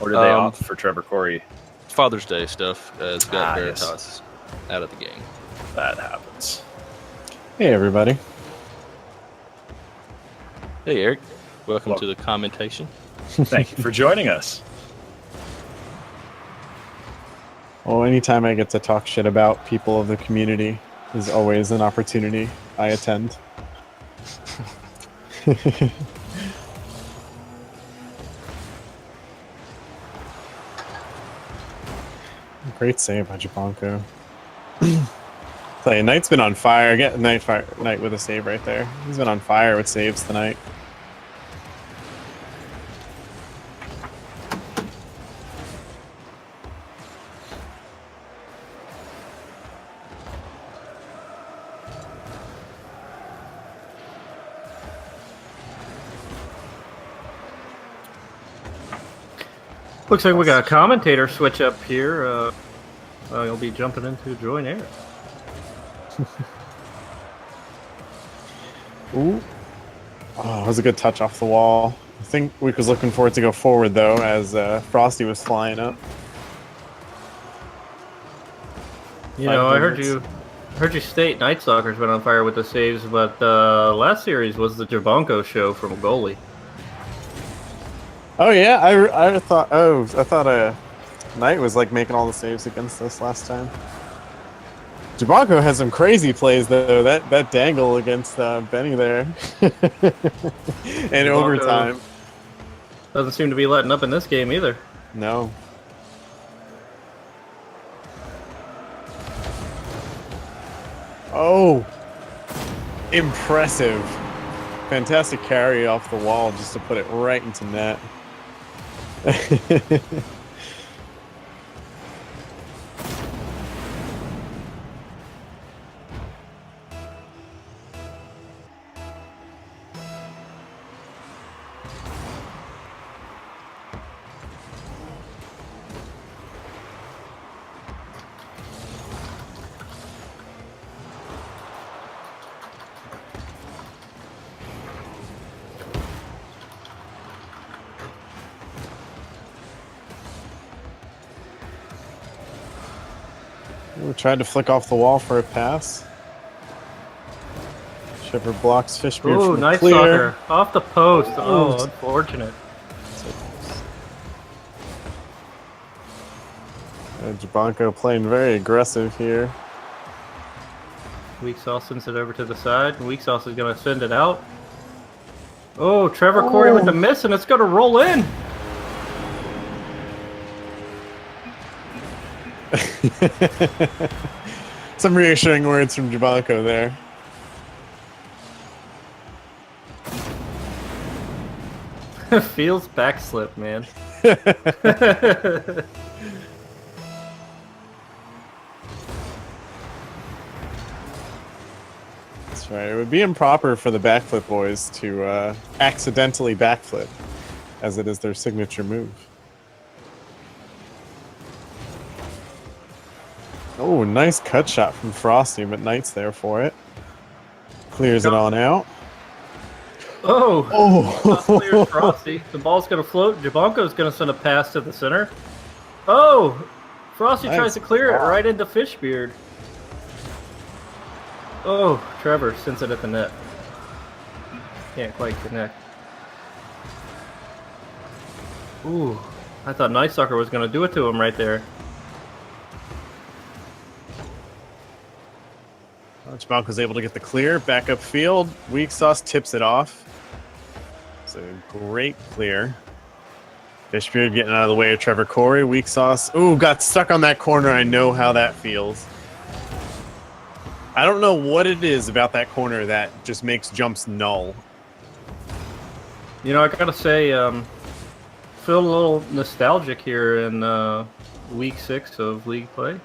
Or did they opt for Trevor Corey? Father's Day stuff has got Veritas Yes. out of the game. That happens. Hey, everybody. Hey, Eric. Welcome to the commentation. Thank you for joining us. Well, anytime I get to talk shit about people of the community is always an opportunity. I attend. Great save by Jabanko. Tell you, Knight's been on fire. Get Knight with a save right there. He's been on fire with saves tonight. Looks like we got a commentator switch up here. You'll be jumping into Join Air. Ooh. Oh, that was a good touch off the wall. I think Week was looking for it to go forward, though, as Frosty was flying up. You know, I heard you state Night Stalker's been on fire with the saves, but last series was the Jabanko show from goalie. Oh yeah, I thought Knight was like making all the saves against us last time. Jabanko has some crazy plays though. That dangle against Benny there, and overtime. Doesn't seem to be letting up in this game either. No. Oh, impressive! Fantastic carry off the wall just to put it right into net. We tried to flick off the wall for a pass. Shepard blocks Fishbeard Ooh, from nice clear. soccer. Off the post. Oh, Ooh. unfortunate. Jabanko playing very aggressive here. Weak Sauce sends it over to the side. Weak Sauce is going to send it out. Oh, Trevor Corey with the miss, and it's going to roll in. Some reassuring words from Jabanko there. Feels backslip, man. That's right. It would be improper for the backflip boys to accidentally backflip, as it is their signature move. Oh, nice cut shot from Frosty, but Knight's there for it. Clears it on out. Oh, clears Frosty. The ball's going to float. Jabanko's going to send a pass to the center. Oh, Frosty Nice tries to clear it block. right into Fishbeard. Oh, Trevor sends it at the net. Can't quite connect. Ooh, I thought Night Sucker was going to do it to him right there. Jabanko's able to get the clear. Back up field. Weak Sauce tips it off. It's a great clear. Fishbeard getting out of the way of Trevor Corey. Weak Sauce. Ooh, got stuck on that corner. I know how that feels. I don't know what it is about that corner that just makes jumps null. You know, I gotta say, feel a little nostalgic here in week 6 of league play.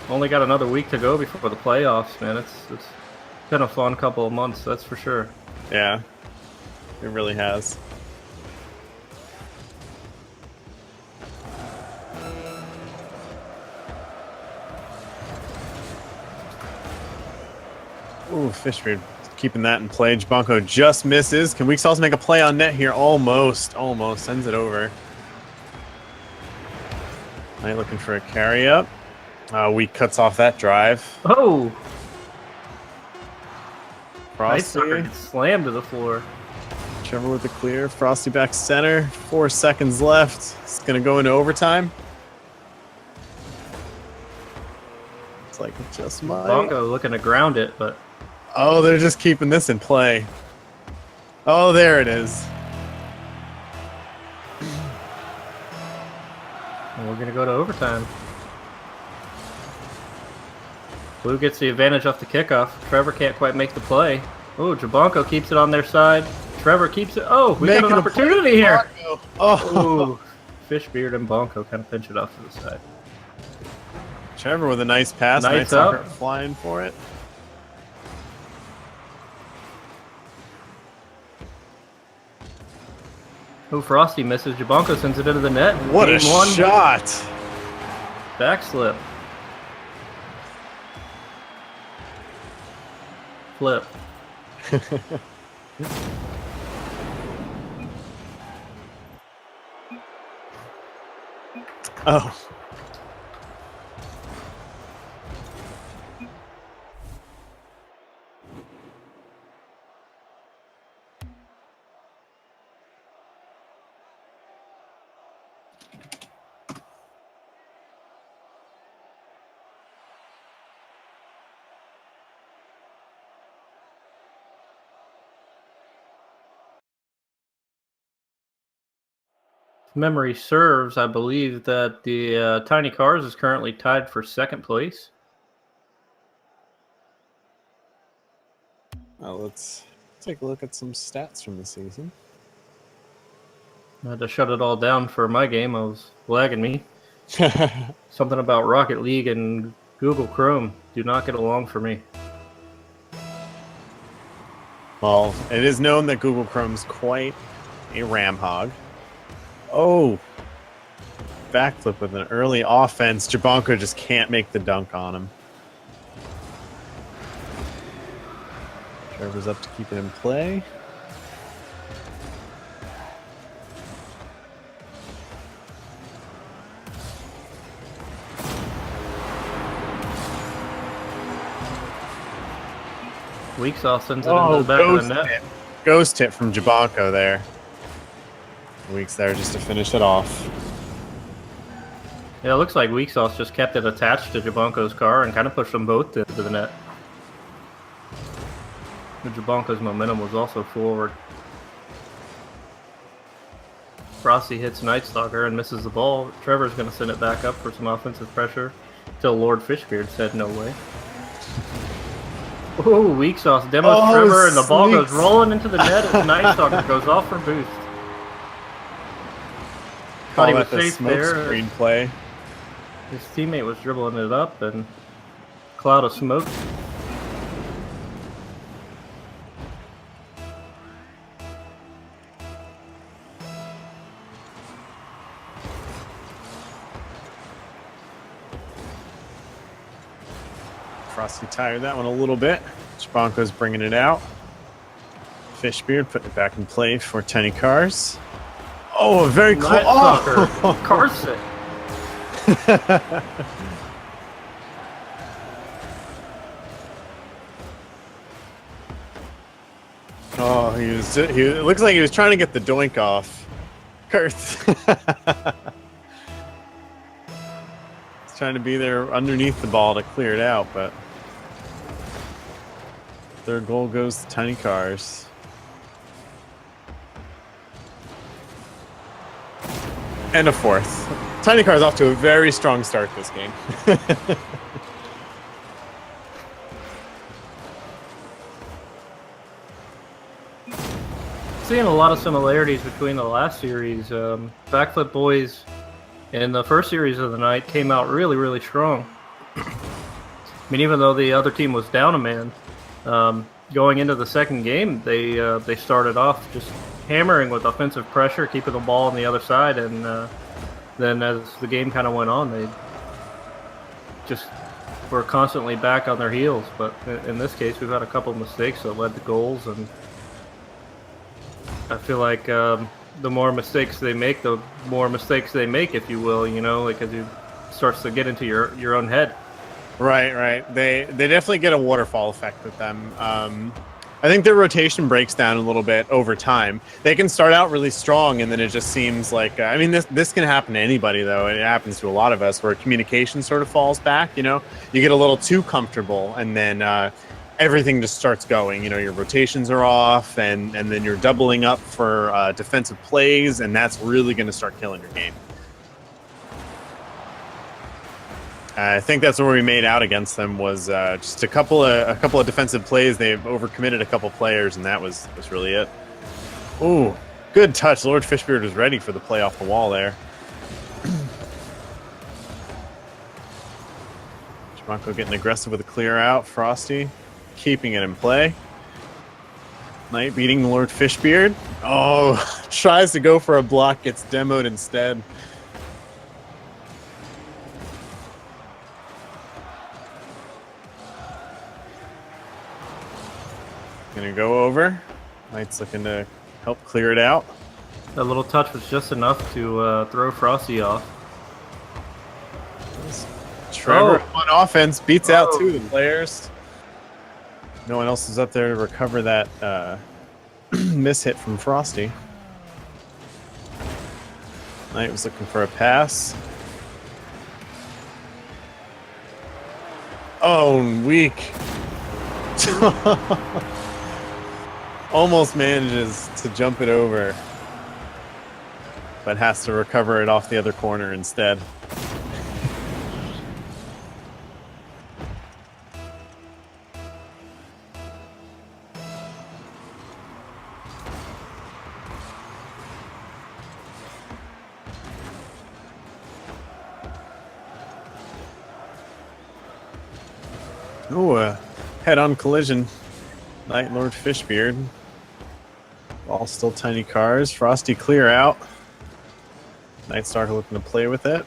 Only got another week to go before the playoffs, man. It's been a fun couple of months, that's for sure. Yeah, it really has. Ooh, Fishbeard keeping that in play. Jabonko just misses. Can Weak Sauce make a play on net here? Almost. Almost. Sends it over. Knight looking for a carry up. Weak cuts off that drive. Oh! Nice Frosty. sucker gets slammed to the floor. Trevor with the clear. Frosty back center. 4 seconds left. It's going to go into overtime. It's like it just might. Bongo looking to ground it, but Oh, they're just keeping this in play. Oh, there it is. we're gonna go to overtime. Blue gets the advantage off the kickoff. Trevor can't quite make the play. Oh, Jabonko keeps it on their side. Trevor keeps it. Oh, we got Making an a play. opportunity here. Oh, Ooh, Fishbeard and Bonko kind of pinch it off to the side. Trevor with a nice pass. Nice Night up. Stalker flying for it. Oh, Frosty misses. Jabonko sends it into the net. What a Game one. shot! Backslip. Flip. Oh. If memory serves, I believe that the Tiny Cars is currently tied for second place. Well, let's take a look at some stats from the season. I had to shut it all down for my game. I was lagging me. Something about Rocket League and Google Chrome do not get along for me. Well, it is known that Google Chrome's quite a ram hog. Oh, backflip with an early offense. Jabonko just can't make the dunk on him. Trevor's up to keep it in play. Weak Sauce sends it into the back of the net. Ghost hit from Jabonko there. Weeks there just to finish it off. Yeah, it looks like Weak Sauce just kept it attached to Jabonko's car and kind of pushed them both into the net. But Jabonko's momentum was also forward. Frosty hits Night Stalker and misses the ball. Trevor's going to send it back up for some offensive pressure till Lord Fishbeard said no way. Ooh, Weak Sauce demos Trevor and the ball goes rolling into the net as Night Stalker goes off for boost. Thought he was safe there. Screen play. His teammate was dribbling it up and cloud of smoke. Frosty tired that one a little bit. Jabonko's bringing it out. Fishbeard putting it back in play for Tiny Cars. Oh, a very close. Oh! Car sick. Oh, it looks like he was trying to get the doink off. Kurth. He's trying to be there underneath the ball to clear it out, but third goal goes to Tiny Cars. And a fourth. Tiny Cars off to a very strong start this game. seeing a lot of similarities between the last series. Backflip Boys in the first series of the night came out really, really strong. I mean, even though the other team was down a man, going into the second game, they started off just hammering with offensive pressure, keeping the ball on the other side, and then as the game kind of went on, they just were constantly back on their heels. But in this case, we've had a couple of mistakes that led to goals, and I feel like the more mistakes they make, if you will, you know, like as it starts to get into your own head. Right. They definitely get a waterfall effect with them. I think their rotation breaks down a little bit over time. They can start out really strong, and then it just seems like I mean, this can happen to anybody, though. It happens to a lot of us where communication sort of falls back. You know, you get a little too comfortable, and then everything just starts going. You know, your rotations are off, and then you're doubling up for defensive plays, and that's really going to start killing your game. I think that's where we made out against them was just a couple of defensive plays. They've overcommitted a couple players, and that was really it. Ooh, good touch. Lord Fishbeard was ready for the play off the wall there. Jabanko getting aggressive with a clear out. Frosty keeping it in play. Knight beating Lord Fishbeard. Oh, tries to go for a block, gets demoed instead. Gonna go over. Knight's looking to help clear it out. That little touch was just enough to throw Frosty off. Trevor on offense beats out two of the players. No one else is up there to recover that miss hit from Frosty. Knight was looking for a pass. Oh, weak. Almost manages to jump it over, but has to recover it off the other corner instead. Ooh, a head-on collision. Knight Lord Fishbeard. All still tiny cars. Frosty clear out. Night Stalker looking to play with it.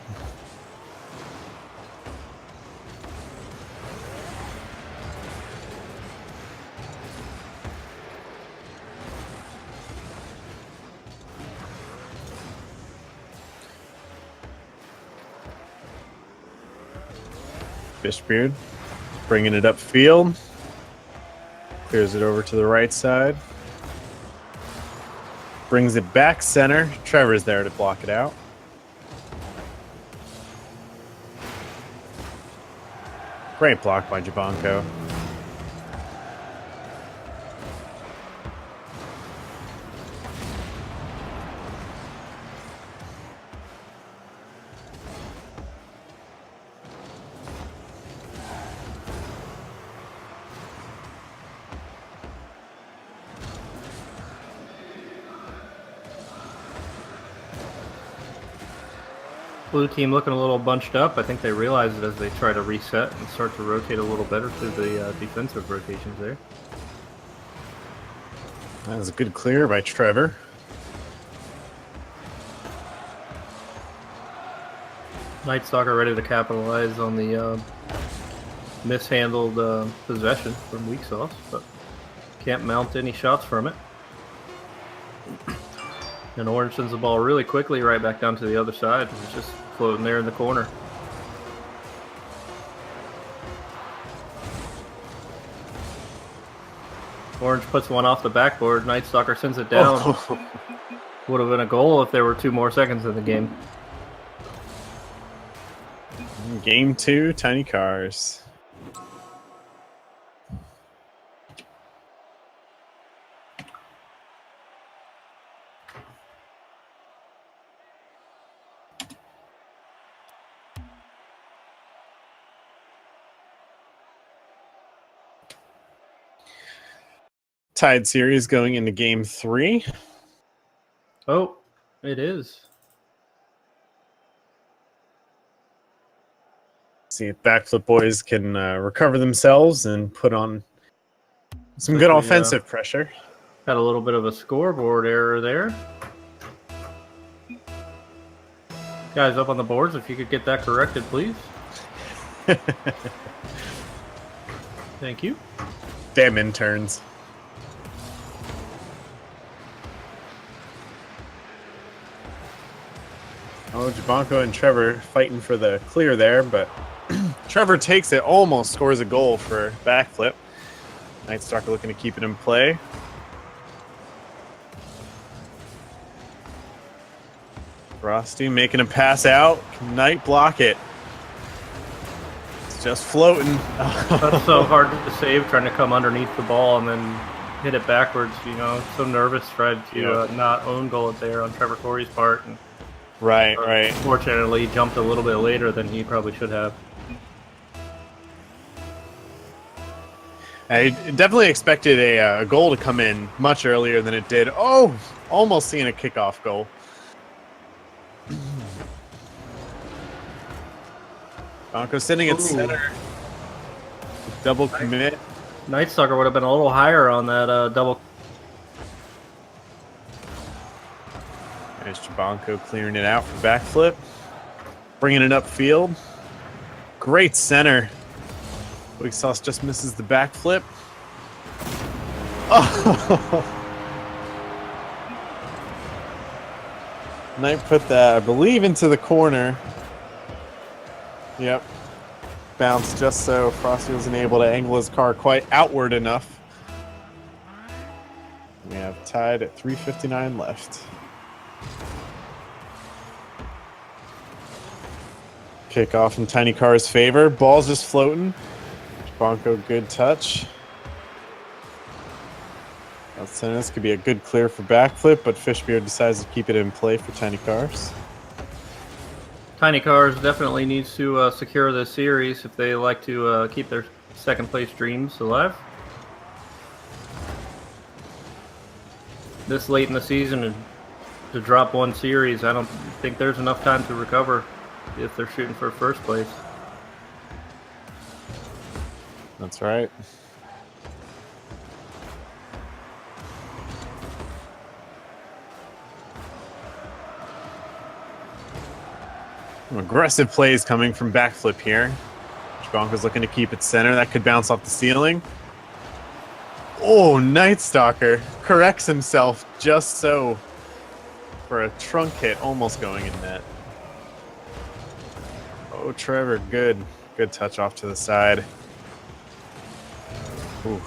Fishbeard bringing it upfield. Clears it over to the right side. Brings it back center. Trevor's there to block it out. Great block by Jabanko. Blue team looking a little bunched up. I think they realize it as they try to reset and start to rotate a little better through the defensive rotations there. That was a good clear by Trevor. Night Stalker ready to capitalize on the mishandled possession from Weak Sauce, but can't mount any shots from it. And Orange sends the ball really quickly right back down to the other side. It's just floating there in the corner. Orange puts one off the backboard. Night Stalker sends it down. Oh. Would have been a goal if there were 2 more seconds in the game. Game 2, Tiny Cars. Tied series going into game 3. Oh, it is. See if Backflip Boys can recover themselves and put on some good Quickly, offensive pressure. Had a little bit of a scoreboard error there. Guys up on the boards, if you could get that corrected, please. Thank you. Damn interns. Oh, Jabanko and Trevor fighting for the clear there, but Trevor takes it, almost scores a goal for Backflip. Nightstalker looking to keep it in play. Frosty making a pass out. Can Knight block it? It's just floating. That's so hard to save, trying to come underneath the ball and then hit it backwards. You know, so nervous, tried to not own goal it there on Trevor Corey's part. And, Right. Fortunately, he jumped a little bit later than he probably should have. I definitely expected a goal to come in much earlier than it did. Oh, almost seeing a kickoff goal. Banco sitting at center. Double commit. Nightstalker would have been a little higher on that double. There's Jabanko clearing it out for Backflip. Bringing it upfield. Great center. Weak Sauce just misses the backflip. Oh! Knight put that, I believe, into the corner. Yep. Bounced just so Frosty wasn't able to angle his car quite outward enough. We have tied at 3:59 left. Kickoff in Tiny Car's favor. Ball's just floating. Bronco, good touch. This could be a good clear for Backflip, but Fishbeard decides to keep it in play for Tiny Cars. Tiny Cars definitely needs to secure this series if they like to keep their second place dreams alive. This late in the season to drop one series, I don't think there's enough time to recover if they're shooting for first place. That's right. Some aggressive plays coming from Backflip here. Bronco's looking to keep it center. That could bounce off the ceiling. Oh, Nightstalker corrects himself just so for a trunk hit almost going in net. Oh, Trevor, good touch off to the side. Ooh.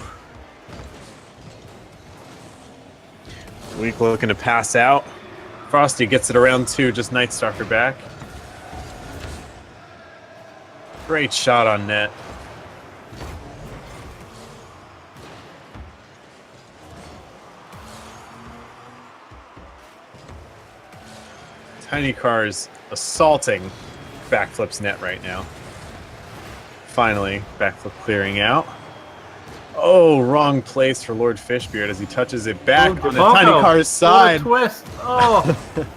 Weak looking to pass out. Frosty gets it around two, just Nightstalker back. Great shot on net. Tiny Cars assaulting Backflip's net right now. Finally, Backflip clearing out. Oh, wrong place for Lord Fishbeard as he touches it back on the Tiny Car's side. What a twist! Oh!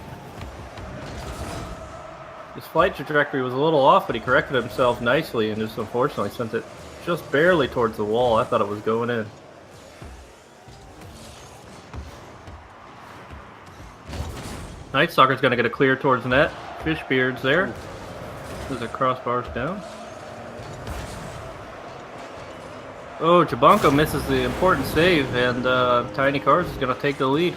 His flight trajectory was a little off, but he corrected himself nicely and just unfortunately sent it just barely towards the wall. I thought it was going in. Nightstalker's going to get a clear towards the net. Fishbeard's there. There's a crossbars down. Oh, Jabanko misses the important save, and Tiny Cars is going to take the lead.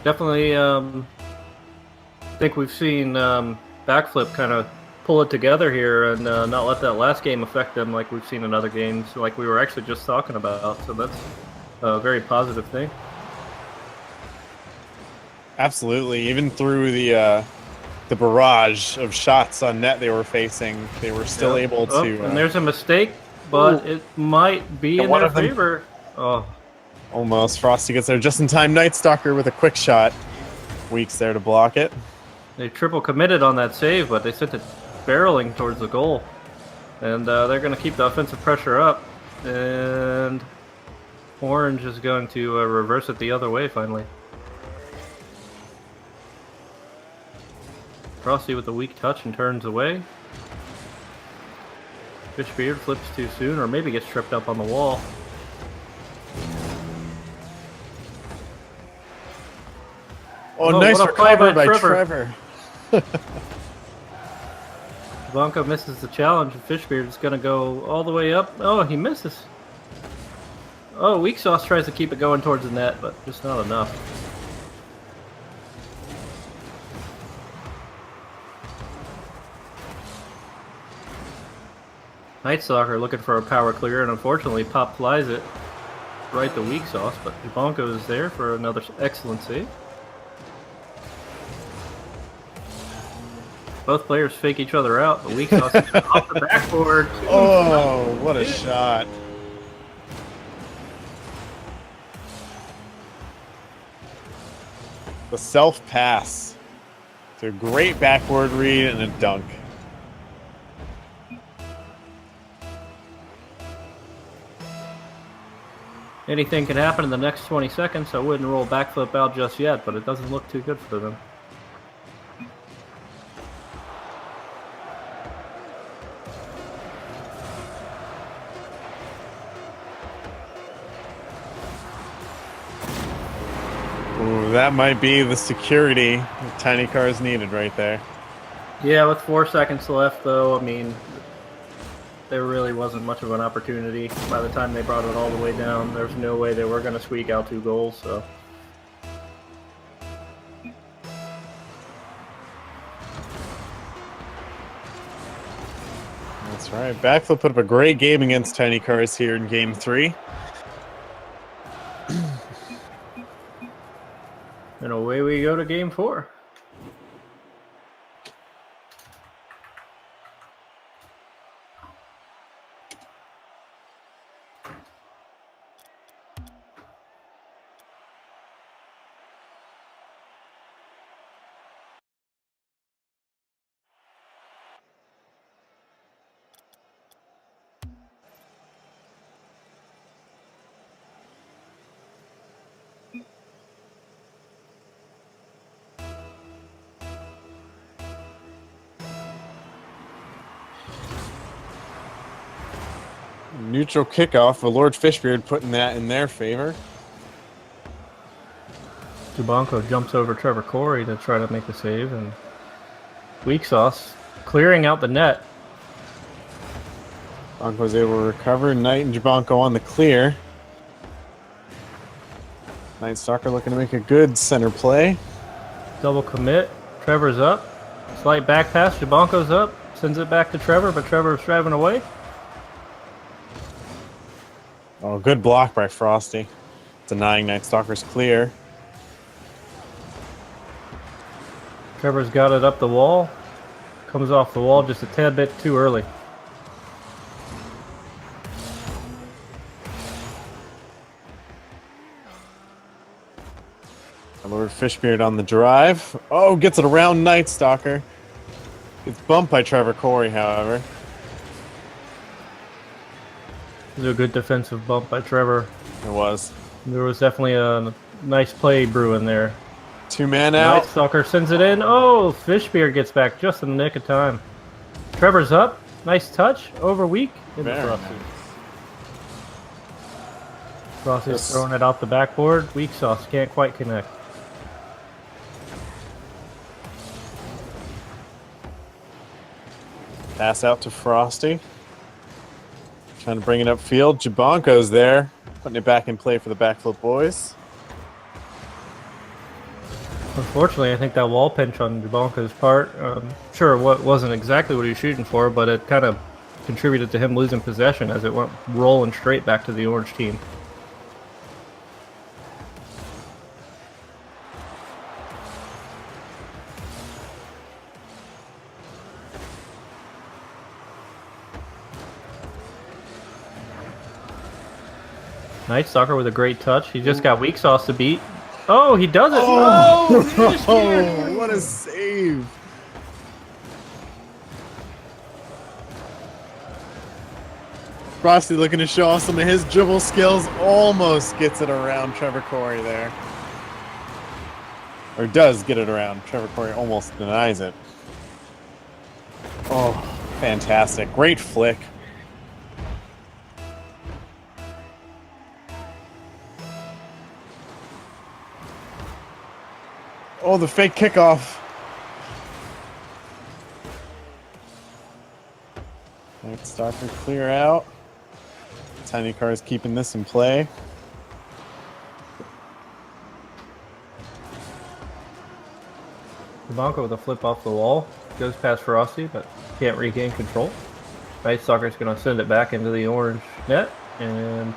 Definitely think we've seen Backflip kind of pull it together here and not let that last game affect them like we've seen in other games, like we were actually just talking about. So that's a very positive thing. Absolutely. Even through the barrage of shots on net they were facing, they were still able to... and there's a mistake, but it might be in their favor. Oh, almost. Frosty gets there just in time. Nightstalker with a quick shot. Weeks there to block it. They triple committed on that save, but they sent it barreling towards the goal. And they're going to keep the offensive pressure up. And Orange is going to reverse it the other way finally. Frosty with a weak touch and turns away. Fishbeard flips too soon, or maybe gets tripped up on the wall. Oh, Oh, nice what a play recovery by by Trevor. Trevor. Blanco misses the challenge, and Fishbeard is going to go all the way up. Oh, he misses. Oh, Weak Sauce tries to keep it going towards the net, but just not enough. Night Stalker looking for a power clear, and unfortunately Pop flies it right to Weak Sauce, but Blanco is there for another excellent save. Both players fake each other out. The Weak Sauce is off the backboard. Oh, what a shot. The self-pass. It's a great backward read and a dunk. Anything can happen in the next 20 seconds. I wouldn't roll backflip out just yet, but it doesn't look too good for them. Ooh, that might be the security that Tiny Cars needed right there. Yeah, with 4 seconds left, though, I mean, there really wasn't much of an opportunity. By the time they brought it all the way down, there's no way they were going to squeak out 2 goals, so... That's right. Backflip put up a great game against Tiny Cars here in Game 3. And away we go to Game 4. Neutral kickoff for Lord Fishbeard, putting that in their favor. Dubanko jumps over Trevor Corey to try to make the save, and Weak Sauce clearing out the net. Bonko's able to recover. Knight and Jabanko on the clear. Night Stalker looking to make a good center play. Double commit. Trevor's up. Slight back pass. Jabanko's up. Sends it back to Trevor, but Trevor's driving away. Oh, good block by Frosty. Denying Night Stalker's clear. Trevor's got it up the wall. Comes off the wall just a tad bit too early. Lord Fishbeard on the drive. Oh, gets it around Night Stalker. Gets bumped by Trevor Corey, however. It was a good defensive bump by Trevor. It was. There was definitely a nice play brewing there. 2-man Night out. Stalker sends it in. Oh, Fishbeard gets back just in the nick of time. Trevor's up. Nice touch. Over weak. In the Very Frosty. nice. Frosty's Yes. throwing it off the backboard. Weak Sauce can't quite connect. Pass out to Frosty. Trying to bring it upfield. Jabanko's there. Putting it back in play for the backflip boys. Unfortunately, I think that wall pinch on Jabanko's part, sure, what wasn't exactly what he was shooting for, but it kind of contributed to him losing possession as it went rolling straight back to the orange team. Night Stalker with a great touch. He just got Weak Sauce to beat. Oh, he does it! Oh, Oh, what a save. Frosty looking to show off some of his dribble skills. Almost gets it around Trevor Corey there. Or does get it around. Trevor Corey almost denies it. Oh, fantastic. Great flick. Oh, the fake kickoff. Night Stalker clear out. Tiny Cars keeping this in play. Jabanko with a flip off the wall. Goes past Frosty, but can't regain control. Night Stalker's going to send it back into the orange net, and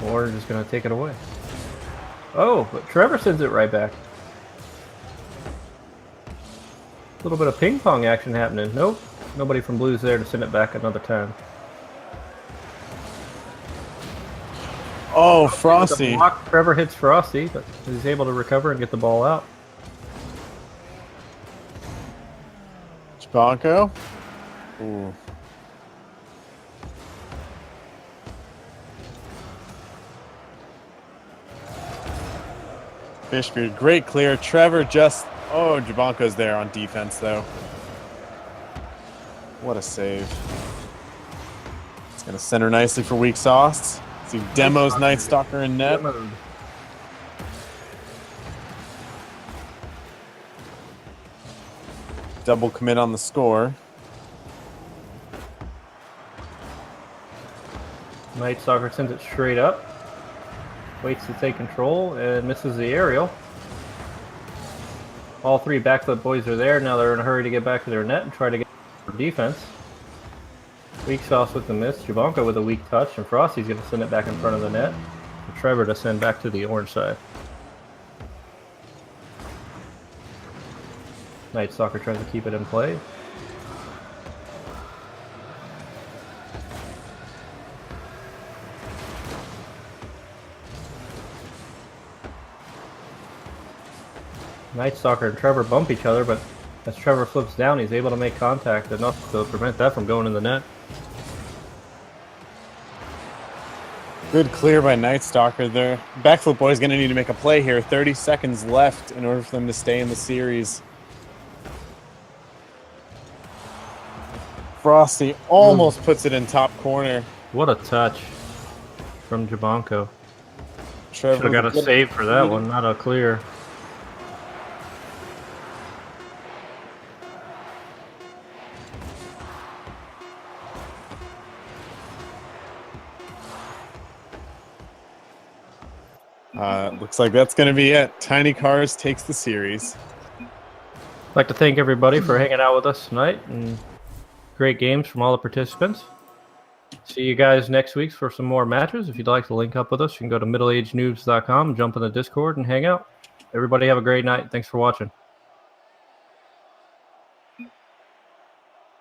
orange is going to take it away. Oh, but Trevor sends it right back. A little bit of ping pong action happening. Nope. Nobody from Blue's there to send it back another time. Oh, With the Frosty. block, Trevor hits Frosty, but he's able to recover and get the ball out. Jabanko. Ooh. Fishbeard, great clear. Trevor just... Oh, Jabanko's there on defense, though. What a save. It's going to center nicely for Weak Sauce. See, demos Night Stalker in net. Double commit on the score. Night Stalker sends it straight up. Waits to take control and misses the aerial. All three backflip boys are there. Now they're in a hurry to get back to their net and try to get defense. Weak Sauce with the miss. Jabanko with a weak touch. And Frosty's going to send it back in front of the net. For Trevor to send back to the orange side. Night Stalker tries to keep it in play. Night Stalker and Trevor bump each other, but as Trevor flips down, he's able to make contact enough to prevent that from going in the net. Good clear by Night Stalker there. Backflip boy's going to need to make a play here. 30 seconds left in order for them to stay in the series. Frosty almost puts it in top corner. What a touch from Jabanko. Should Trevor have got a save for that one, not a clear. Looks like that's going to be it. Tiny Cars takes the series. I'd like to thank everybody for hanging out with us tonight, and great games from all the participants. See you guys next week for some more matches. If you'd like to link up with us, you can go to middleagednoobs.com, jump in the Discord, and hang out. Everybody have a great night. Thanks for watching.